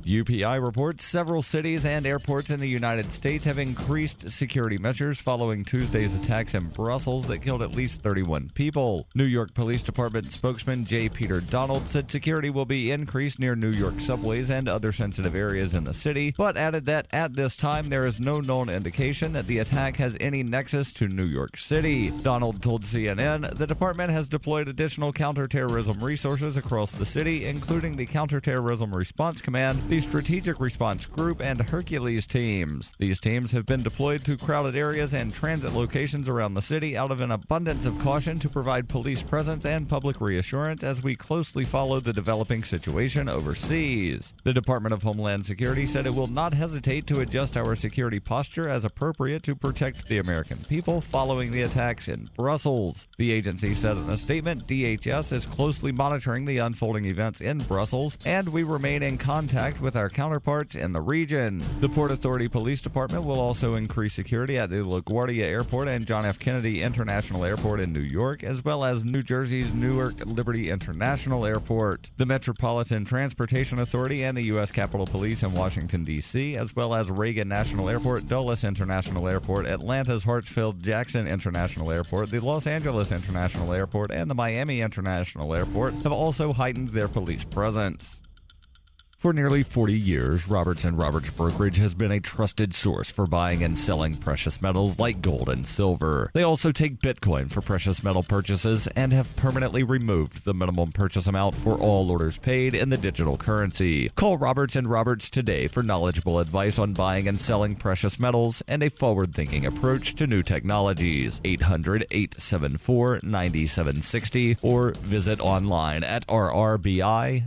UPI reports several cities and airports in the United States have increased security measures following Tuesday's attacks in Brussels that killed at least 31 people. New York Police Department spokesman J. Peter Donald said security will be increased near New York subways and other sensitive areas in the city, but added that at this time there is no known indication that the attack has any nexus to New York City. Donald told CNN the department has deployed additional counterterrorism resources across the city, including the Counterterrorism Response Command, the Strategic Response Group, and Hercules teams. These teams have been deployed to crowded areas and transit locations around the city out of an abundance of caution to provide police presence and public reassurance as we closely follow the developing situation overseas. The Department of Homeland Security said it will not hesitate to adjust our security posture as appropriate to protect the American people following the attacks in Brussels. The agency said in a statement, DHS is closely monitoring the unfolding events in Brussels, and we remain in contact contact with our counterparts in the region. The Port Authority Police Department will also increase security at the LaGuardia Airport and John F. Kennedy International Airport in New York, as well as New Jersey's Newark Liberty International Airport. The Metropolitan Transportation Authority and the U.S. Capitol Police in Washington, D.C., as well as Reagan National Airport, Dulles International Airport, Atlanta's Hartsfield-Jackson International Airport, the Los Angeles International Airport, and the Miami International Airport have also heightened their police presence. For nearly 40 years, Roberts & Roberts Brokerage has been a trusted source for buying and selling precious metals like gold and silver. They also take Bitcoin for precious metal purchases and have permanently removed the minimum purchase amount for all orders paid in the digital currency. Call Roberts & Roberts today for knowledgeable advice on buying and selling precious metals and a forward-thinking approach to new technologies. 800-874-9760 or visit online at rrbi.co.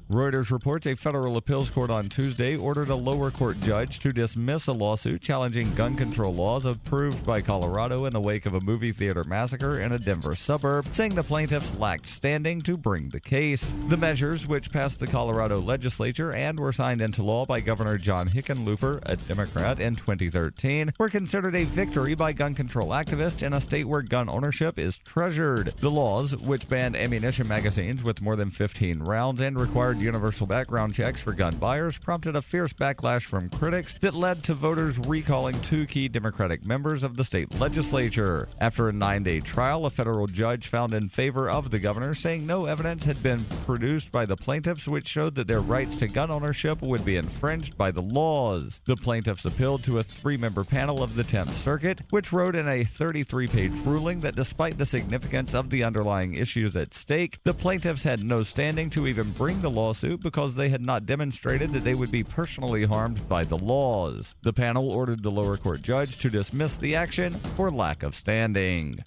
Reuters reports a federal appeals court on Tuesday ordered a lower court judge to dismiss a lawsuit challenging gun control laws approved by Colorado in the wake of a movie theater massacre in a Denver suburb, saying the plaintiffs lacked standing to bring the case. The measures, which passed the Colorado legislature and were signed into law by Governor John Hickenlooper, a Democrat, in 2013, were considered a victory by gun control activists in a state where gun ownership is treasured. The laws, which banned ammunition magazines with more than 15 rounds and required universal background checks for gun buyers, prompted a fierce backlash from critics that led to voters recalling two key Democratic members of the state legislature. After a 9-day trial, a federal judge found in favor of the governor, saying no evidence had been produced by the plaintiffs which showed that their rights to gun ownership would be infringed by the laws. The plaintiffs appealed to a 3-member panel of the 10th Circuit, which wrote in a 33-page ruling that despite the significance of the underlying issues at stake, the plaintiffs had no standing to even bring the lawsuit because they had not demonstrated that they would be personally harmed by the laws. The panel ordered the lower court judge to dismiss the action for lack of standing.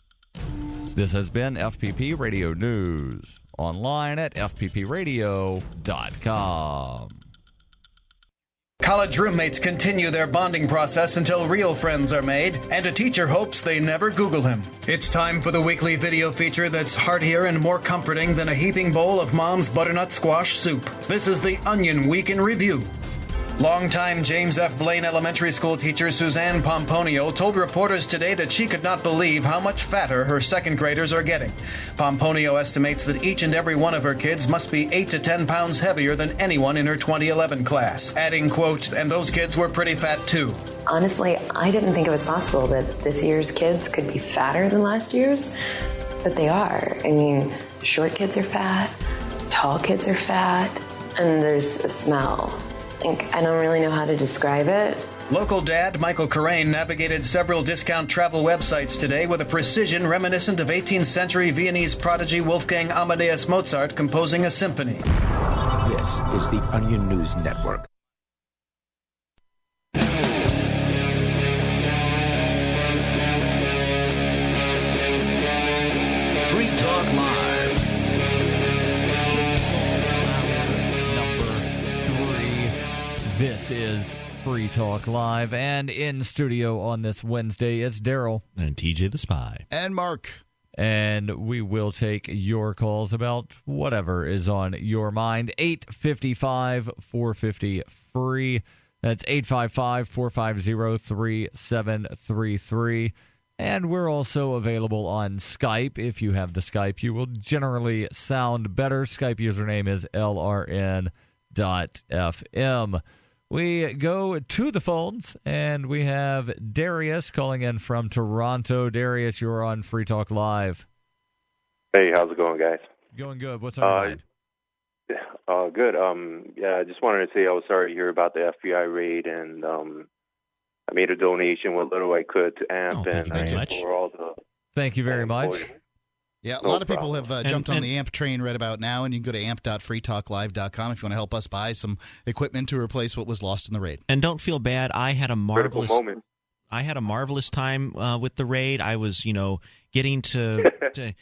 This has been FPP Radio News. Online at fppradio.com. College roommates continue their bonding process until real friends are made, and a teacher hopes they never Google him. It's time for the weekly video feature that's heartier and more comforting than a heaping bowl of mom's butternut squash soup. This is the Onion Week in Review. Longtime James F. Blaine Elementary School teacher Suzanne Pomponio told reporters today that she could not believe how much fatter her second graders are getting. Pomponio estimates that each and every one of her kids must be 8 to 10 pounds heavier than anyone in her 2011 class, adding, quote, "and those kids were pretty fat too." Honestly, I didn't think it was possible that this year's kids could be fatter than last year's, but they are. I mean, short kids are fat, tall kids are fat, and there's a smell. I don't really know how to describe it. Local dad Michael Carrain navigated several discount travel websites today with a precision reminiscent of 18th century Viennese prodigy Wolfgang Amadeus Mozart composing a symphony. This is the Onion News Network. Free Talk Live. This is Free Talk Live, and in studio on this Wednesday, it's Daryl. And TJ the Spy. And Mark. And we will take your calls about whatever is on your mind. 855-450-FREE. That's 855-450-3733. And we're also available on Skype. If you have the Skype, you will generally sound better. Skype username is LRN.FM. We go to the phones, and we have Darius calling in from Toronto. Darius, you're on Free Talk Live. Hey, how's it going, guys? Going good. What's on your mind? Good. Yeah, I just wanted to say I was sorry to hear about the FBI raid, and I made a donation what little I could to AMP, Thank you very much. Yeah, a lot of people have jumped on the AMP train right about now, and you can go to amp.freetalklive.com if you want to help us buy some equipment to replace what was lost in the raid. And don't feel bad. I had a marvelous time with the raid. I was, getting to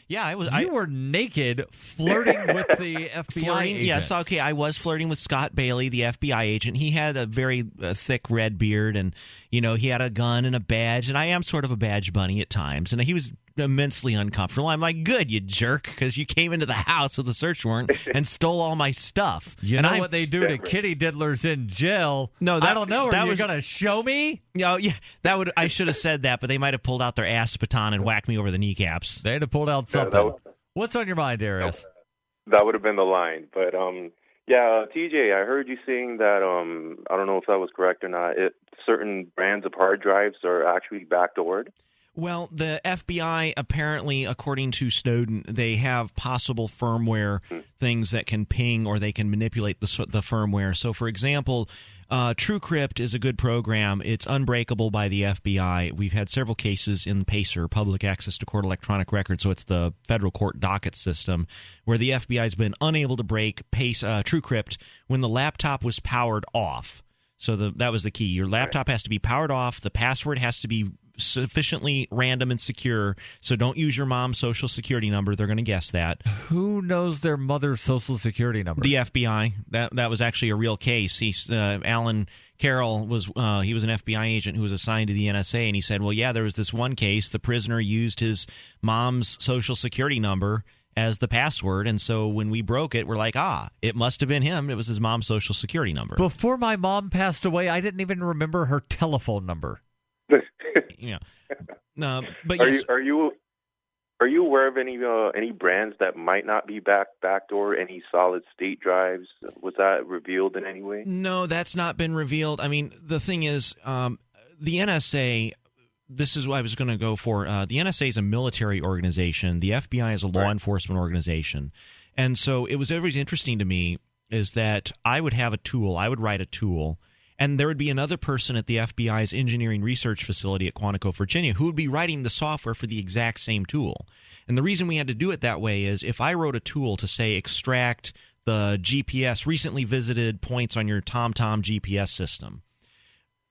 yeah, I were naked flirting with the FBI agent. Yes, okay, I was flirting with Scott Bailey, the FBI agent. He had a very thick red beard, and he had a gun and a badge, and I am sort of a badge bunny at times, and he was immensely uncomfortable. I'm like, good, you jerk, because you came into the house with a search warrant and stole all my stuff. You know what they do to kitty diddlers in jail? No, I don't know. Are you going to show me? No, yeah, I should have said that, but they might have pulled out their ass baton and whacked me over the kneecaps. They'd have pulled out something. What's on your mind, Darius? That would have been the line. But, TJ, I heard you saying that, I don't know if that was correct or not, certain brands of hard drives are actually backdoored. Well, the FBI, apparently, according to Snowden, they have possible firmware things that can ping or they can manipulate the firmware. So, for example, TrueCrypt is a good program. It's unbreakable by the FBI. We've had several cases in PACER, Public Access to Court Electronic Records, so it's the federal court docket system, where the FBI has been unable to break TrueCrypt when the laptop was powered off. So that was the key. Your laptop has to be powered off. The password has to be sufficiently random and secure, so don't use your mom's social security number. They're going to guess that. Who knows their mother's social security number? The FBI. That was actually a real case. Alan Carroll he was an FBI agent who was assigned to the NSA, and he said, well, yeah, there was this one case. The prisoner used his mom's social security number as the password, and so when we broke it, we're like, it must have been him. It was his mom's social security number. Before my mom passed away, I didn't even remember her telephone number. But yes. Are you aware of any brands that might not be backdoor? Any solid state drives? Was that revealed in any way? No, that's not been revealed. I mean, the thing is, the NSA. This is what I was going to go for. The NSA is a military organization. The FBI is a law enforcement organization, and so it was always interesting to me is that I would have a tool. I would write a tool. And there would be another person at the FBI's engineering research facility at Quantico, Virginia, who would be writing the software for the exact same tool. And the reason we had to do it that way is if I wrote a tool to, say, extract the GPS, recently visited points on your TomTom GPS system,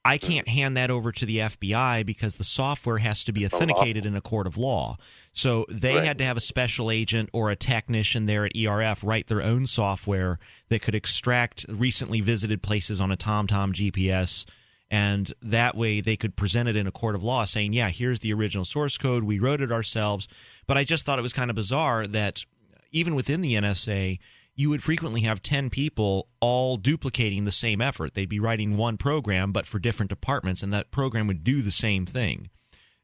I can't hand that over to the FBI because the software has to be authenticated in a court of law. So they had to have a special agent or a technician there at ERF write their own software that could extract recently visited places on a TomTom GPS, and that way they could present it in a court of law saying, yeah, here's the original source code, we wrote it ourselves. But I just thought it was kind of bizarre that even within the NSA, you would frequently have 10 people all duplicating the same effort. They'd be writing one program, but for different departments, and that program would do the same thing.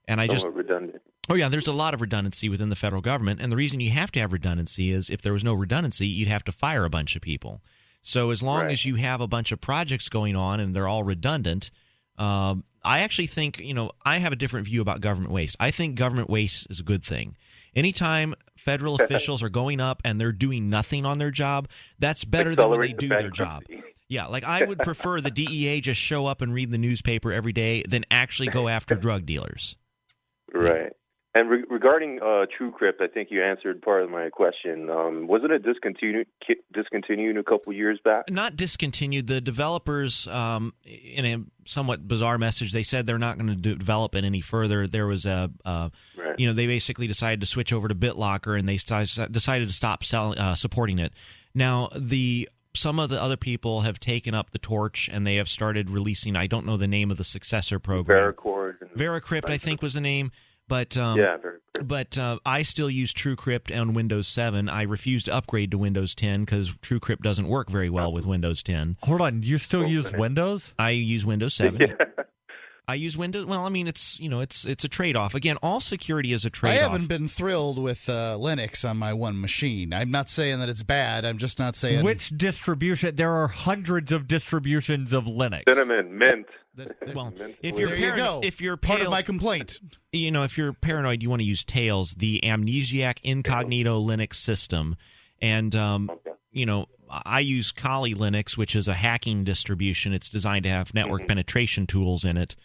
And redundant. Oh, yeah, there's a lot of redundancy within the federal government, and the reason you have to have redundancy is if there was no redundancy, you'd have to fire a bunch of people. So as long as you have a bunch of projects going on and they're all redundant, I actually think, I have a different view about government waste. I think government waste is a good thing. Anytime federal officials are going up and they're doing nothing on their job, that's better than when they do their job. Yeah, like I would prefer the DEA just show up and read the newspaper every day than actually go after drug dealers. Right. And regarding TrueCrypt, I think you answered part of my question. Wasn't it discontinued a couple years back? Not discontinued. The developers, in a somewhat bizarre message, they said they're not going to develop it any further. There was they basically decided to switch over to BitLocker, and they decided to stop supporting it. Now, some of the other people have taken up the torch, and they have started releasing, I don't know the name of the successor program. VeraCrypt, I think, was the name. But I still use TrueCrypt on Windows 7. I refuse to upgrade to Windows 10 because TrueCrypt doesn't work very well with Windows 10. Hold on, you still use Windows? I use Windows 7. I use Windows. Well, I mean, it's a trade-off. Again, all security is a trade-off. I haven't been thrilled with Linux on my one machine. I'm not saying that it's bad. I'm just not saying which distribution. There are hundreds of distributions of Linux. Cinnamon, Mint. Well, if you're part of my complaint, if you're paranoid, you want to use Tails, the Amnesiac Incognito Linux system, and I use Kali Linux, which is a hacking distribution. It's designed to have network penetration tools in it,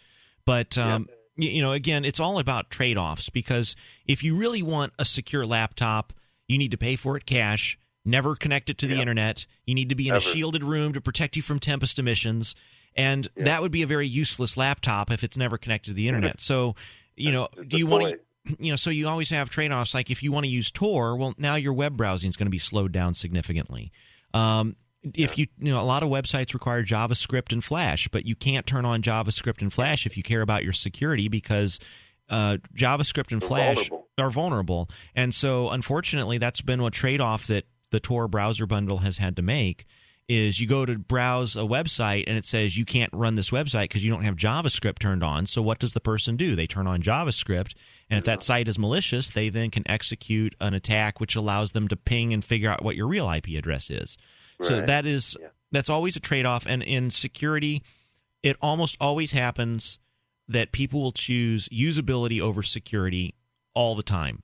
but again, it's all about trade-offs because if you really want a secure laptop, you need to pay for it cash. Never connect it to the internet. You need to be in a shielded room to protect you from tempest emissions. And that would be a very useless laptop if it's never connected to the internet. So, do you want so you always have trade-offs. Like if you want to use Tor, well, now your web browsing is going to be slowed down significantly. If a lot of websites require JavaScript and Flash, but you can't turn on JavaScript and Flash if you care about your security because JavaScript and Flash are vulnerable. And so, unfortunately, that's been a trade-off that the Tor browser bundle has had to make. Is you go to browse a website and it says you can't run this website because you don't have JavaScript turned on. So what does the person do? They turn on JavaScript, and if that site is malicious, they then can execute an attack which allows them to ping and figure out what your real IP address is. Right. So that's always a trade-off. And in security, it almost always happens that people will choose usability over security all the time.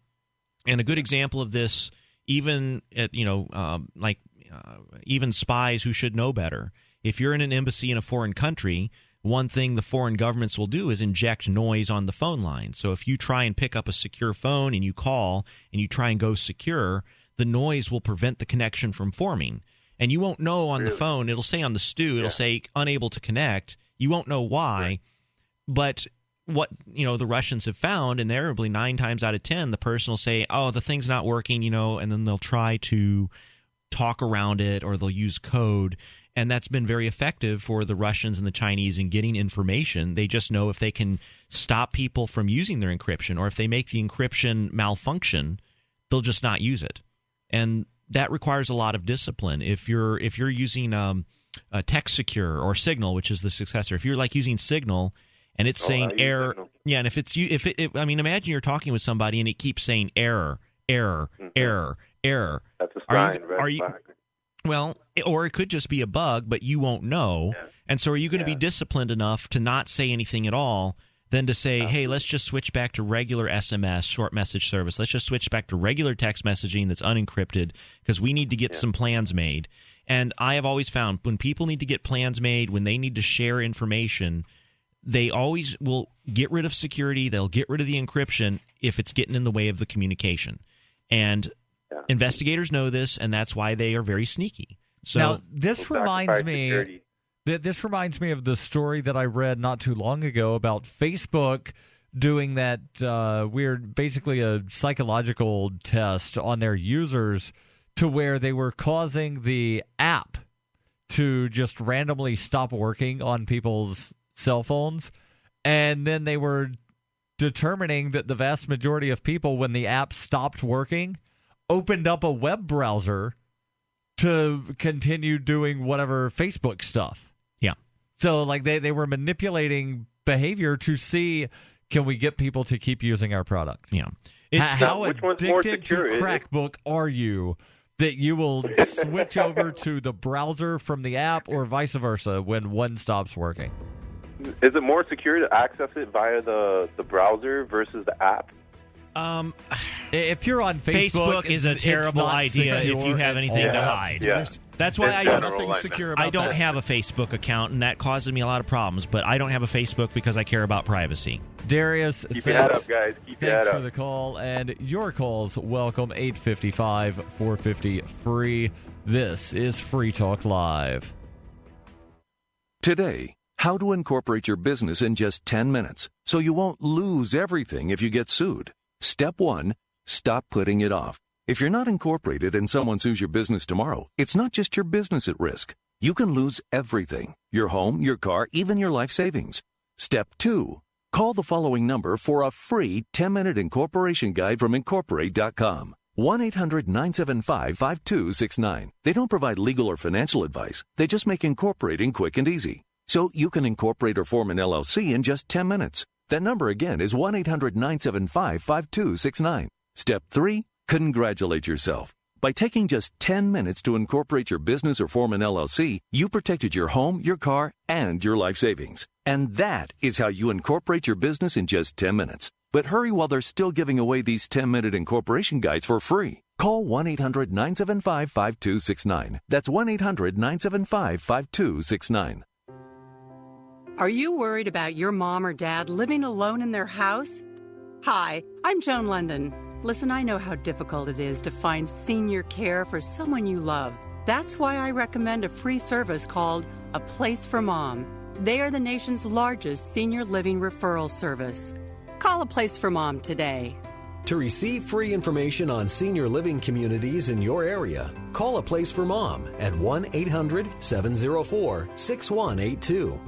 And a good example of this, even at even spies who should know better. If you're in an embassy in a foreign country, one thing the foreign governments will do is inject noise on the phone line. So if you try and pick up a secure phone and you call and you try and go secure, the noise will prevent the connection from forming. And you won't know on the phone. It'll say on the STU, it'll say unable to connect. You won't know why. Right. But what the Russians have found, invariably 9 times out of 10, the person will say, oh, the thing's not working, and then they'll try to talk around it or they'll use code, and that's been very effective for the Russians and the Chinese in getting information. They just know if they can stop people from using their encryption or if they make the encryption malfunction, they'll just not use it. And that requires a lot of discipline. If you're using a TextSecure or Signal, which is the successor, if you're like using Signal and it's saying error, Signal. And imagine you're talking with somebody and it keeps saying error, error, error. That's a sign. Well, or it could just be a bug, but you won't know. Yeah. And so are you going to be disciplined enough to not say anything at all than to say, hey, let's just switch back to regular SMS, short message service. Let's just switch back to regular text messaging that's unencrypted because we need to get some plans made. And I have always found when people need to get plans made, when they need to share information, they always will get rid of security. They'll get rid of the encryption if it's getting in the way of the communication. And investigators know this, and that's why they are very sneaky. So now, this reminds me of the story that I read not too long ago about Facebook doing that weird, basically a psychological test on their users to where they were causing the app to just randomly stop working on people's cell phones, and then they were determining that the vast majority of people, when the app stopped working, opened up a web browser to continue doing whatever Facebook stuff. Yeah. So like they were manipulating behavior to see, can we get people to keep using our product? Yeah. How addicted to Crackbook are you that you will switch over to the browser from the app or vice versa when one stops working? Is it more secure to access it via the browser versus the app? If you're on Facebook is a terrible idea secure. If you have anything to hide. Yeah. That's why I don't have a Facebook account, and that causes me a lot of problems. But I don't have a Facebook because I care about privacy. Darius, keep your head up, guys. Keep your head up. Thanks for the call, and your calls welcome. 855-450-FREE. This is Free Talk Live. Today, how to incorporate your business in just 10 minutes so you won't lose everything if you get sued. Step 1, stop putting it off. If you're not incorporated and someone sues your business tomorrow, it's not just your business at risk. You can lose everything: your home, your car, even your life savings. Step 2, call the following number for a free 10-minute incorporation guide from Incorporate.com. 1-800-975-5269. They don't provide legal or financial advice. They just make incorporating quick and easy. So you can incorporate or form an LLC in just 10 minutes. That number again is 1-800-975-5269. Step 3, congratulate yourself. By taking just 10 minutes to incorporate your business or form an LLC, you protected your home, your car, and your life savings. And that is how you incorporate your business in just 10 minutes. But hurry while they're still giving away these 10-minute incorporation guides for free. Call 1-800-975-5269. That's 1-800-975-5269. Are you worried about your mom or dad living alone in their house? Hi, I'm Joan London. Listen, I know how difficult it is to find senior care for someone you love. That's why I recommend a free service called A Place for Mom. They are the nation's largest senior living referral service. Call A Place for Mom today. To receive free information on senior living communities in your area, call A Place for Mom at 1-800-704-6182.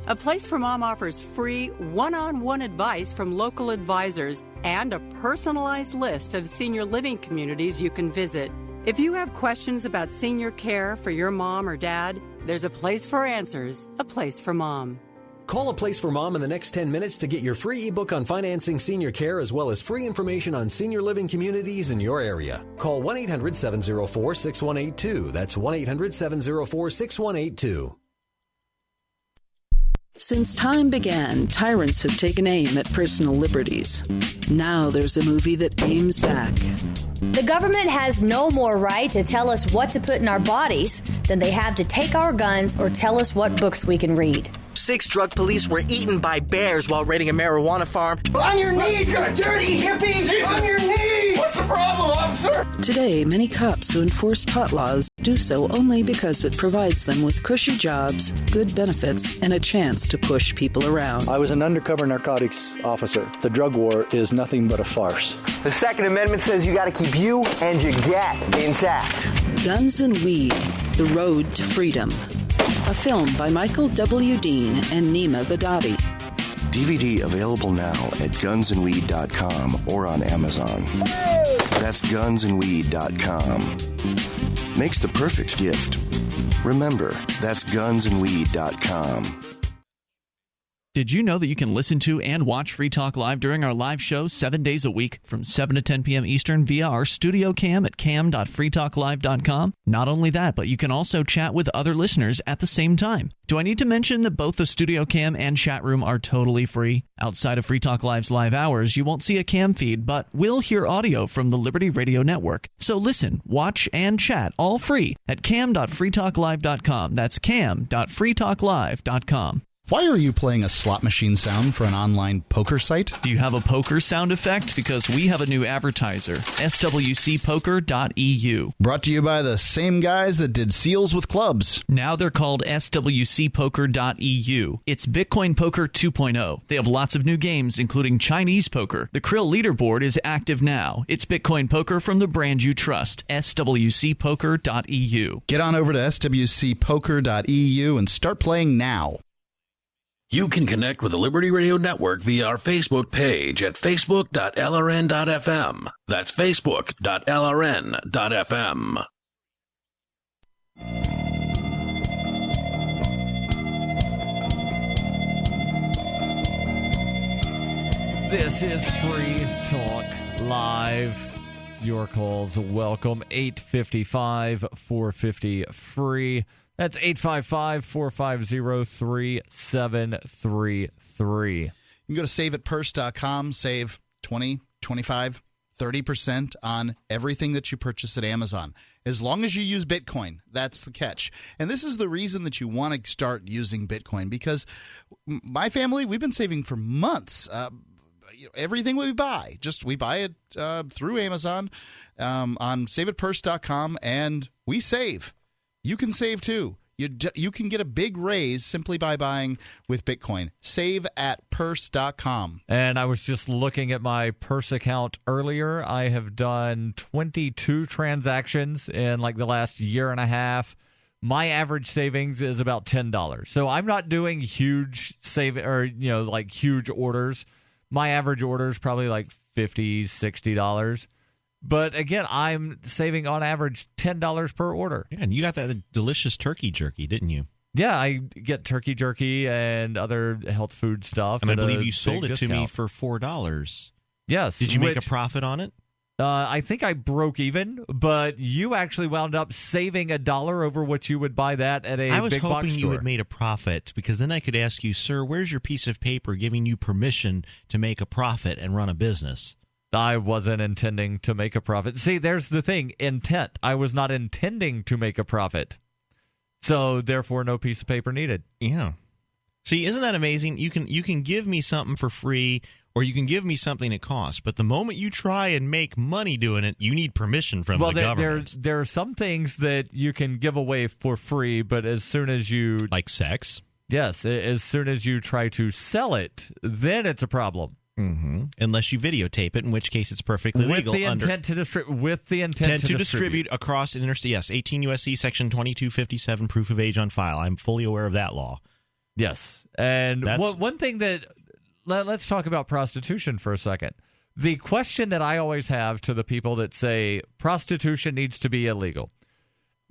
A Place for Mom offers free one-on-one advice from local advisors and a personalized list of senior living communities you can visit. If you have questions about senior care for your mom or dad, there's a place for answers, A Place for Mom. Call A Place for Mom in the next 10 minutes to get your free ebook on financing senior care as well as free information on senior living communities in your area. Call 1-800-704-6182. That's 1-800-704-6182. Since time began, tyrants have taken aim at personal liberties. Now there's a movie that aims back. The government has no more right to tell us what to put in our bodies than they have to take our guns or tell us what books we can read. 6 drug police were eaten by bears while raiding a marijuana farm. On your knees, you dirty hippies! Jesus. On your knees! What's the problem, officer? Today, many cops who enforce pot laws do so only because it provides them with cushy jobs, good benefits, and a chance to push people around. I was an undercover narcotics officer. The drug war is nothing but a farce. The Second Amendment says you got to keep you and your gat intact. Guns and Weed, The Road to Freedom. A film by Michael W. Dean and Nima Vadadi. DVD available now at gunsandweed.com or on Amazon. That's gunsandweed.com. Makes the perfect gift. Remember, that's gunsandweed.com. Did you know that you can listen to and watch Free Talk Live during our live show 7 days a week from 7 to 10 p.m. Eastern via our studio cam at cam.freetalklive.com? Not only that, but you can also chat with other listeners at the same time. Do I need to mention that both the studio cam and chat room are totally free? Outside of Free Talk Live's live hours, you won't see a cam feed, but will hear audio from the Liberty Radio Network. So listen, watch, and chat all free at cam.freetalklive.com. That's cam.freetalklive.com. Why are you playing a slot machine sound for an online poker site? Do you have a poker sound effect? Because we have a new advertiser, swcpoker.eu. Brought to you by the same guys that did Seals with Clubs. Now they're called swcpoker.eu. It's Bitcoin Poker 2.0. They have lots of new games, including Chinese poker. The Krill leaderboard is active now. It's Bitcoin Poker from the brand you trust, swcpoker.eu. Get on over to swcpoker.eu and start playing now. You can connect with the Liberty Radio Network via our Facebook page at facebook.lrn.fm. That's facebook.lrn.fm. This is Free Talk Live. Your calls welcome. 855-450-FREE. That's 855-450-3733. You can go to saveatpurse.com, save 20, 25, 30% on everything that you purchase at Amazon. As long as you use Bitcoin, that's the catch. And this is the reason that you want to start using Bitcoin, because my family, we've been saving for months. Everything we buy it through Amazon on saveatpurse.com, and we save. You can save too. You can get a big raise simply by buying with Bitcoin. Saveatpurse.com. And I was just looking at my Purse account earlier. I have done 22 transactions in like the last year and a half. My average savings is about $10. So I'm not doing huge like huge orders. My average order is probably like $50, $60. But again, I'm saving on average $10 per order. Yeah, and you got that delicious turkey jerky, didn't you? Yeah, I get turkey jerky and other health food stuff. And I believe you sold it to me for $4. Yes. Did you make a profit on it? I think I broke even, but you actually wound up saving $1 over what you would buy that at a big box store. I was hoping you had made a profit, because then I could ask you, sir, where's your piece of paper giving you permission to make a profit and run a business? I wasn't intending to make a profit. See, there's the thing, intent. I was not intending to make a profit. So, therefore, no piece of paper needed. Yeah. See, isn't that amazing? You can give me something for free, or you can give me something at cost. But the moment you try and make money doing it, you need permission from the government. There are some things that you can give away for free, but as soon as you... Like sex? Yes, as soon as you try to sell it, then it's a problem. Unless you videotape it, in which case it's perfectly legal. With the intent to distribute across an interstate. Yes, 18 U.S.C. Section 2257, proof of age on file. I'm fully aware of that law. Yes. And one thing that let's talk about prostitution for a second. The question that I always have to the people that say prostitution needs to be illegal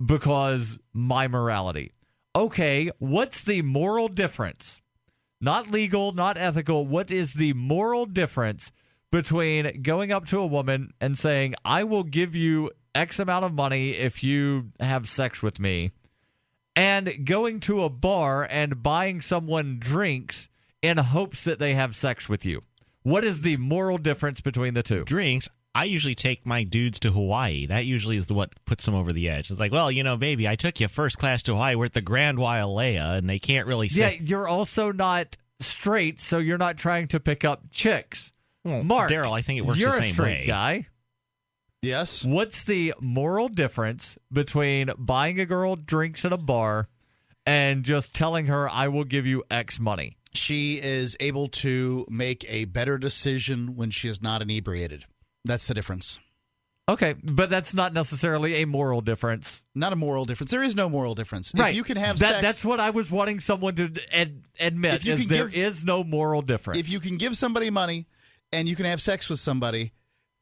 because my morality. Okay, what's the moral difference? Not legal, not ethical. What is the moral difference between going up to a woman and saying, I will give you X amount of money if you have sex with me, and going to a bar and buying someone drinks in hopes that they have sex with you? What is the moral difference between the two? Drinks. I usually take my dudes to Hawaii. That usually is what puts them over the edge. It's like, well, baby, I took you first class to Hawaii. We're at the Grand Wailea, and they can't really say. Yeah, you're also not straight, so you're not trying to pick up chicks. Well, Mark, Daryl, I think it works you're the same a straight way. guy. Yes. What's the moral difference between buying a girl drinks at a bar and just telling her, I will give you X money? She is able to make a better decision when she is not inebriated. That's the difference. Okay, but that's not necessarily a moral difference. Not a moral difference. There is no moral difference. Right. If you can have sex... That's what I was wanting someone to admit, there is no moral difference. If you can give somebody money and you can have sex with somebody,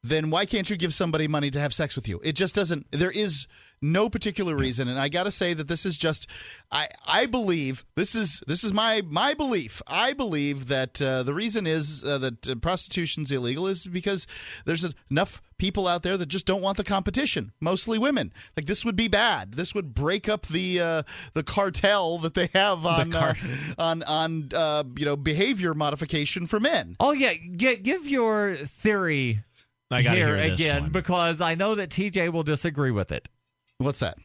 then why can't you give somebody money to have sex with you? It just doesn't... There is no particular reason, and I got to say that this is just... I believe... This is my belief. I believe that the reason is that prostitution's illegal is because there's enough people out there that just don't want the competition, mostly women. Like, this would be bad. This would break up the cartel that they have on behavior modification for men. Oh, yeah. Give your theory... I gotta here hear this again one. because I know that TJ will disagree with it. What's that?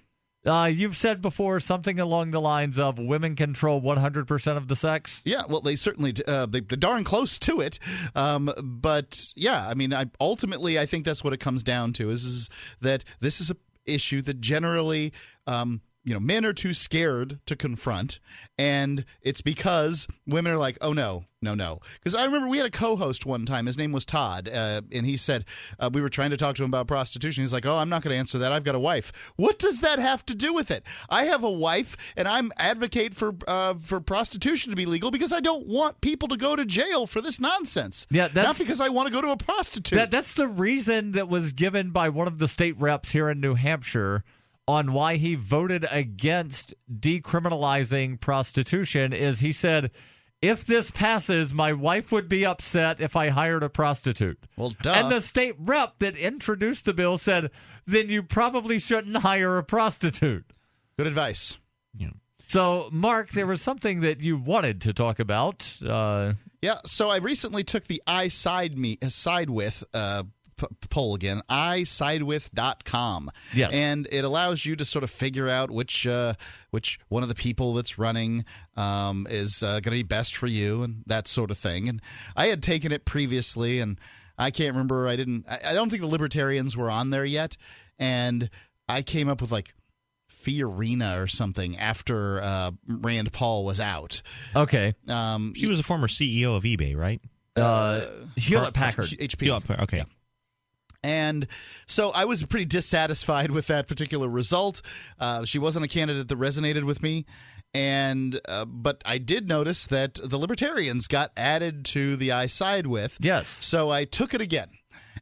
You've said before something along the lines of women control 100% of the sex. Yeah, well, they certainly they're darn close to it. But yeah, I mean, ultimately, I think that's what it comes down to is that this is an issue that generally. Men are too scared to confront, and it's because women are like, oh, no. Because I remember we had a co-host one time. His name was Todd, and he said we were trying to talk to him about prostitution. He's like, oh, I'm not going to answer that. I've got a wife. What does that have to do with it? I have a wife, and I'm advocate for prostitution to be legal because I don't want people to go to jail for this nonsense. Yeah, not because I want to go to a prostitute. That's the reason that was given by one of the state reps here in New Hampshire on why he voted against decriminalizing prostitution is he said, if this passes, my wife would be upset if I hired a prostitute. Well, duh. And the state rep that introduced the bill said, then you probably shouldn't hire a prostitute. Good advice. Yeah. So, Mark, there was something that you wanted to talk about. Yeah, so I recently took the side with poll again, isidewith.com. Yes. And it allows you to sort of figure out which one of the people that's running is going to be best for you and that sort of thing. And I had taken it previously, and I can't remember. I don't think the Libertarians were on there yet. And I came up with like Fiorina or something after Rand Paul was out. Okay. She was a former CEO of eBay, right? Hewlett-Packard. HP. Hewlett-Packard, okay. Yeah. And so I was pretty dissatisfied with that particular result. She wasn't a candidate that resonated with me. But I did notice that the Libertarians got added to the I Side With. Yes. So I took it again.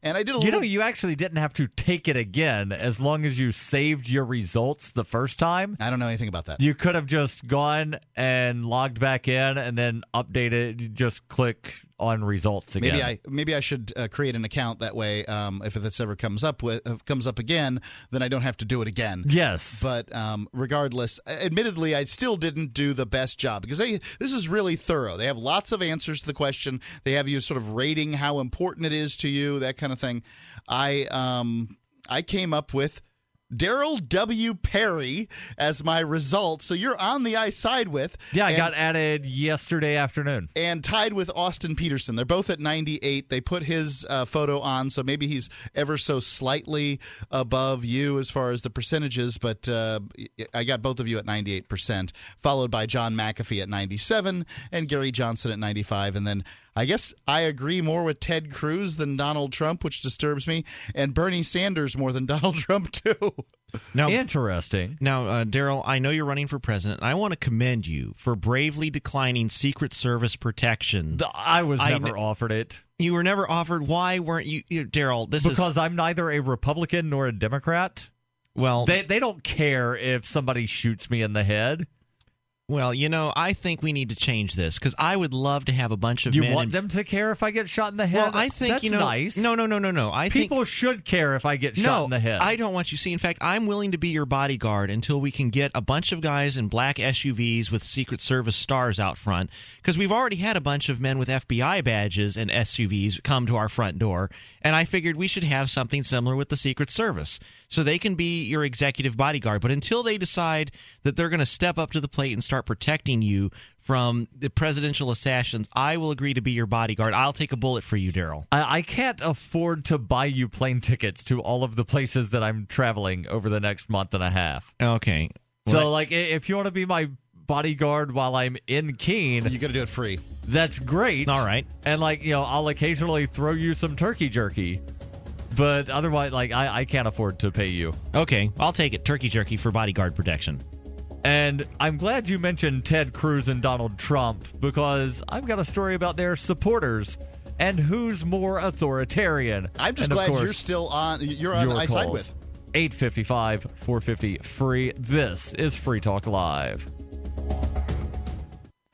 And I did a little... you actually didn't have to take it again as long as you saved your results the first time. I don't know anything about that. You could have just gone and logged back in and then updated. Just click on results again. Maybe I should create an account that way. If this ever comes up again, then I don't have to do it again. Yes. But regardless, admittedly, I still didn't do the best job because this is really thorough. They have lots of answers to the question. They have you sort of rating how important it is to you, that kind of thing. I came up with Daryl W. Perry as my result. So you're on the I Side With. Yeah, I got added yesterday afternoon. And tied with Austin Peterson. They're both at 98. They put his photo on, so maybe he's ever so slightly above you as far as the percentages, but I got both of you at 98%, followed by John McAfee at 97 and Gary Johnson at 95, and then I guess I agree more with Ted Cruz than Donald Trump, which disturbs me, and Bernie Sanders more than Donald Trump, too. Now, interesting. Now, Daryl, I know you're running for president, and I want to commend you for bravely declining Secret Service protection. I was never offered it. You were never offered. Why weren't you, Daryl? Because I'm neither a Republican nor a Democrat. Well, they don't care if somebody shoots me in the head. Well, I think we need to change this because I would love to have a bunch of men. You want them to care if I get shot in the head? Well, I think, that's nice. No. I think people should care if I get shot in the head. I don't want you to see. In fact, I'm willing to be your bodyguard until we can get a bunch of guys in black SUVs with Secret Service stars out front because we've already had a bunch of men with FBI badges and SUVs come to our front door, and I figured we should have something similar with the Secret Service so they can be your executive bodyguard. But until they decide that they're going to step up to the plate and start protecting you from the presidential assassins, I will agree to be your bodyguard. I'll take a bullet for you, Daryl. I can't afford to buy you plane tickets to all of the places that I'm traveling over the next month and a half. Okay. So, if you want to be my bodyguard while I'm in Keene, you got to do it free. That's great. All right. And, I'll occasionally throw you some turkey jerky. But otherwise, I can't afford to pay you. Okay, I'll take it. Turkey jerky for bodyguard protection. And I'm glad you mentioned Ted Cruz and Donald Trump because I've got a story about their supporters and who's more authoritarian. I'm just glad you're still on. You're on I side with. 855-450-FREE. This is Free Talk Live.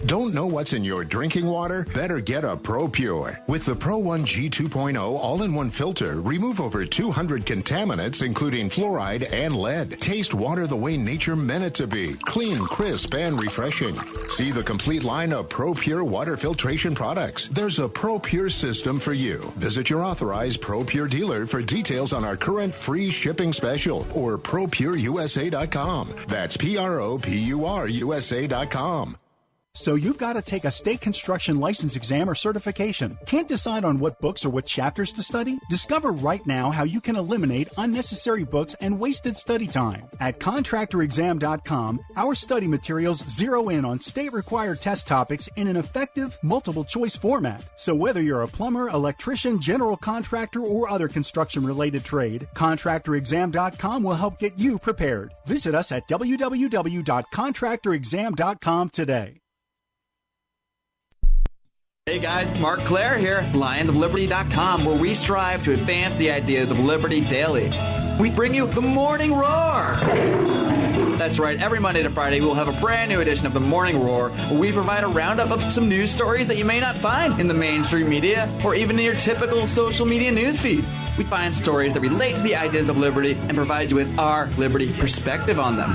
Don't know what's in your drinking water? Better get a ProPure. With the Pro 1G 2.0 all-in-one filter, remove over 200 contaminants, including fluoride and lead. Taste water the way nature meant it to be. Clean, crisp, and refreshing. See the complete line of ProPure water filtration products. There's a ProPure system for you. Visit your authorized ProPure dealer for details on our current free shipping special or ProPureUSA.com. That's ProPureUSA.com. So you've got to take a state construction license exam or certification. Can't decide on what books or what chapters to study? Discover right now how you can eliminate unnecessary books and wasted study time. At contractorexam.com, our study materials zero in on state-required test topics in an effective, multiple-choice format. So whether you're a plumber, electrician, general contractor, or other construction-related trade, contractorexam.com will help get you prepared. Visit us at www.contractorexam.com today. Hey guys, Mark Claire here, lionsofliberty.com, where we strive to advance the ideas of liberty daily. We bring you the Morning Roar. That's right, every Monday to Friday we'll have a brand new edition of the Morning Roar, where we provide a roundup of some news stories that you may not find in the mainstream media or even in your typical social media newsfeed. We find stories that relate to the ideas of liberty and provide you with our liberty perspective on them.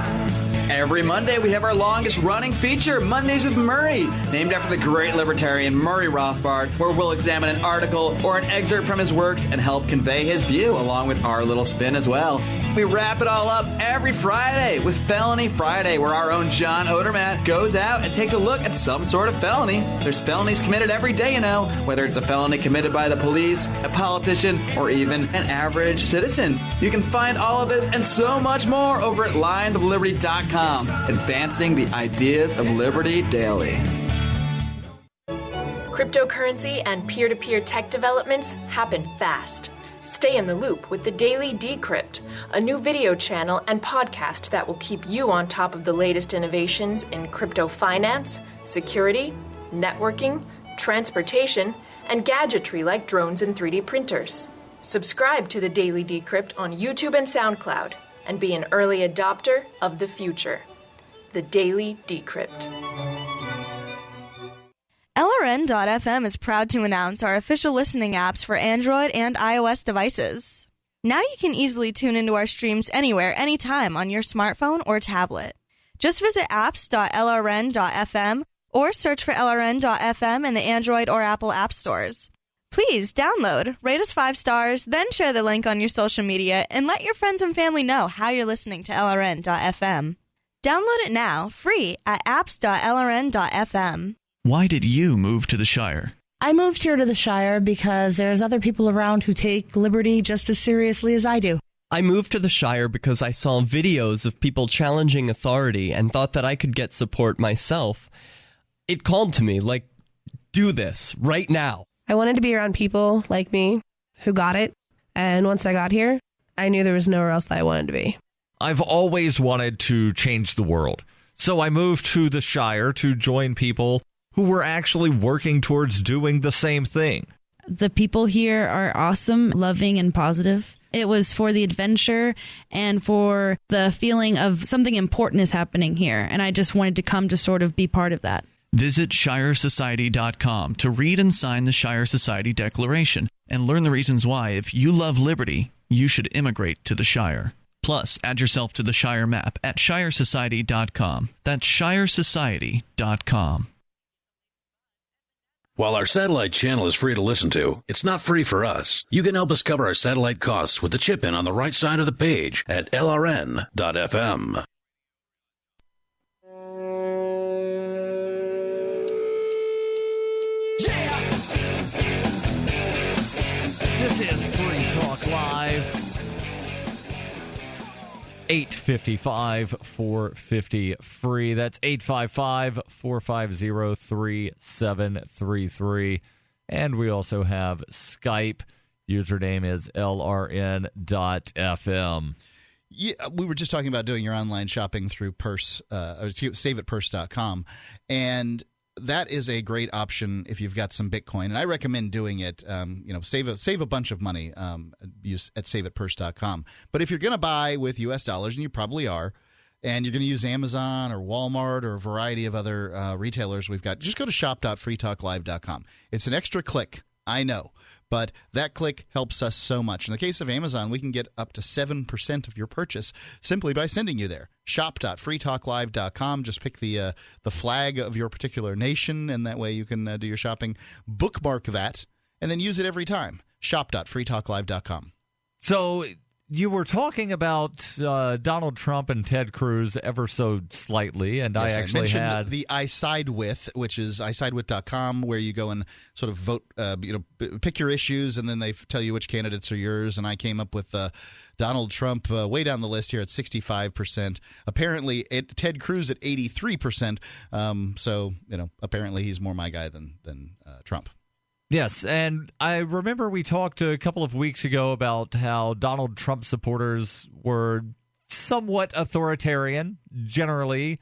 Every Monday, we have our longest-running feature, Mondays with Murray, named after the great libertarian Murray Rothbard, where we'll examine an article or an excerpt from his works and help convey his view, along with our little spin as well. We wrap it all up every Friday with Felony Friday, where our own John Odermatt goes out and takes a look at some sort of felony. There's felonies committed every day, whether it's a felony committed by the police, a politician, or even an average citizen. You can find all of this and so much more over at lionsofliberty.com. Advancing the ideas of liberty daily. Cryptocurrency and peer-to-peer tech developments happen fast. Stay in the loop with the Daily Decrypt, a new video channel and podcast that will keep you on top of the latest innovations in crypto finance, security, networking, transportation, and gadgetry like drones and 3D printers. Subscribe to the Daily Decrypt on YouTube and SoundCloud and be an early adopter of the future. The Daily Decrypt. LRN.FM is proud to announce our official listening apps for Android and iOS devices. Now you can easily tune into our streams anywhere, anytime on your smartphone or tablet. Just visit apps.lrn.fm or search for LRN.FM in the Android or Apple app stores. Please download, rate us 5 stars, then share the link on your social media and let your friends and family know how you're listening to LRN.FM. Download it now, free at apps.lrn.fm. Why did you move to the Shire? I moved here to the Shire because there's other people around who take liberty just as seriously as I do. I moved to the Shire because I saw videos of people challenging authority and thought that I could get support myself. It called to me, like Do this right now. I wanted to be around people like me who got it. And once I got here, I knew there was nowhere else that I wanted to be. I've always wanted to change the world. So I moved to the Shire to join people who were actually working towards doing the same thing. The people here are awesome, loving, and positive. It was for the adventure and for the feeling of something important is happening here. And I just wanted to come to sort of be part of that. Visit ShireSociety.com to read and sign the Shire Society Declaration and learn the reasons why, if you love liberty, you should immigrate to the Shire. Plus, add yourself to the Shire map at ShireSociety.com. That's ShireSociety.com. While our satellite channel is free to listen to, it's not free for us. You can help us cover our satellite costs with the chip-in on the right side of the page at LRN.FM. This is Free Talk Live. 855-450-FREE. That's 855-450-3733. And we also have Skype. Username is LRN.FM. Yeah, we were just talking about doing your online shopping through saveatpurse.com. And that is a great option if you've got some Bitcoin, and I recommend doing it. Save a bunch of money at saveatpurse.com. But if you're going to buy with U.S. dollars, and you probably are, and you're going to use Amazon or Walmart or a variety of other retailers we've got, just go to shop.freetalklive.com. It's an extra click, I know, but that click helps us so much. In the case of Amazon, we can get up to 7% of your purchase simply by sending you there. Shop.freetalklive.com. Just pick the flag of your particular nation, and that way you can do your shopping. Bookmark that, and then use it every time. Shop.freetalklive.com. So you were talking about Donald Trump and Ted Cruz ever so slightly, and yes, I actually had the I Side With, which is isidewith.com, where you go and sort of vote, pick your issues, and then they tell you which candidates are yours. And I came up with Donald Trump way down the list here at 65%. Apparently, Ted Cruz at 83%. So apparently he's more my guy than Trump. Yes, and I remember we talked a couple of weeks ago about how Donald Trump supporters were somewhat authoritarian, generally.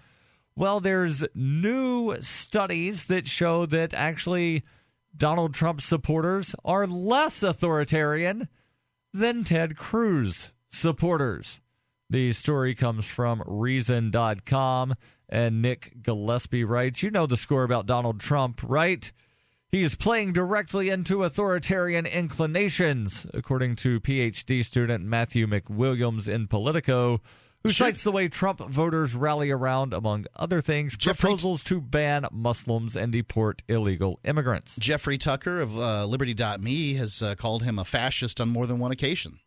Well, there's new studies that show that actually Donald Trump supporters are less authoritarian than Ted Cruz supporters. The story comes from Reason.com, and Nick Gillespie writes, you know the score about Donald Trump, right? He is playing directly into authoritarian inclinations, according to PhD student Matthew McWilliams in Politico, who cites the way Trump voters rally around, among other things, proposals to ban Muslims and deport illegal immigrants. Jeffrey Tucker of Liberty.me has called him a fascist on more than one occasion.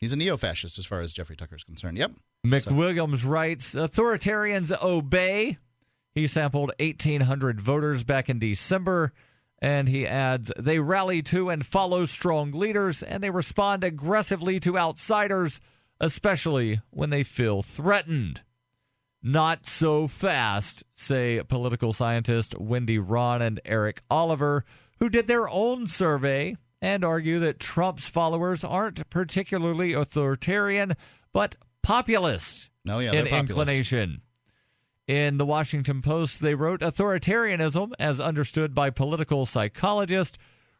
He's a neo-fascist as far as Jeffrey Tucker is concerned. Yep. McWilliams writes, authoritarians obey. He sampled 1,800 voters back in December. And he adds, they rally to and follow strong leaders, and they respond aggressively to outsiders, especially when they feel threatened. Not so fast, say political scientist Wendy Ron and Eric Oliver, who did their own survey and argue that Trump's followers aren't particularly authoritarian, but populist in inclination. In the Washington Post, they wrote, authoritarianism, as understood by political psychologists,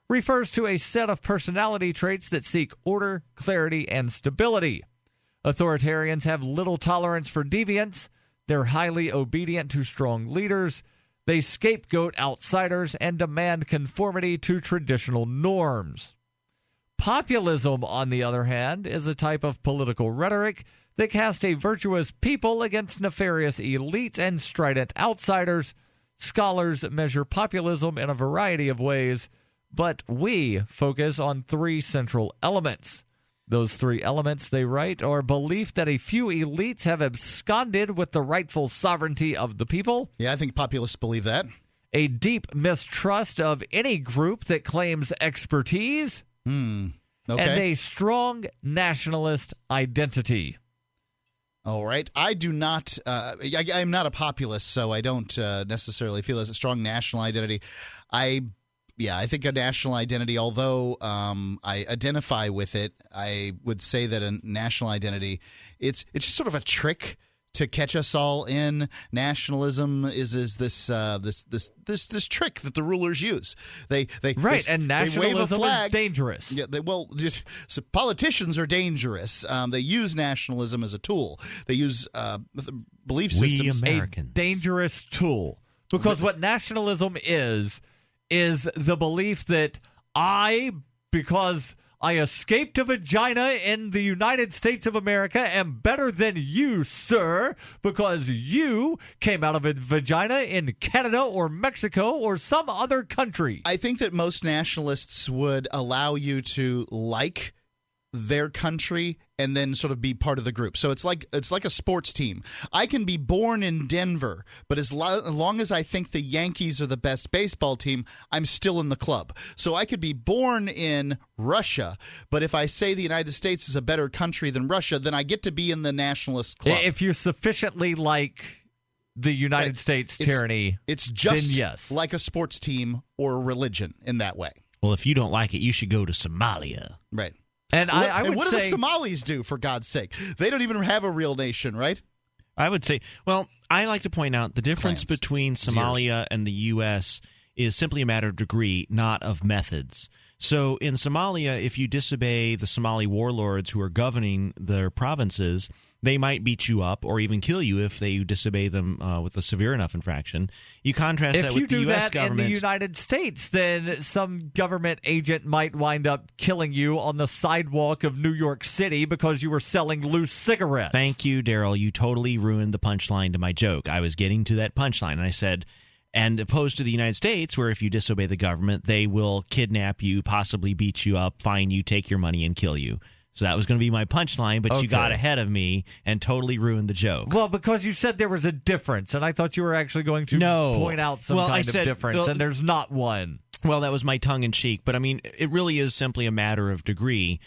refers to a set of personality traits that seek order, clarity, and stability. Authoritarians have little tolerance for deviance. They're highly obedient to strong leaders. They scapegoat outsiders and demand conformity to traditional norms. Populism, on the other hand, is a type of political rhetoric that cast a virtuous people against nefarious elites and strident outsiders. Scholars measure populism in a variety of ways, but we focus on three central elements. Those three elements, they write, are belief that a few elites have absconded with the rightful sovereignty of the people. Yeah, I think populists believe that. A deep mistrust of any group that claims expertise. Okay. And a strong nationalist identity. All right. I do not I'm not a populist, so I don't necessarily feel as a strong national identity. I think a national identity, although I identify with it, I would say that a national identity, it's just sort of a trick to catch us all in. Nationalism is this trick that the rulers use. And nationalism is dangerous. Yeah, so politicians are dangerous. They use nationalism as a tool. They use belief systems. A dangerous tool, because what nationalism is the belief that because I escaped a vagina in the United States of America, am better than you, sir, because you came out of a vagina in Canada or Mexico or some other country. I think that most nationalists would allow you to like their country and then sort of be part of the group. So it's like a sports team. I can be born in Denver, but as long as I think the Yankees are the best baseball team, I'm still in the club. So I could be born in Russia, but if I say the United States is a better country than Russia, then I get to be in the nationalist club. If you're sufficiently like the United States tyranny, it's just then yes. Like a sports team or religion in that way. Well, if you don't like it, you should go to Somalia. Right. And I would what say, do the Somalis do, for God's sake? They don't even have a real nation, right? I would say, well, I like to point out the difference between Somalia and the U.S. is simply a matter of degree, not of methods. So in Somalia, if you disobey the Somali warlords who are governing their provinces, they might beat you up or even kill you if they disobey them with a severe enough infraction. You contrast that with the U.S. government. If you do that in the United States, then some government agent might wind up killing you on the sidewalk of New York City because you were selling loose cigarettes. Thank you, Daryl. You totally ruined the punchline to my joke. I was getting to that punchline, and I said, and opposed to the United States, where if you disobey the government, they will kidnap you, possibly beat you up, fine you, take your money, and kill you. So that was going to be my punchline, but you got ahead of me and totally ruined the joke. Well, because you said there was a difference, and I thought you were actually going to point out some kind of difference, and there's not one. Well, that was my tongue-in-cheek, but I mean, it really is simply a matter of degree.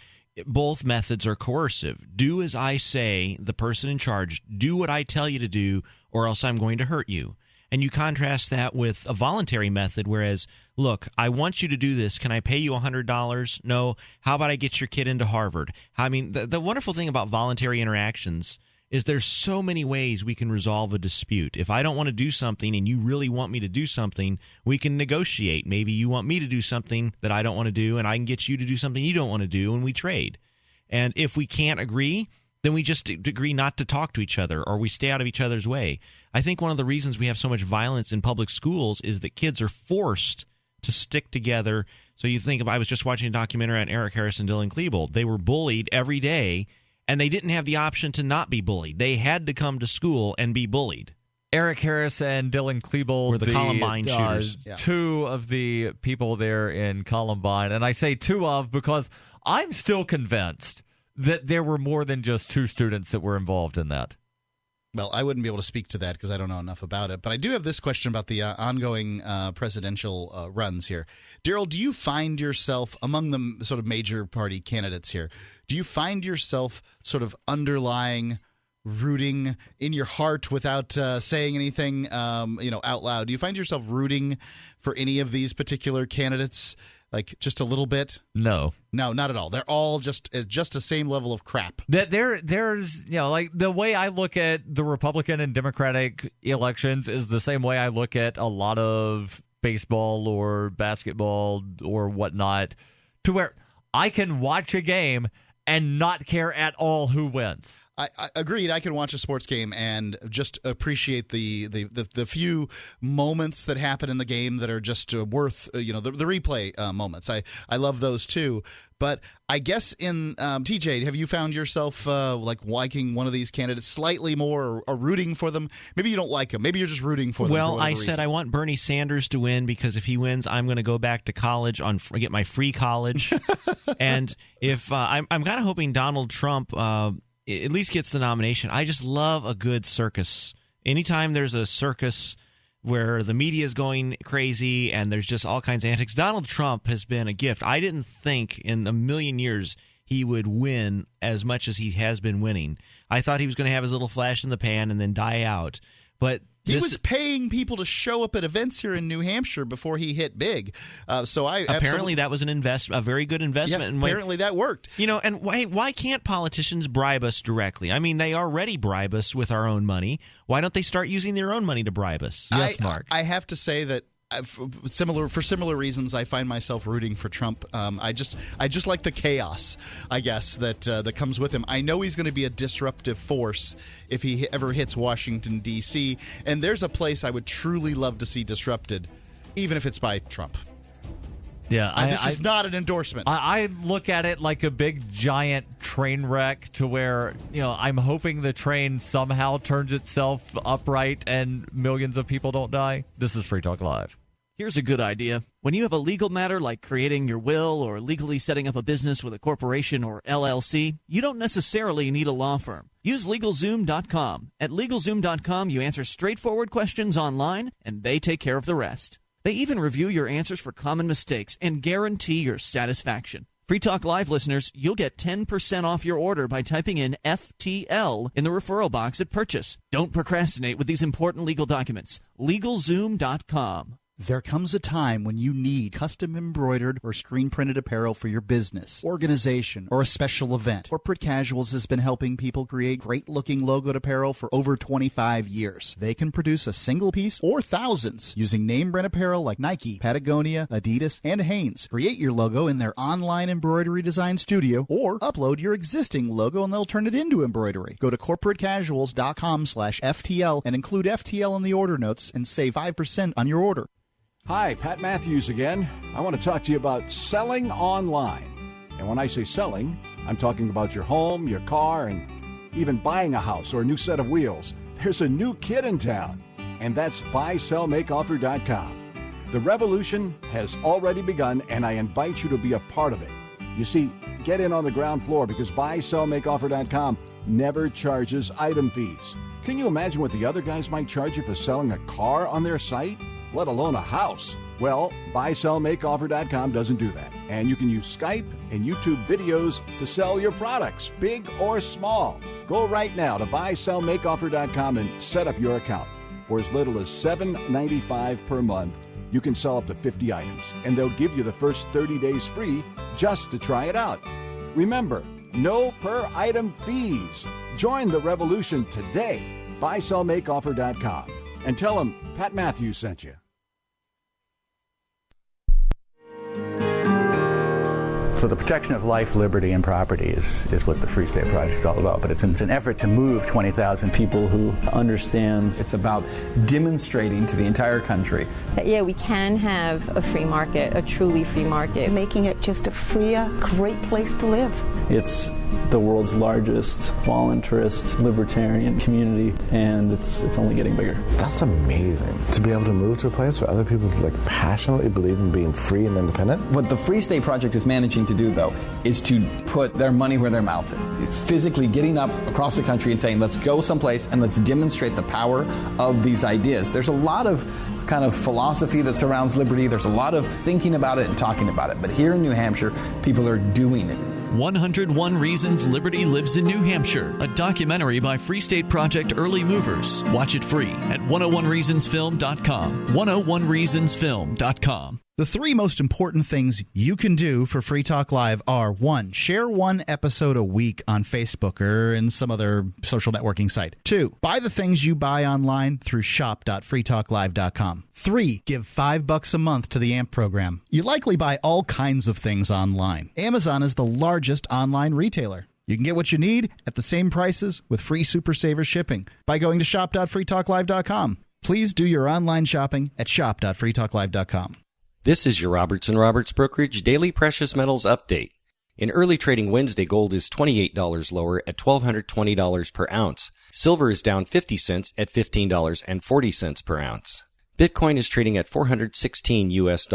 Both methods are coercive. Do as I say, the person in charge. Do what I tell you to do, or else I'm going to hurt you. And you contrast that with a voluntary method, whereas, look, I want you to do this. Can I pay you $100? No. How about I get your kid into Harvard? I mean, the wonderful thing about voluntary interactions is there's so many ways we can resolve a dispute. If I don't want to do something and you really want me to do something, we can negotiate. Maybe you want me to do something that I don't want to do, and I can get you to do something you don't want to do, and we trade. And if we can't agree, then we just agree not to talk to each other, or we stay out of each other's way. I think one of the reasons we have so much violence in public schools is that kids are forced to stick together. So you think I was just watching a documentary on Eric Harris and Dylan Klebold. They were bullied every day, and they didn't have the option to not be bullied. They had to come to school and be bullied. Eric Harris and Dylan Klebold were the Columbine shooters. Two of the people there in Columbine. And I say two of because I'm still convinced that there were more than just two students that were involved in that. Well, I wouldn't be able to speak to that because I don't know enough about it. But I do have this question about the ongoing presidential runs here. Daryl, do you find yourself among the sort of major party candidates here, do you find yourself sort of underlying rooting in your heart without saying anything out loud? Do you find yourself rooting for any of these particular candidates? Like just a little bit? No, not at all. They're all just the same level of crap. There's like the way I look at the Republican and Democratic elections is the same way I look at a lot of baseball or basketball or whatnot, to where I can watch a game and not care at all who wins. I agreed. I can watch a sports game and just appreciate the few moments that happen in the game that are just worth the replay moments. I love those too. But I guess in TJ, have you found yourself like liking one of these candidates slightly more or rooting for them? Maybe you don't like them. Maybe you're just rooting for them. Well, I said I want Bernie Sanders to win because if he wins, I'm going to go back to college get my free college. And if I'm kind of hoping Donald Trump at least gets the nomination. I just love a good circus. Anytime there's a circus where the media is going crazy and there's just all kinds of antics, Donald Trump has been a gift. I didn't think in a million years he would win as much as he has been winning. I thought he was going to have his little flash in the pan and then die out. But he was paying people to show up at events here in New Hampshire before he hit big. Apparently that was a very good investment. Yeah, and apparently that worked. And why can't politicians bribe us directly? I mean, they already bribe us with our own money. Why don't they start using their own money to bribe us? Yes, Mark. I have to say that for similar reasons, I find myself rooting for Trump. I just like the chaos, I guess, that comes with him. I know he's going to be a disruptive force if he ever hits Washington, D.C., and there's a place I would truly love to see disrupted, even if it's by Trump. Yeah, this is not an endorsement. I look at it like a big, giant train wreck to where, I'm hoping the train somehow turns itself upright and millions of people don't die. This is Free Talk Live. Here's a good idea. When you have a legal matter like creating your will or legally setting up a business with a corporation or LLC, you don't necessarily need a law firm. Use LegalZoom.com. At LegalZoom.com, you answer straightforward questions online, and they take care of the rest. They even review your answers for common mistakes and guarantee your satisfaction. Free Talk Live listeners, you'll get 10% off your order by typing in FTL in the referral box at purchase. Don't procrastinate with these important legal documents. LegalZoom.com. There comes a time when you need custom embroidered or screen printed apparel for your business, organization, or a special event. Corporate Casuals has been helping people create great looking logoed apparel for over 25 years. They can produce a single piece or thousands using name brand apparel like Nike, Patagonia, Adidas, and Hanes. Create your logo in their online embroidery design studio or upload your existing logo and they'll turn it into embroidery. Go to corporatecasuals.com/FTL and include FTL in the order notes and save 5% on your order. Hi, Pat Matthews again. I want to talk to you about selling online. And when I say selling, I'm talking about your home, your car, and even buying a house or a new set of wheels. There's a new kid in town, and that's buysellmakeoffer.com. The revolution has already begun, and I invite you to be a part of it. You see, get in on the ground floor because buysellmakeoffer.com never charges item fees. Can you imagine what the other guys might charge you for selling a car on their site? Let alone a house. Well, buysellmakeoffer.com doesn't do that. And you can use Skype and YouTube videos to sell your products, big or small. Go right now to buysellmakeoffer.com and set up your account. For as little as $7.95 per month, you can sell up to 50 items, and they'll give you the first 30 days free just to try it out. Remember, no per item fees. Join the revolution today. buysellmakeoffer.com. And tell them Pat Matthews sent you. So the protection of life, liberty, and property is what the Free State Project is all about. But it's an effort to move 20,000 people who understand. It's about demonstrating to the entire country that, yeah, we can have a free market, a truly free market. Making it just a freer, great place to live. It's the world's largest voluntarist libertarian community, and it's only getting bigger. That's amazing, to be able to move to a place where other people passionately believe in being free and independent. What the Free State Project is managing to do, though, is to put their money where their mouth is. Physically getting up across the country and saying, let's go someplace and let's demonstrate the power of these ideas. There's a lot of kind of philosophy that surrounds liberty. There's a lot of thinking about it and talking about it. But here in New Hampshire, people are doing it. 101 Reasons Liberty Lives in New Hampshire, a documentary by Free State Project Early Movers. Watch it free at 101reasonsfilm.com. 101reasonsfilm.com. The three most important things you can do for Free Talk Live are: 1, share one episode a week on Facebook or in some other social networking site. 2, buy the things you buy online through shop.freetalklive.com. 3, give $5 a month to the AMP program. You likely buy all kinds of things online. Amazon is the largest online retailer. You can get what you need at the same prices with free Super Saver shipping by going to shop.freetalklive.com. Please do your online shopping at shop.freetalklive.com. This is your Robertson Roberts Brokerage Daily Precious Metals Update. In early trading Wednesday, gold is $28 lower at $1,220 per ounce. Silver is down 50 cents at $15.40 per ounce. Bitcoin is trading at $416 US.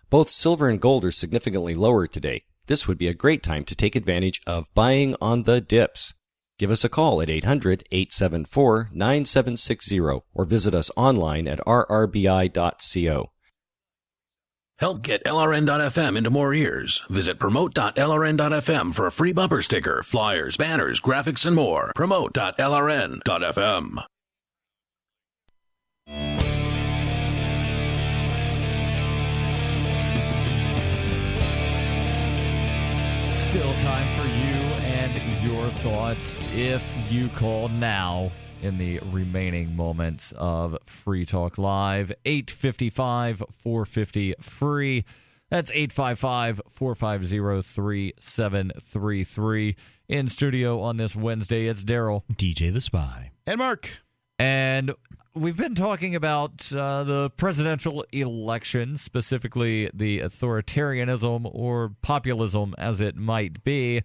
Both silver and gold are significantly lower today. This would be a great time to take advantage of buying on the dips. Give us a call at 800-874-9760 or visit us online at rrbi.co. Help get LRN.FM into more ears. Visit promote.lrn.fm for a free bumper sticker, flyers, banners, graphics, and more. Promote.lrn.fm. Still time for you and your thoughts if you call now in the remaining moments of Free Talk Live. 855-450-FREE. That's 855-450-3733. In studio on this Wednesday, it's Daryl. DJ the Spy. And Mark. And we've been talking about the presidential election, specifically the authoritarianism or populism, as it might be,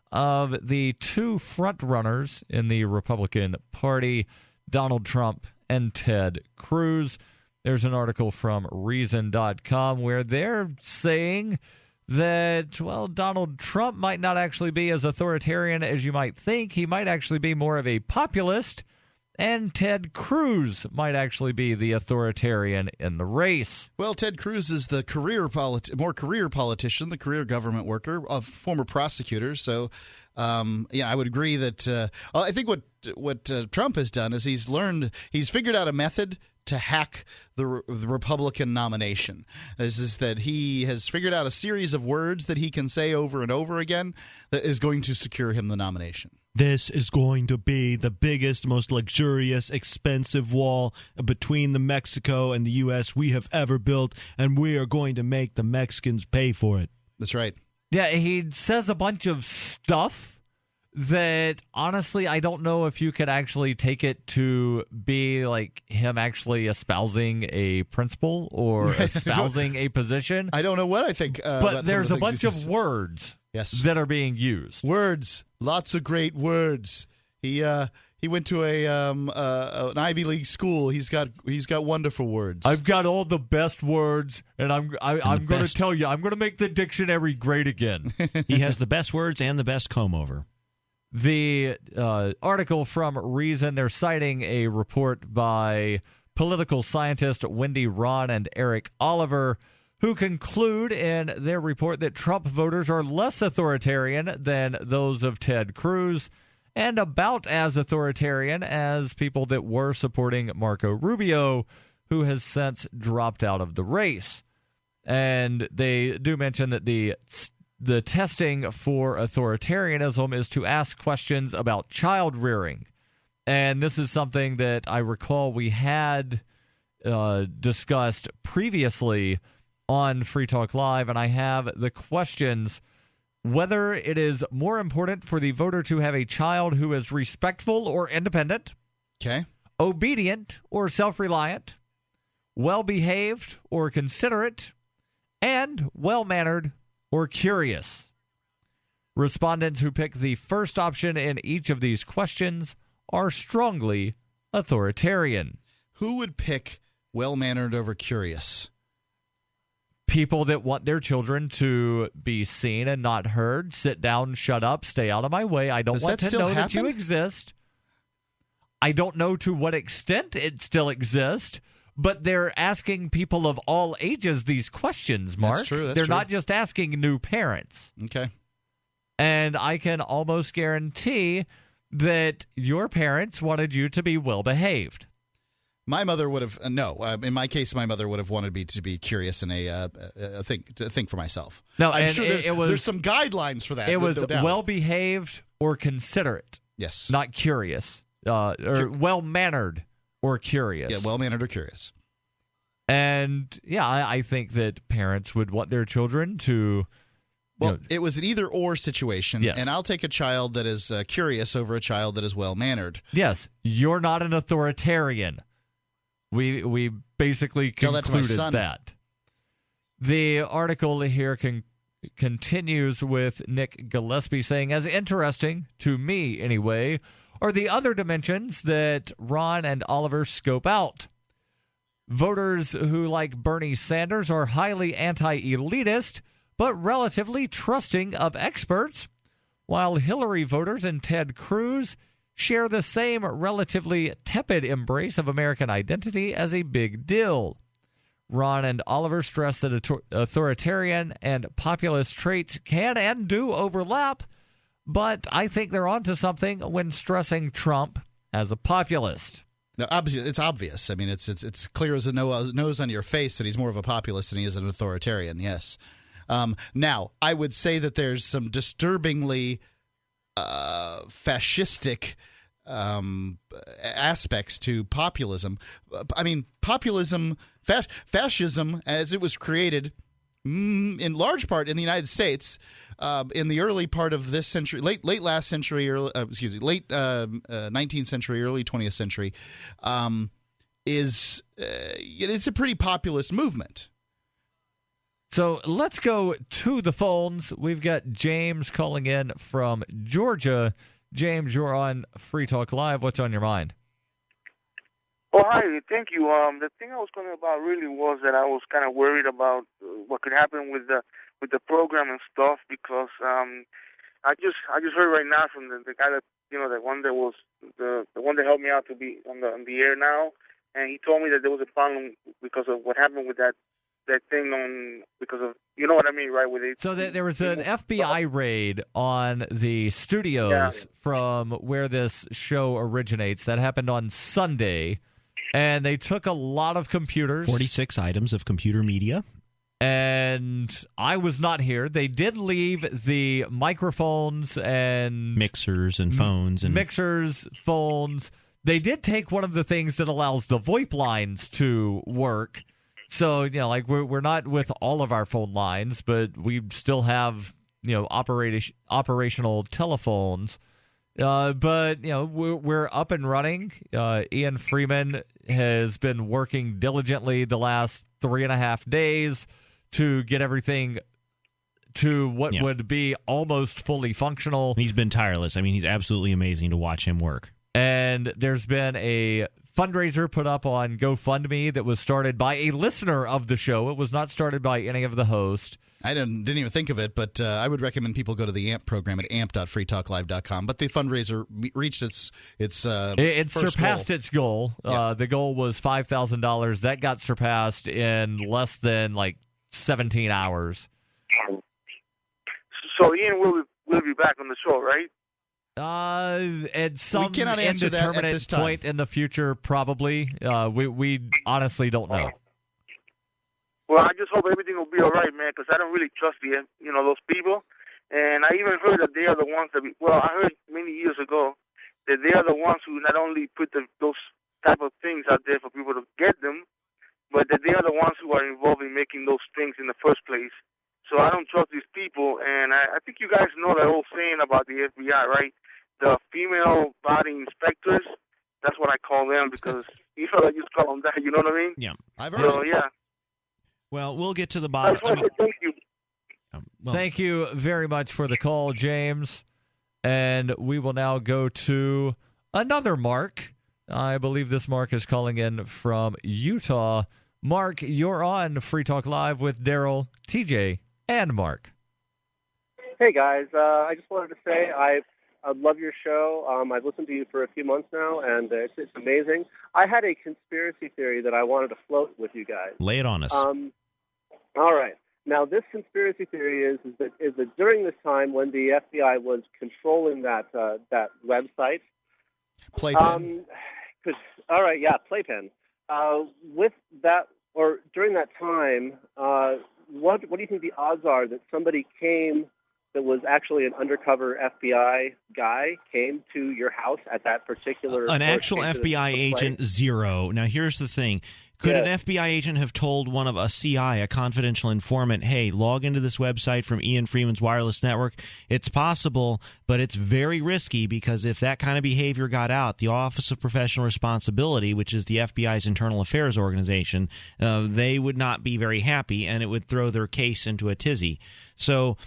of the two frontrunners in the Republican Party, Donald Trump and Ted Cruz. There's an article from Reason.com where they're saying that, well, Donald Trump might not actually be as authoritarian as you might think. He might actually be more of a populist, and Ted Cruz might actually be the authoritarian in the race. Well, Ted Cruz is the more career politician, the career government worker, a former prosecutor. So, I would agree that I think what Trump has done is he's figured out a method to hack the Republican nomination. This is that he has figured out a series of words that he can say over and over again that is going to secure him the nomination. This is going to be the biggest, most luxurious, expensive wall between the Mexico and the U.S. we have ever built, and we are going to make the Mexicans pay for it. That's right. Yeah, he says a bunch of stuff that, honestly, I don't know if you could actually take it to be like him actually espousing a principle or espousing a position. I don't know what I think. But there's a bunch of words that are being used. Words. Lots of great words. He went to an Ivy League school. He's got wonderful words. I've got all the best words, and I'm going to tell you, I'm going to make the dictionary great again. He has the best words and the best comb over. The article from Reason, they're citing a report by political scientist Wendy Ron and Eric Oliver, who conclude in their report that Trump voters are less authoritarian than those of Ted Cruz and about as authoritarian as people that were supporting Marco Rubio, who has since dropped out of the race. And they do mention that the testing for authoritarianism is to ask questions about child rearing. And this is something that I recall we had discussed previously on Free Talk Live, and I have the questions: whether it is more important for the voter to have a child who is respectful or independent, obedient or self-reliant, well-behaved or considerate, and well-mannered or curious. Respondents who pick the first option in each of these questions are strongly authoritarian. Who would pick well-mannered over curious? People that want their children to be seen and not heard. Sit down, shut up, stay out of my way. I don't want to know that you exist. I don't know to what extent it still exists, but they're asking people of all ages these questions, Mark. That's true. They're not just asking new parents. Okay. And I can almost guarantee that your parents wanted you to be well-behaved. My mother would have in my case, my mother would have wanted me to be curious and to think for myself. No, I'm and sure there's some guidelines for that. It was no doubt. well-behaved or considerate. Yes, not curious, or well-mannered or curious. Yeah, well-mannered or curious. And yeah, I think that parents would want their children to. Well, it was an either-or situation, yes. And I'll take a child that is curious over a child that is well-mannered. Yes, you're not an authoritarian. We basically concluded that. The article here continues with Nick Gillespie saying, as interesting, to me anyway, are the other dimensions that Ron and Oliver scope out. Voters who, like Bernie Sanders, are highly anti-elitist, but relatively trusting of experts, while Hillary voters and Ted Cruz share the same relatively tepid embrace of American identity as a big deal. Ron and Oliver stress that authoritarian and populist traits can and do overlap, but I think they're onto something when stressing Trump as a populist. No, obviously, it's obvious. I mean, it's clear as a nose on your face that he's more of a populist than he is an authoritarian, yes. Now, I would say that there's some disturbingly fascistic aspects to populism. I mean, fascism, as it was created in large part in the United States in the early part of this century, late last century, late 19th century, early 20th century, it's a pretty populist movement. So let's go to the phones. We've got James calling in from Georgia. James, you're on Free Talk Live. What's on your mind? Oh, hi. Thank you. The thing I was calling about really was that I was kind of worried about what could happen with the program and stuff, because I just heard right now from the guy that, you know, the one that was the one that helped me out to be on the air now, and he told me that there was a problem because of what happened with that thing on, because of, you know what I mean, right? With it. So there was an FBI raid on the studios from where this show originates. That happened on Sunday, and they took a lot of computers. 46 items of computer media. And I was not here. They did leave the microphones and mixers and phones and phones. They did take one of the things that allows the VoIP lines to work. So, you know, like we're not with all of our phone lines, but we still have, you know, operational telephones. But, you know, we're up and running. Ian Freeman has been working diligently the last 3.5 days to get everything to what would be almost fully functional. He's been tireless. I mean, he's absolutely amazing to watch him work. And there's been a fundraiser put up on GoFundMe that was started by a listener of the show. It was not started by any of the hosts. I didn't even think of it, but I would recommend people go to the AMP program at amp.freetalklive.com. But the fundraiser reached its it first surpassed goal. its goal. The goal was $5,000. That got surpassed in less than 17 hours. So Ian will be back on the show, right? At some we cannot answer that at this time. Point in the future, probably. We honestly don't know. Well, I just hope everything will be all right, man, because I don't really trust those people. And I even heard that they are the ones that I heard many years ago that they are the ones who not only put those type of things out there for people to get them, but that they are the ones who are involved in making those things in the first place. So I don't trust these people. And I think you guys know that old saying about the FBI, right? The female body inspectors. That's what I call them, because I just call them that. You know what I mean? Yeah, I've heard. So yeah. Well, we'll get to the bottom. Thank you. Thank you very much for the call, James. And we will now go to another Mark. I believe this Mark is calling in from Utah. Mark, you're on Free Talk Live with Daryl, TJ, and Mark. Hey, guys. I just wanted to say I love your show. I've listened to you for a few months now, and it's amazing. I had a conspiracy theory that I wanted to float with you guys. Lay it on us. All right. Now, this conspiracy theory is that during this time when the FBI was controlling that website, Playpen. Playpen. With that, or during that time, what do you think the odds are that somebody came that was actually an undercover FBI guy came to your house at that particular... An actual FBI agent, zero. Now, here's the thing. Could an FBI agent have told one of a CI, a confidential informant, hey, log into this website from Ian Freeman's wireless network? It's possible, but it's very risky, because if that kind of behavior got out, the Office of Professional Responsibility, which is the FBI's internal affairs organization, they would not be very happy, and it would throw their case into a tizzy. So...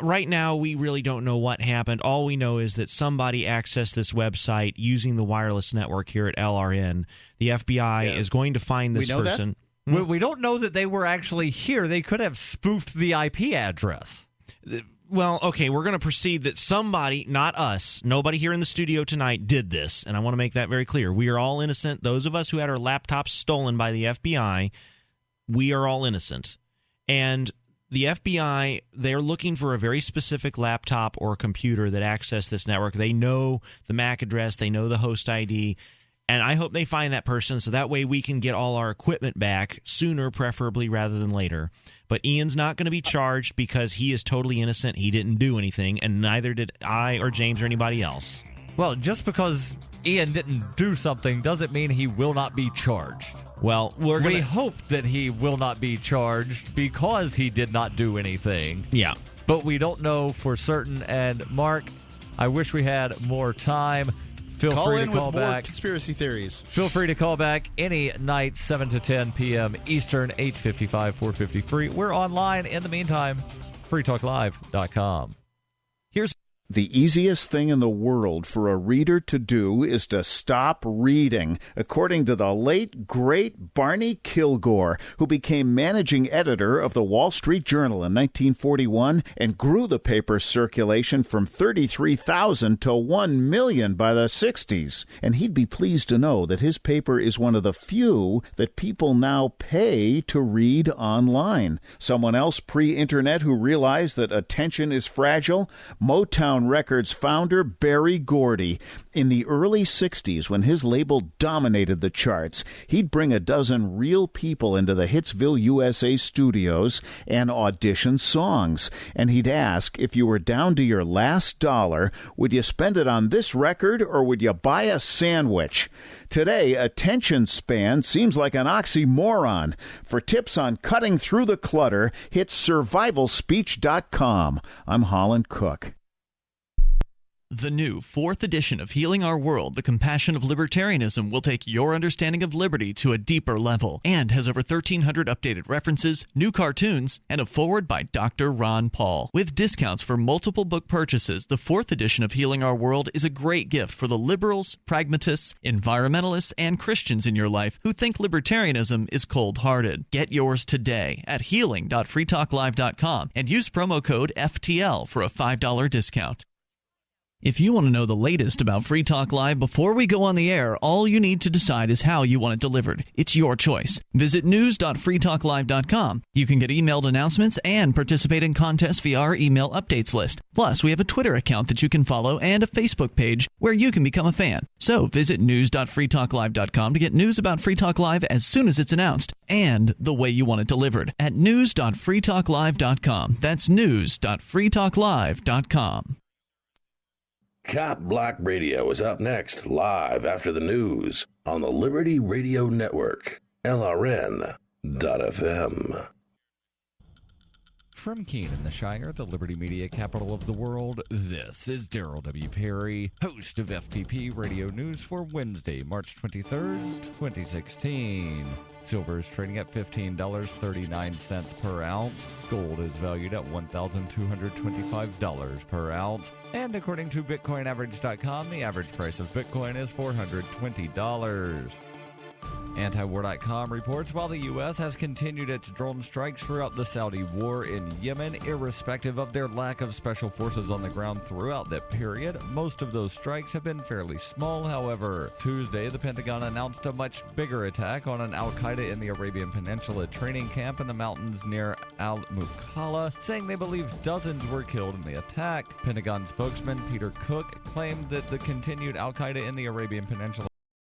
right now we really don't know what happened. All we know is that somebody accessed this website using the wireless network here at LRN. The FBI is going to find this person. We don't know that they were actually here. They could have spoofed the IP address. Well, okay, we're going to proceed that somebody, not us, nobody here in the studio tonight did this, and I want to make that very clear. We are all innocent. Those of us who had our laptops stolen by the FBI, we are all innocent. And the FBI, they're looking for a very specific laptop or computer that access this network. They know the MAC address. They know the host ID. And I hope they find that person so that way we can get all our equipment back sooner, preferably, rather than later. But Ian's not going to be charged because he is totally innocent. He didn't do anything, and neither did I or James or anybody else. Well, just because Ian didn't do something doesn't mean he will not be charged. Well, we hope that he will not be charged because he did not do anything. Yeah. But we don't know for certain. And, Mark, I wish we had more time. Feel free to call with back. More conspiracy theories. Feel free to call back any night, 7 to 10 p.m. Eastern, 855, 450 free. We're online. In the meantime, freetalklive.com. The easiest thing in the world for a reader to do is to stop reading, according to the late, great Barney Kilgore, who became managing editor of the Wall Street Journal in 1941 and grew the paper's circulation from 33,000 to 1 million by the 60s. And he'd be pleased to know that his paper is one of the few that people now pay to read online. Someone else pre-internet who realized that attention is fragile? Motown Records founder Berry Gordy. In the early 60s, when his label dominated the charts, he'd bring a dozen real people into the Hitsville, USA studios and audition songs. And he'd ask, if you were down to your last dollar, would you spend it on this record or would you buy a sandwich? Today, attention span seems like an oxymoron. For tips on cutting through the clutter, hit survivalspeech.com. I'm Holland Cook. The new 4th edition of Healing Our World, The Compassion of Libertarianism, will take your understanding of liberty to a deeper level and has over 1,300 updated references, new cartoons, and a foreword by Dr. Ron Paul. With discounts for multiple book purchases, the 4th edition of Healing Our World is a great gift for the liberals, pragmatists, environmentalists, and Christians in your life who think libertarianism is cold-hearted. Get yours today at healing.freetalklive.com and use promo code FTL for a $5 discount. If you want to know the latest about Free Talk Live before we go on the air, all you need to decide is how you want it delivered. It's your choice. Visit news.freetalklive.com. You can get emailed announcements and participate in contests via our email updates list. Plus, we have a Twitter account that you can follow and a Facebook page where you can become a fan. So visit news.freetalklive.com to get news about Free Talk Live as soon as it's announced and the way you want it delivered at news.freetalklive.com. That's news.freetalklive.com. Cop Block Radio is up next, live after the news on the Liberty Radio Network, LRN.FM. From Keene in the Shire, the Liberty Media capital of the world, this is Daryl W. Perry, host of FPP Radio News for Wednesday, March 23rd, 2016. Silver is trading at $15.39 per ounce. Gold is valued at $1,225 per ounce. And according to BitcoinAverage.com, the average price of Bitcoin is $420. Antiwar.com reports while the U.S. has continued its drone strikes throughout the Saudi war in Yemen, irrespective of their lack of special forces on the ground throughout that period, most of those strikes have been fairly small, however. Tuesday, the Pentagon announced a much bigger attack on an Al-Qaeda in the Arabian Peninsula training camp in the mountains near Al-Mukalla, saying they believe dozens were killed in the attack. Pentagon spokesman Peter Cook claimed that the continued Al-Qaeda in the Arabian Peninsula